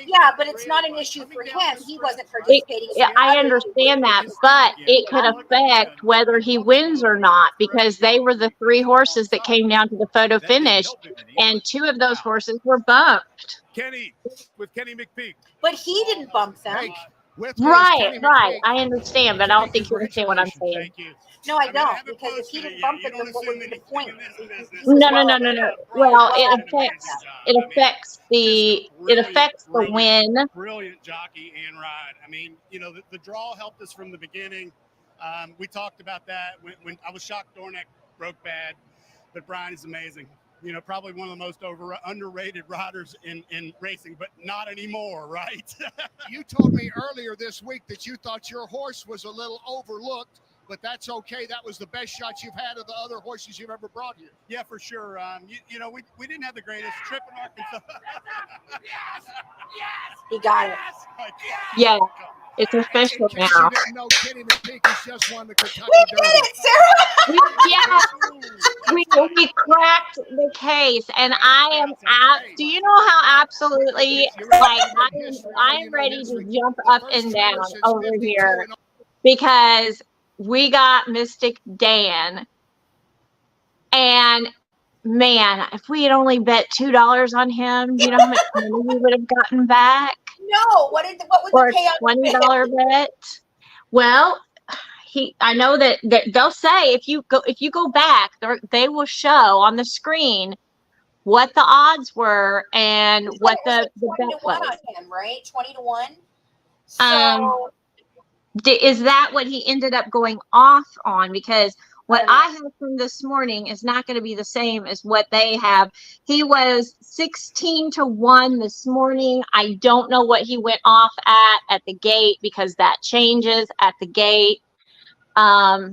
Yeah, but it's not an issue for him. He wasn't participating. I understand that, but it could affect whether he wins or not, because they were the 3 horses that came down to the photo finish, and 2 of those horses were bumped. Kenny McPeak. But he didn't bump them. Right. I understand, but I don't think you understand what I'm saying. No, I don't, because if he didn't bump them, then what would be the point? No. Well, it affects the win. Brilliant jockey and ride. I mean, the draw helped us from the beginning. We talked about that when I was shocked Dornack broke bad, but Brian is amazing. Probably one of the most underrated riders in racing, but not anymore, right? You told me earlier this week that you thought your horse was a little overlooked, but that's okay. That was the best shot you've had of the other horses you've ever brought here. Yeah, for sure. We didn't have the greatest trip in Arkansas. He got it. Yeah, it's official now. You didn't know Kenny McPeak has just won the Kentucky Derby. Sarah! We cracked the case, and I am do you know how absolutely, I am ready to jump up and down over here, because we got Mystic Dan, and man, if we had only bet $2 on him, you know how much money we would have gotten back? No, what was the payout? $20 bet. Well, I know that they'll say if you go back, they will show on the screen what the odds were and what the bet was. On him, right? 20-1. So, is that what he ended up going off on? Because what I have from this morning is not going to be the same as what they have. He was 16-1 this morning. I don't know what he went off at the gate, because that changes at the gate.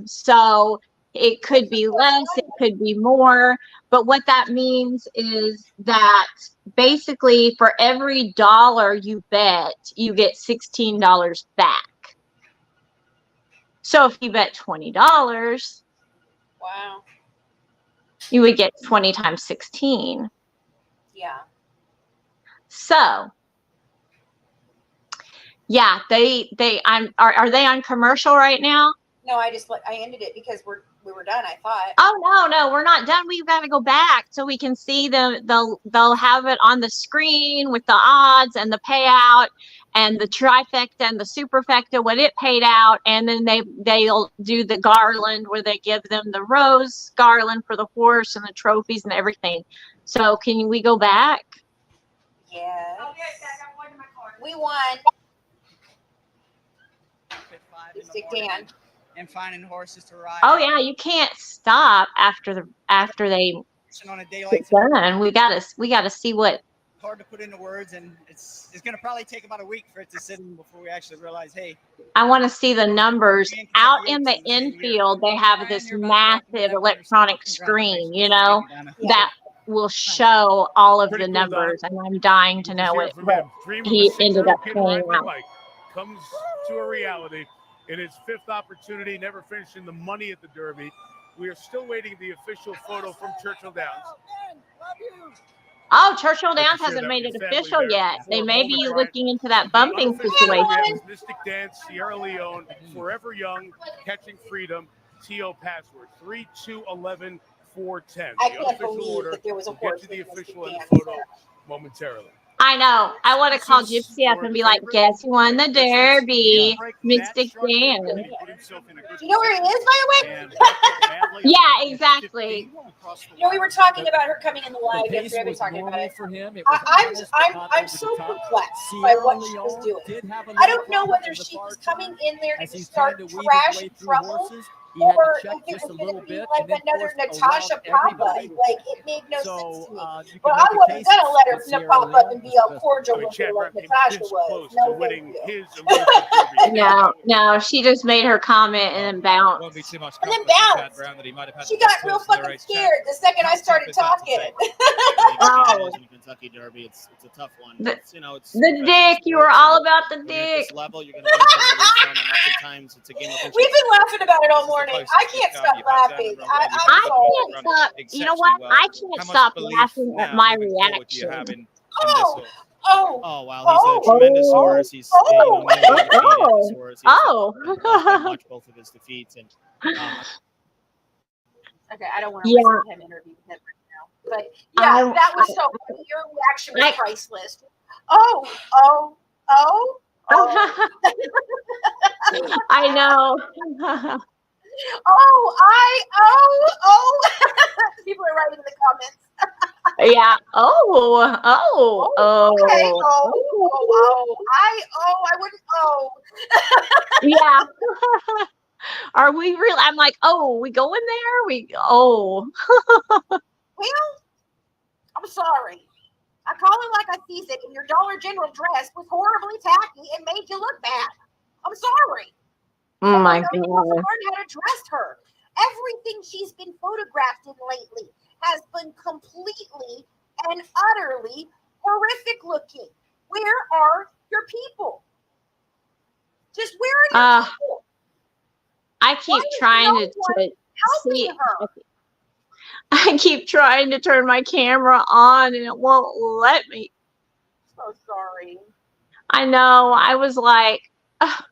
So it could be less, it could be more. But what that means is that basically for every $1 you bet, you get $16 back. So if you bet $20, wow, you would get 20 times 16. Yeah. So yeah, are they on commercial right now? No, I ended it because we were done, I thought. Oh no, we're not done. We've got to go back so we can see them. They'll have it on the screen with the odds and the payout and the trifecta and the superfecta, what it paid out, and then they'll do the garland where they give them the rose garland for the horse and the trophies and everything. So can we go back? Yes. We won. Mystic Dan. And finding horses to ride. Oh yeah, you can't stop after they on a day get done. We gotta see what. Hard to put into words, and it's gonna probably take about a week for it to sit in before we actually realize, hey. I want to see the numbers out in the infield. They have this massive electronic screen, that will show all of the numbers, and I'm dying to know what he ended up paying out. Comes to a reality. In his 5th opportunity, never finishing the money at the Derby. We are still waiting the official photo from Churchill Downs. Oh, Churchill Downs hasn't made it official yet. They may be looking into that bumping situation. Mystic Dan, Sierra Leone, Forever Young, Catching Freedom, TO password 3211 410. I can't believe that there was a horse. Get to the official and the photo momentarily. I know. I want to call Gypsy up and be like, guess who won the Derby? Mystic Dan. Do you know where he is, by the way? Yeah, exactly. We were talking about her coming in the live yesterday. I've been talking about it. I'm so perplexed by what she was doing. I don't know whether she was coming in there to start trash trouble, He had or to check if it just was a going little to be bit like and then another forced Natasha around pop-up. everybody. Like, it made no sense So to me. you But can I make a wasn't case going to let her that Sierra pop up and Leone be was all the best. cordial I mean, with Chad her like Brown came Natasha this was. close No, to thank winning you. his American Derby. No, she just made her comment and then bounced. Won't be too much And then confidence in Chad bounced. Brown that he might have had She to get got real close in the fucking race. scared the second I how started tough is that to talking. take? The Oh, experience in the Kentucky Derby, it's a tough one. the, It's, you know, it's the professional dick. You were sports, all and about the when you're at this dick. level, you're going to win some and lose some, and oftentimes it's a game of inches. We've been laughing about it all This is the morning. closest I you've can't come. stop You've had laughing. down the road. I'm I You've sorry. can't stop. You know exceptionally what? well. I How can't much stop belief laughing at now my moving forward do you have reaction. in this Oh, horse? oh, Oh wow, he's oh, a tremendous Oh, horse. He's you know nearly undefeated. This oh, horse. He hasn't lost by oh. much both of his defeats, and okay, I don't want to Yeah, listen to him interview him right now. But yeah, that was so funny. Your reaction was I, priceless. Oh, oh, oh, oh. I know. Oh. People are writing in the comments. Yeah. Oh, oh, Okay. oh. I wouldn't. Oh. Yeah. Are we real? I'm like, oh, we going there? Oh. Well, I'm sorry. I call it like I sees it, and your Dollar General dress was horribly tacky and made you look bad. I'm sorry. Oh my Someone else God. learn how to dress her. Everything she's been photographed in lately has been completely and utterly horrific looking. Where are your people? Just where are your people? I keep trying to see. Helping her. I keep trying to turn my camera on and it won't let me. So sorry. I know. I was like, ugh,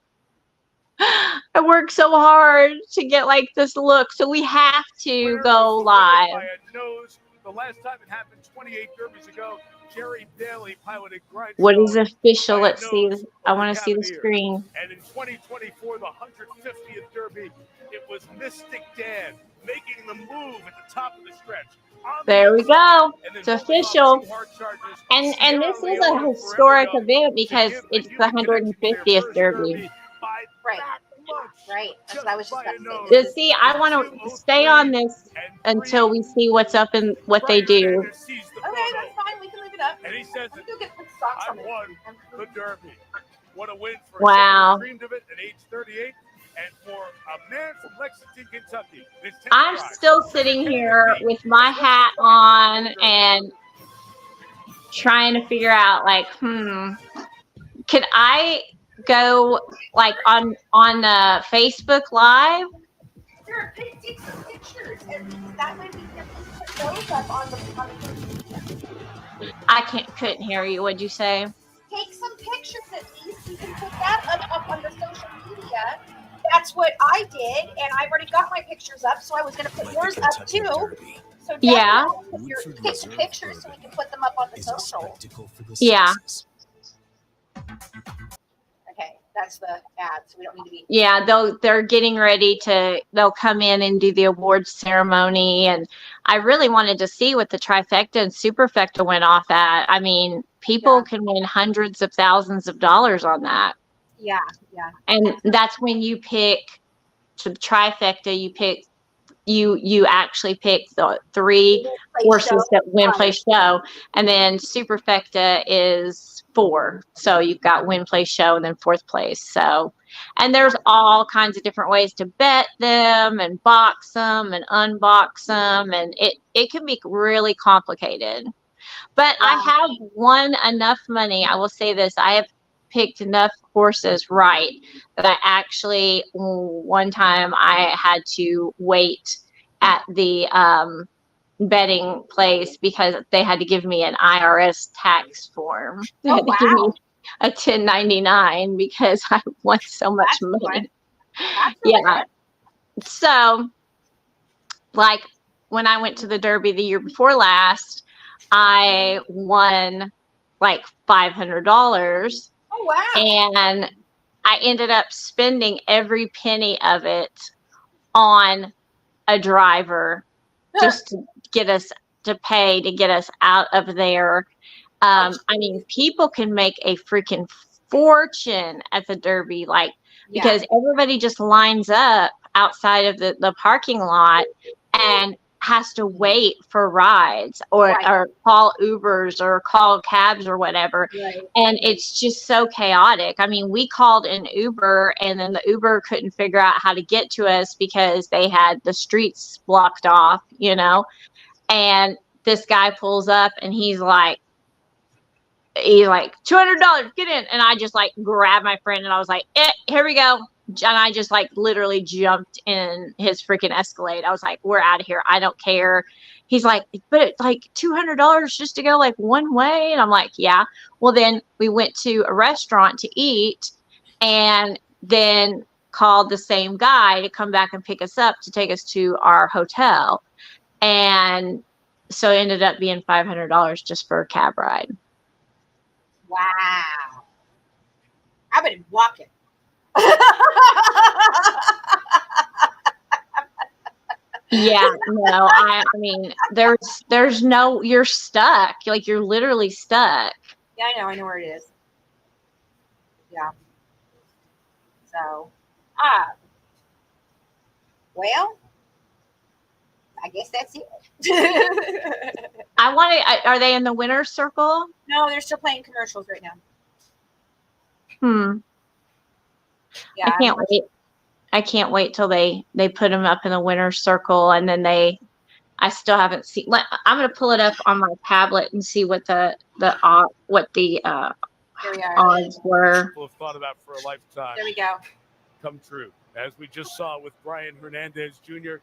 I worked so hard to get like this look, so we have to go live. By a nose. The last time it happened 28 derbies ago, Jerry Bailey piloted Grindstone. What is official? by a Let's see. nose I over want to see the Cavalier. screen. And in 2024, the 150th Derby, it was Mystic Dan making the move at the top of the stretch. There we go. It's official. And this is a historic event because it's the 150th Derby. Right. Right. That's what I was just about to say. See, I want to stay on this until we see what's up and what they do. Okay, that's fine. We can leave it up. And he says, Go get put socks I on it. won the Derby. What a win for Wow. someone who dreamed of it at age 38. And for a man from Lexington, Kentucky. I'm still sitting here with my hat on and trying to figure out, like, can I go like on Facebook Live? Sure, take some pictures, and that way we can put those up on the I couldn't hear you. What'd you say? Take some pictures at least. We can put that up on the social media. That's what I did, and I've already got my pictures up, so I was going to put yours up too. So yeah, take some pictures so we can put them up on the social. Yeah. Okay, that's the ad, so we don't need to be. Yeah, they're getting ready to. They'll come in and do the awards ceremony, and I really wanted to see what the trifecta and superfecta went off at. I mean, people can win hundreds of thousands of dollars on that. Yeah, yeah. And that's when you pick to the trifecta. You actually pick the three horses that win, play, show, and then superfecta is 4. So you've got win, play, show, and then 4th place. So, and there's all kinds of different ways to bet them and box them and unbox them, and it can be really complicated. But I have won enough money. I will say this: I have picked enough horses right that I actually one time I had to wait at the betting place because they had to give me an IRS tax form. They had to give me a 1099 because I won so much money. Yeah. So, like when I went to the Derby the year before last, I won like $500. Oh, wow. And I ended up spending every penny of it on a driver just to get us to pay to get us out of there. I mean, people can make a freaking fortune at the Derby, like, because everybody just lines up. outside of the parking lot and has to wait for rides or call Ubers or call cabs or whatever. Right. And it's just so chaotic. I mean, we called an Uber and then the Uber couldn't figure out how to get to us because they had the streets blocked off, you know. And this guy pulls up and he's like, $200, get in. And I just like grabbed my friend and I was like, here we go. And I just like literally jumped in his freaking Escalade. I was like, we're out of here. I don't care. He's like, but like $200 just to go like one way. And I'm like, yeah. Well, then we went to a restaurant to eat and then called the same guy to come back and pick us up to take us to our hotel. And so it ended up being $500 just for a cab ride. Wow. I've been walking. Yeah, no, I mean, there's no, you're stuck. Like, you're literally stuck. Yeah, I know where it is. Yeah. So, well, I guess that's it. Are they in the winner's circle? No, they're still playing commercials right now. Yeah, I can't wait till they put them up in the winner's circle, and then I still haven't seen. I'm gonna pull it up on my tablet and see what the odds were. People have thought about for a lifetime. There we go. Come true, as we just saw with Brian Hernandez Jr.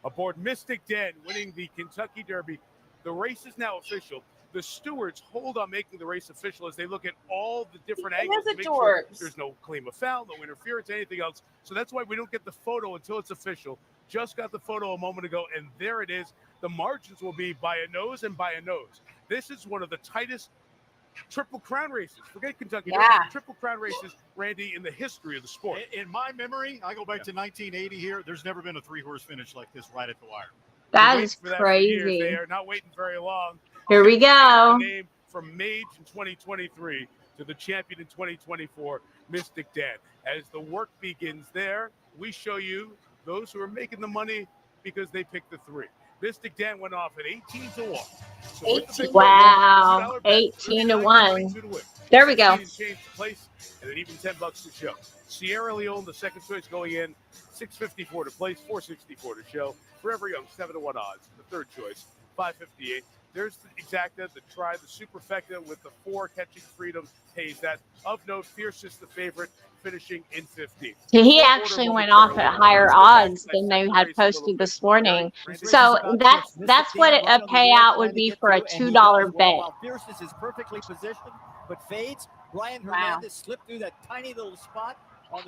aboard Mystic Den, winning the Kentucky Derby. The race is now official. The stewards hold on making the race official as they look at all the different angles to make sure there's no claim of foul, no interference, anything else. So that's why we don't get the photo until it's official. Just got the photo a moment ago, and there it is. The margins will be by a nose and by a nose. This is one of the tightest Triple Crown races. Forget Kentucky. Yeah. Triple Crown races, Randy, in the history of the sport. In my memory, I go back to 1980 here. There's never been a 3-horse finish like this right at the wire. That is crazy. They are not waiting very long. Here we go. The name from Mage in 2023 to the champion in 2024, Mystic Dan. As the work begins there, we show you those who are making the money because they picked the 3. Mystic Dan went off at 18-1. So wow, 18-1. There we go. Change the place, and then even $10 to show. Sierra Leone, the second choice, going in $6.54 to place, $4.64 to show. Forever Young, 7-1 odds. The third choice, $5.58. There's the Exacta, the Try, the Superfecta with the 4 catching freedom pays that. Of note, Fierce is the favorite, finishing in 15. He actually went off at higher odds than they had posted this morning. So that's what a payout would be for a $2 bet. Fierceness is perfectly positioned, but fades. Brian Hernandez slipped through that tiny little spot.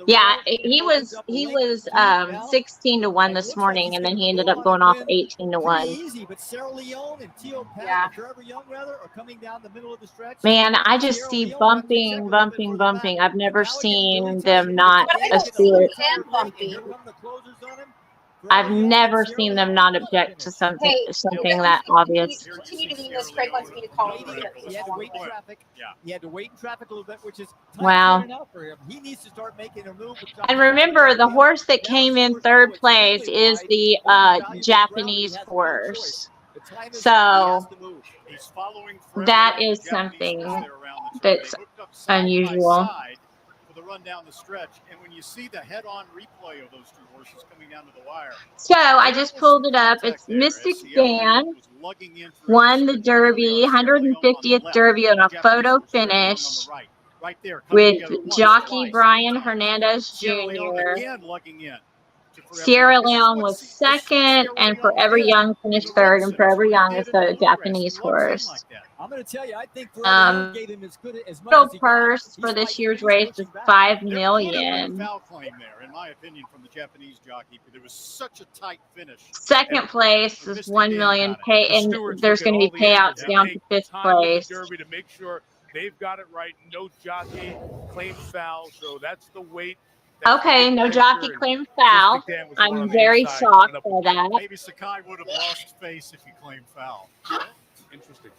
Yeah, he was 16-1 this morning, and then he ended up going off 18-1. Easy, but Sarah Leone and Teo Pat, Forever Young rather, are coming down the middle of the stretch. Man, I just see bumping. I've never seen them not a Steelers. I've never seen them not object to something that obvious. Continue to do this. Craig wants me to call him. He had to wait in traffic. Yeah. He had to wait in traffic a little bit, which is wow. For him. He needs to start making a move. And remember, the horse that came in third place is the Japanese horse. So that is something that's unusual. The run down the stretch, and when you see the head-on replay of those 2 horses coming down to the wire. So I just pulled it up. It's Mystic Dan won the Derby, 150th Derby on a photo finish with jockey Brian Hernandez Jr. Sierra Leone was second, and Forever Young finished third, and Forever Young is the Japanese horse. I'm going to tell you, I think Forever gave him as much as he purse for this year's race is $5 million. Foul claim there, in my opinion, from the Japanese jockey. There was such a tight finish. Second place is $1 million pay, and there's going to be payouts down to 5th place. Derby to make sure they've got it right. No jockey claimed foul, so that's the weight. Okay, no jockey claimed foul. I'm very shocked by that. Maybe Sakai would have lost face if he claimed foul. Interesting.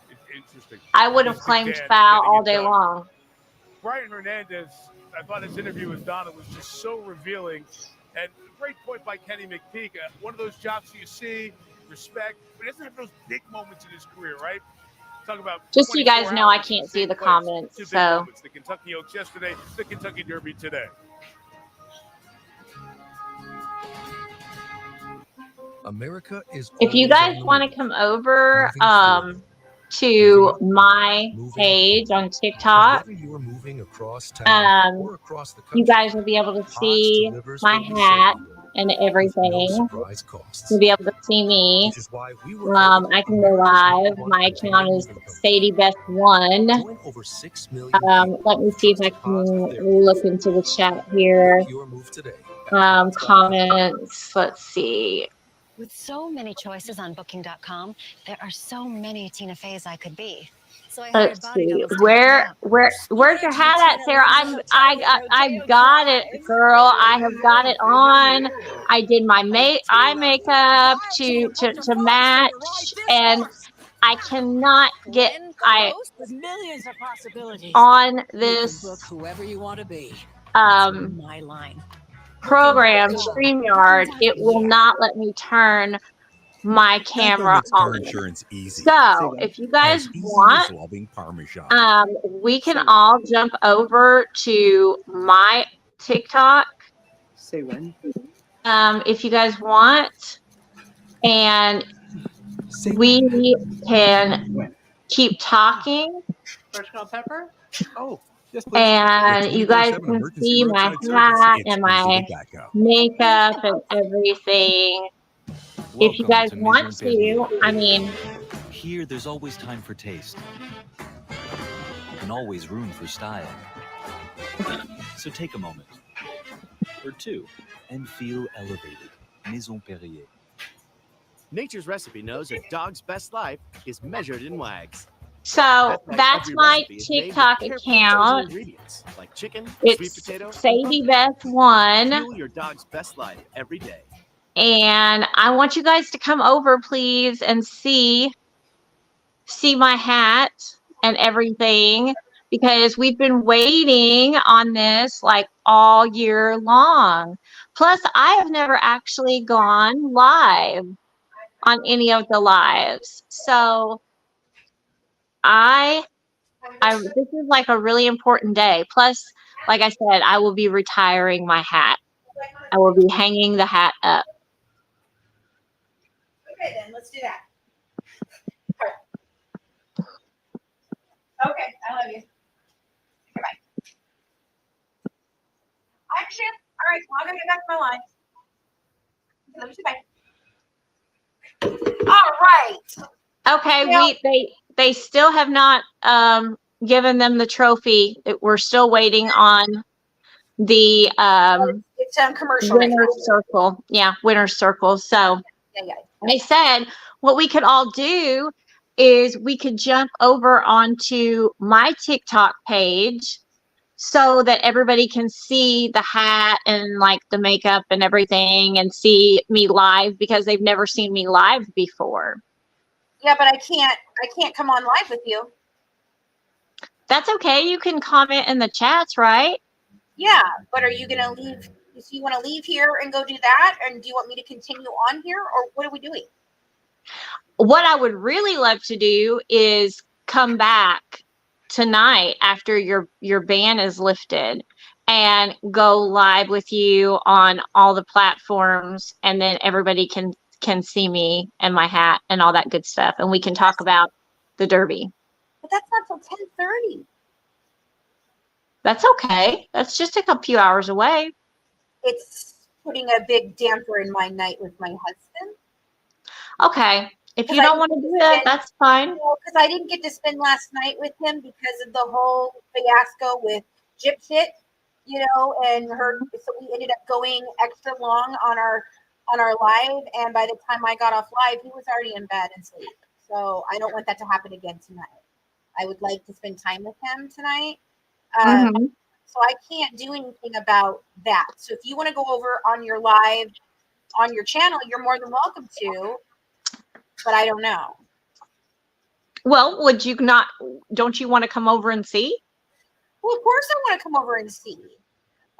I would have claimed foul all day long. Brian Hernandez, I thought his interview with Donna was just so revealing And great point by Kenny McPeak. One of those jocks you see, respect, but he doesn't have those big moments in his career, right? Talk about Just so you guys 24 know, I hours in can't the see same the place. comments, Two big so. moments. The Kentucky Oaks yesterday, the Kentucky Derby today. America is If you always guys on the want move, to come over moving forward, to my moving page on And TikTok, whether you are moving across town or across the you country, guys will be able to Hodge see delivers my what we say hat we will, and with no everything. surprise costs. You'll be able to see me. Which is why we were voted I can go America's live. #1 My container account is moving company. Sadie Best One. Join over 6 million people Let me who see if I trust positive can therapy. look into the chat here. Book your move today at Hodge.com. Comments. Let's see. With so many choices on Booking.com, there are so many Tina Feys I could be. So I hired Let's body see. doubles to help me out. Where's your hat at, Sarah? I've got it, girl. I have got it on. I did my eye makeup to match, and I cannot get With millions of possibilities. on You can this book whoever you want to be. My line. program StreamYard. It will not let me turn my camera makes car on. insurance easy. So if you guys As easy want, as loving Parmesan. we can all jump over to my TikTok. Say when. If you guys want, and we can keep talking. Fresh ground pepper? Oh, yes, please. And you guys can see my hat and my makeup and everything. If you guys want to, I mean, Here, there's always time for taste. And always room for style. So take a moment. Or two. And feel elevated. Maison Perrier. Nature's Recipe knows a dog's best life is measured in wags. so why that's every my recipe is made with TikTok carefully chosen account. ingredients like chicken, sweet It's potato, and Sadie pumpkin. Beth One. Fuel your dog's best life every day. And I want you guys to come over, please, and see my hat and everything, because we've been waiting on this like all year long. Plus, I have never actually gone live on any of the lives. So this is like a really important day. Plus, like I said, I will be retiring my hat. I will be hanging the hat up. Okay, then let's do that. Okay, I love you. Goodbye. Action. All right, well, I'm gonna get back to my line. Love you too. Bye. All right. Okay, Now- they still have not given them the trophy. We're still waiting on the It's on commercial. right winner's now. circle. Yeah, winner's circle. So Yeah. I said what we could all do is we could jump over onto my TikTok page so that everybody can see the hat and like the makeup and everything and see me live, because they've never seen me live before. Yeah, but I can't come on live with you. That's okay. You can comment in the chats, right? Yeah, but are you gonna leave? So you want to leave here and go do that, and do you want me to continue on here, or what are we doing? What I would really love to do is come back tonight after your ban is lifted and go live with you on all the platforms, and then everybody can see me and my hat and all that good stuff, and we can talk about the Derby. But that's not till 10:30. That's okay. That's just a few hours away. It's putting a big damper in my night with my husband. Okay. If you don't want to do that, that's fine. Because I didn't get to spend last night with him because of the whole fiasco with Gypsy, and her. So we ended up going extra long on our live, and by the time I got off live, he was already in bed and asleep. So I don't want that to happen again tonight. I would like to spend time with him tonight. So I can't do anything about that. So if you want to go over on your live on your channel, you're more than welcome to. But I don't know. Well, don't you want to come over and see? Well, of course I want to come over and see.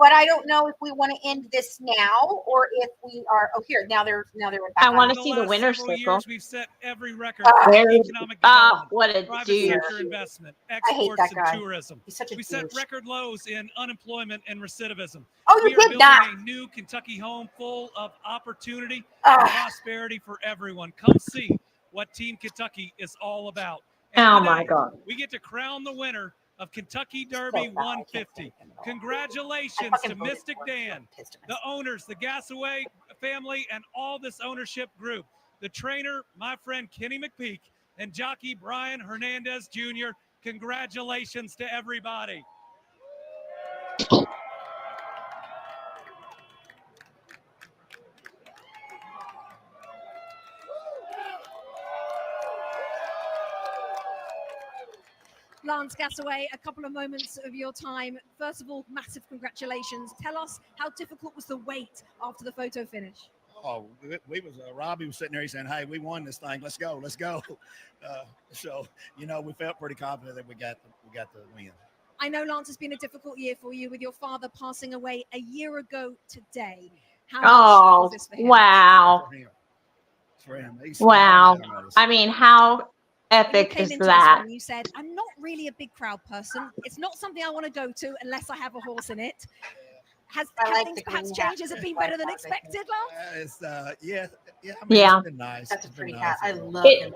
but I don't know if we want to end this now or if we are. Oh, here now they're back. I want on. to see the winner's circle. Years, we've set every record for economic development, what a private douche. sector investment, I hate exports, that and guy. tourism. He's such a We set douche. record lows in unemployment and recidivism. Oh, you we are did building that. a new Kentucky home full of opportunity Ugh. and prosperity for everyone. Come see what Team Kentucky is all about. And Oh today, my God. we get to crown the winner of Kentucky Derby 150. Congratulations to Mystic Dan, the owners, the Gasaway family, and all this ownership group. The trainer, my friend Kenny McPeak, and jockey Brian Hernandez Jr. Congratulations to everybody. Lance Gasaway, a couple of moments of your time. First of all, massive congratulations. Tell us how difficult was the wait after the photo finish? Oh, Robbie was sitting there. He's saying, "Hey, we won this thing. Let's go, let's go." So we felt pretty confident that we got the win. I know, Lance, has been a difficult year for you with your father passing away a year ago today. How much was this for him? Wow. For him. Wow. I mean, how epic is that? You said, I'm not really a big crowd person. It's not something I want to go to unless I have a horse in it. Have things perhaps changed? Has it been better than expected, Lance? Yeah. Yeah. It's been nice. That's a It's pretty been cat. nice. I love it.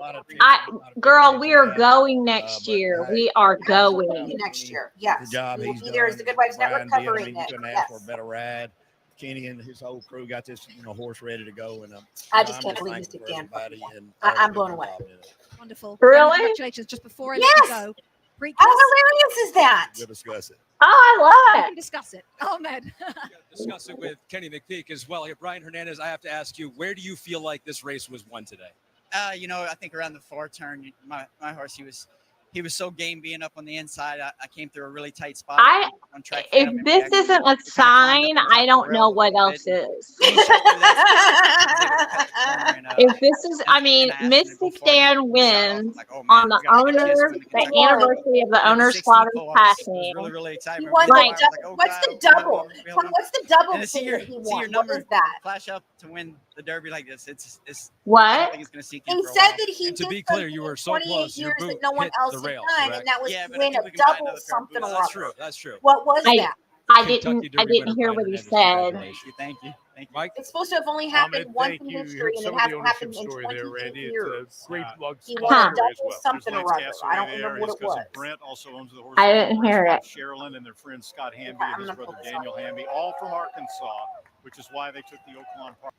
Girl, we are going next year. We are going. Next year. Yes. The job We will he's be there as done, the Good Wives Network Brian did. covering You it. couldn't ask Yes. for a better ride. Kenny and his whole crew got this horse ready to go, and I just can't I'm believe thankful Mr. for Dan. everybody and I'm blown away. Wonderful. Really? Congratulations. Just before I let Yes. you go. How hilarious is that? We'll discuss it. Oh, I We love can it. discuss it. Ahmed. Discuss it with Kenny McPeak as well. Here, Brian Hernandez, I have to ask you, where do you feel like this race was won today? I think around the 4 turn, my horse, he was so game being up on the inside. I came through a really tight spot. On track. If this isn't a sign, I don't know what else is. If this is, I mean, Mystic Dan wins on the anniversary of the owner's father's passing. Really excited. He won Like, what's the double? What's the double And to see thing your that he won? see your What number is that? flash up to win the Derby like this. It's What? I don't think it's going to sink in He for a said while. that he And to did be clear, something you were in so 28 close, your years boot that no one hit else the had rail, done, correct? and that was Yeah, to but I win think a we can buy double another pair of something boots. or That's other. true. That's true. What was that? I Kentucky didn't Derby winner hear Brian what he Hernandez. said. Congratulations. Thank you. Mike? It's supposed to have only happened Ahmed, once thank in you. history, You and some it of the hasn't ownership happened in story 28 there, Randy. years. It's a great plug He story won a as double well. something or other. I don't there. remember His what it cousin was. Brent also owns the horse. I didn't hear it. Sherilyn and their friend Scott Hamby I'm and his gonna brother pull this Daniel up. Hamby, all from Arkansas, which is why they took the Oaklawn Park.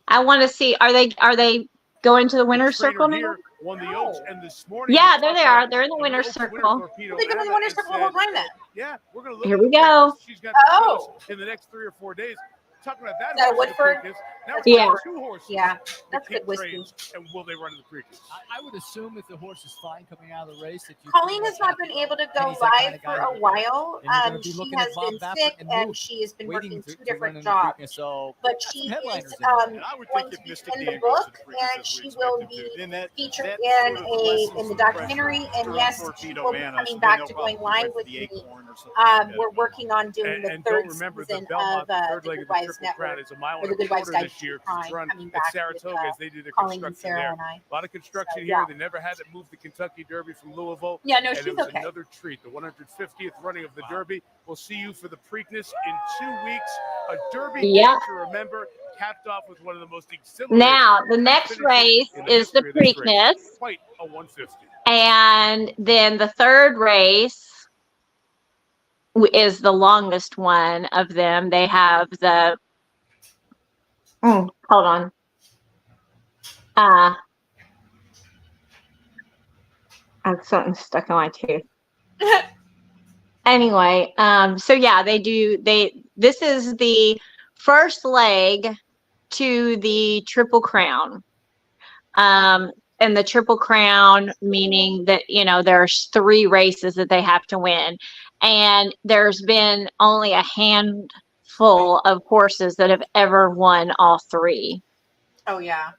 I want to see. Are they going to the winner's circle now? Here won the Oaks, and this morning. Yeah, there they are. They're in the winner's circle. They've been in the winner's circle the whole time then. Yeah, we're going to look Here at we the go. Preakness. She's got the Oh. shows in the next 3 or 4 days. Talking about that Is that horse in the Woodford? Preakness. Now That's we Yeah. have 2 horses. Yeah, that that's Kit good whiskey. trains, and will they run in the Preakness? I would assume if the horse is fine coming out of the race, that you Colleen has not been able to go Kenny's that live kind of for guy a while. and you're gonna be She looking has at Bob been Baffert sick, and and Luke she has been waiting working to 2 run different in the jobs. Preakness, so But got she some headliners is in there. And I would going think to if be Mystic in Dan the goes book, to the Preakness and as we she expect will him to, be then that featured that in sort of lessens the the documentary. pressure And for yes, she Torpedo will be Anna, coming so then back they'll to going probably live go for with the me. Acorn or something like that. We're working on doing the And 3rd don't remember, the season Belmont, of the third the leg Good of the Wives Triple Crown Network, is a mile or and the a Good Wives quarter Guide this year. to It's Crime, run coming at back with Saratoga as they do the Colleen and construction Sarah there. and I. A lot of construction So, here. yeah. They never had to move the Kentucky Derby from Louisville. Yeah, no, and she's it was okay. another treat. The 150th running of the Derby. We'll see you for the Preakness in 2 weeks. A Derby Yep. day to remember, capped off with one of the most exhilarating Now, the next finishes race in the is the history of this race. Preakness. Quite a 150. And then the third race is the longest one of them. They have the hold on. I have something stuck in my tooth. Anyway, so yeah, this is the first leg to the Triple Crown. And the Triple Crown, meaning that, there's 3 races that they have to win. And there's been only a handful of horses that have ever won all 3. Oh, yeah.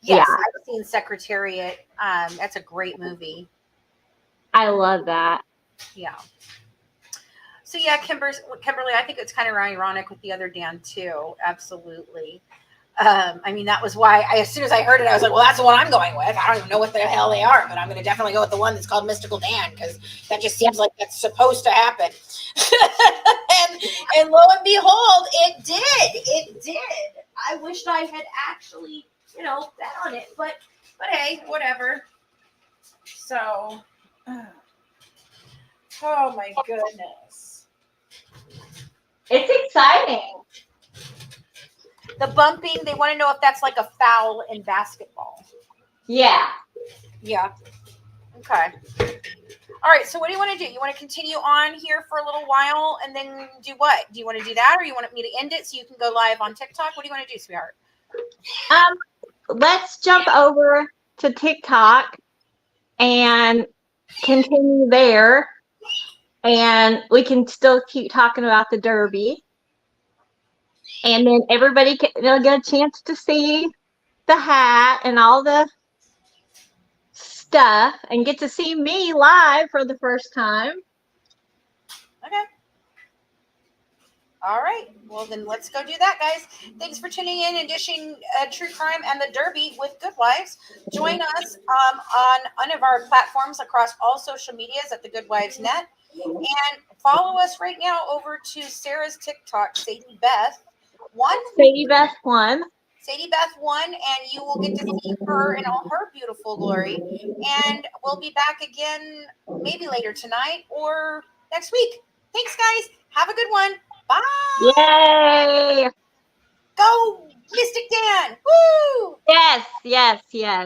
Yeah. Yes, I've seen Secretariat. That's a great movie. I love that. Yeah. So yeah, Kimberly, I think it's kind of ironic with the other Dan too. Absolutely. I mean, that was why as soon as I heard it, I was like, well, that's the one I'm going with. I don't even know what the hell they are, but I'm going to definitely go with the one that's called Mystical Dan, because that just seems like that's supposed to happen. and lo and behold, it did. It did. I wished I had actually, bet on it, but hey, whatever. So, oh my goodness. It's exciting. The bumping, they want to know if that's like a foul in basketball. Yeah. Yeah. Okay. All right. So what do you want to do? You want to continue on here for a little while and then do what? Do you want to do that, or you want me to end it so you can go live on TikTok? What do you want to do, sweetheart? Let's jump over to TikTok and continue there. And we can still keep talking about the Derby. And then everybody they'll get a chance to see the hat and all the stuff and get to see me live for the first time. Okay. All right. Well, then let's go do that, guys. Thanks for tuning in and dishing True Crime and the Derby with Good Wives. Join us on one of our platforms across all social medias at the Good Wives Net. And follow us right now over to Sarah's TikTok, Sadie Beth 1. Sadie Beth 1. Sadie Beth 1, and you will get to see her in all her beautiful glory. And we'll be back again maybe later tonight or next week. Thanks, guys. Have a good one. Bye. Yay! Go, Mystic Dan. Woo! Yes, yes, yes.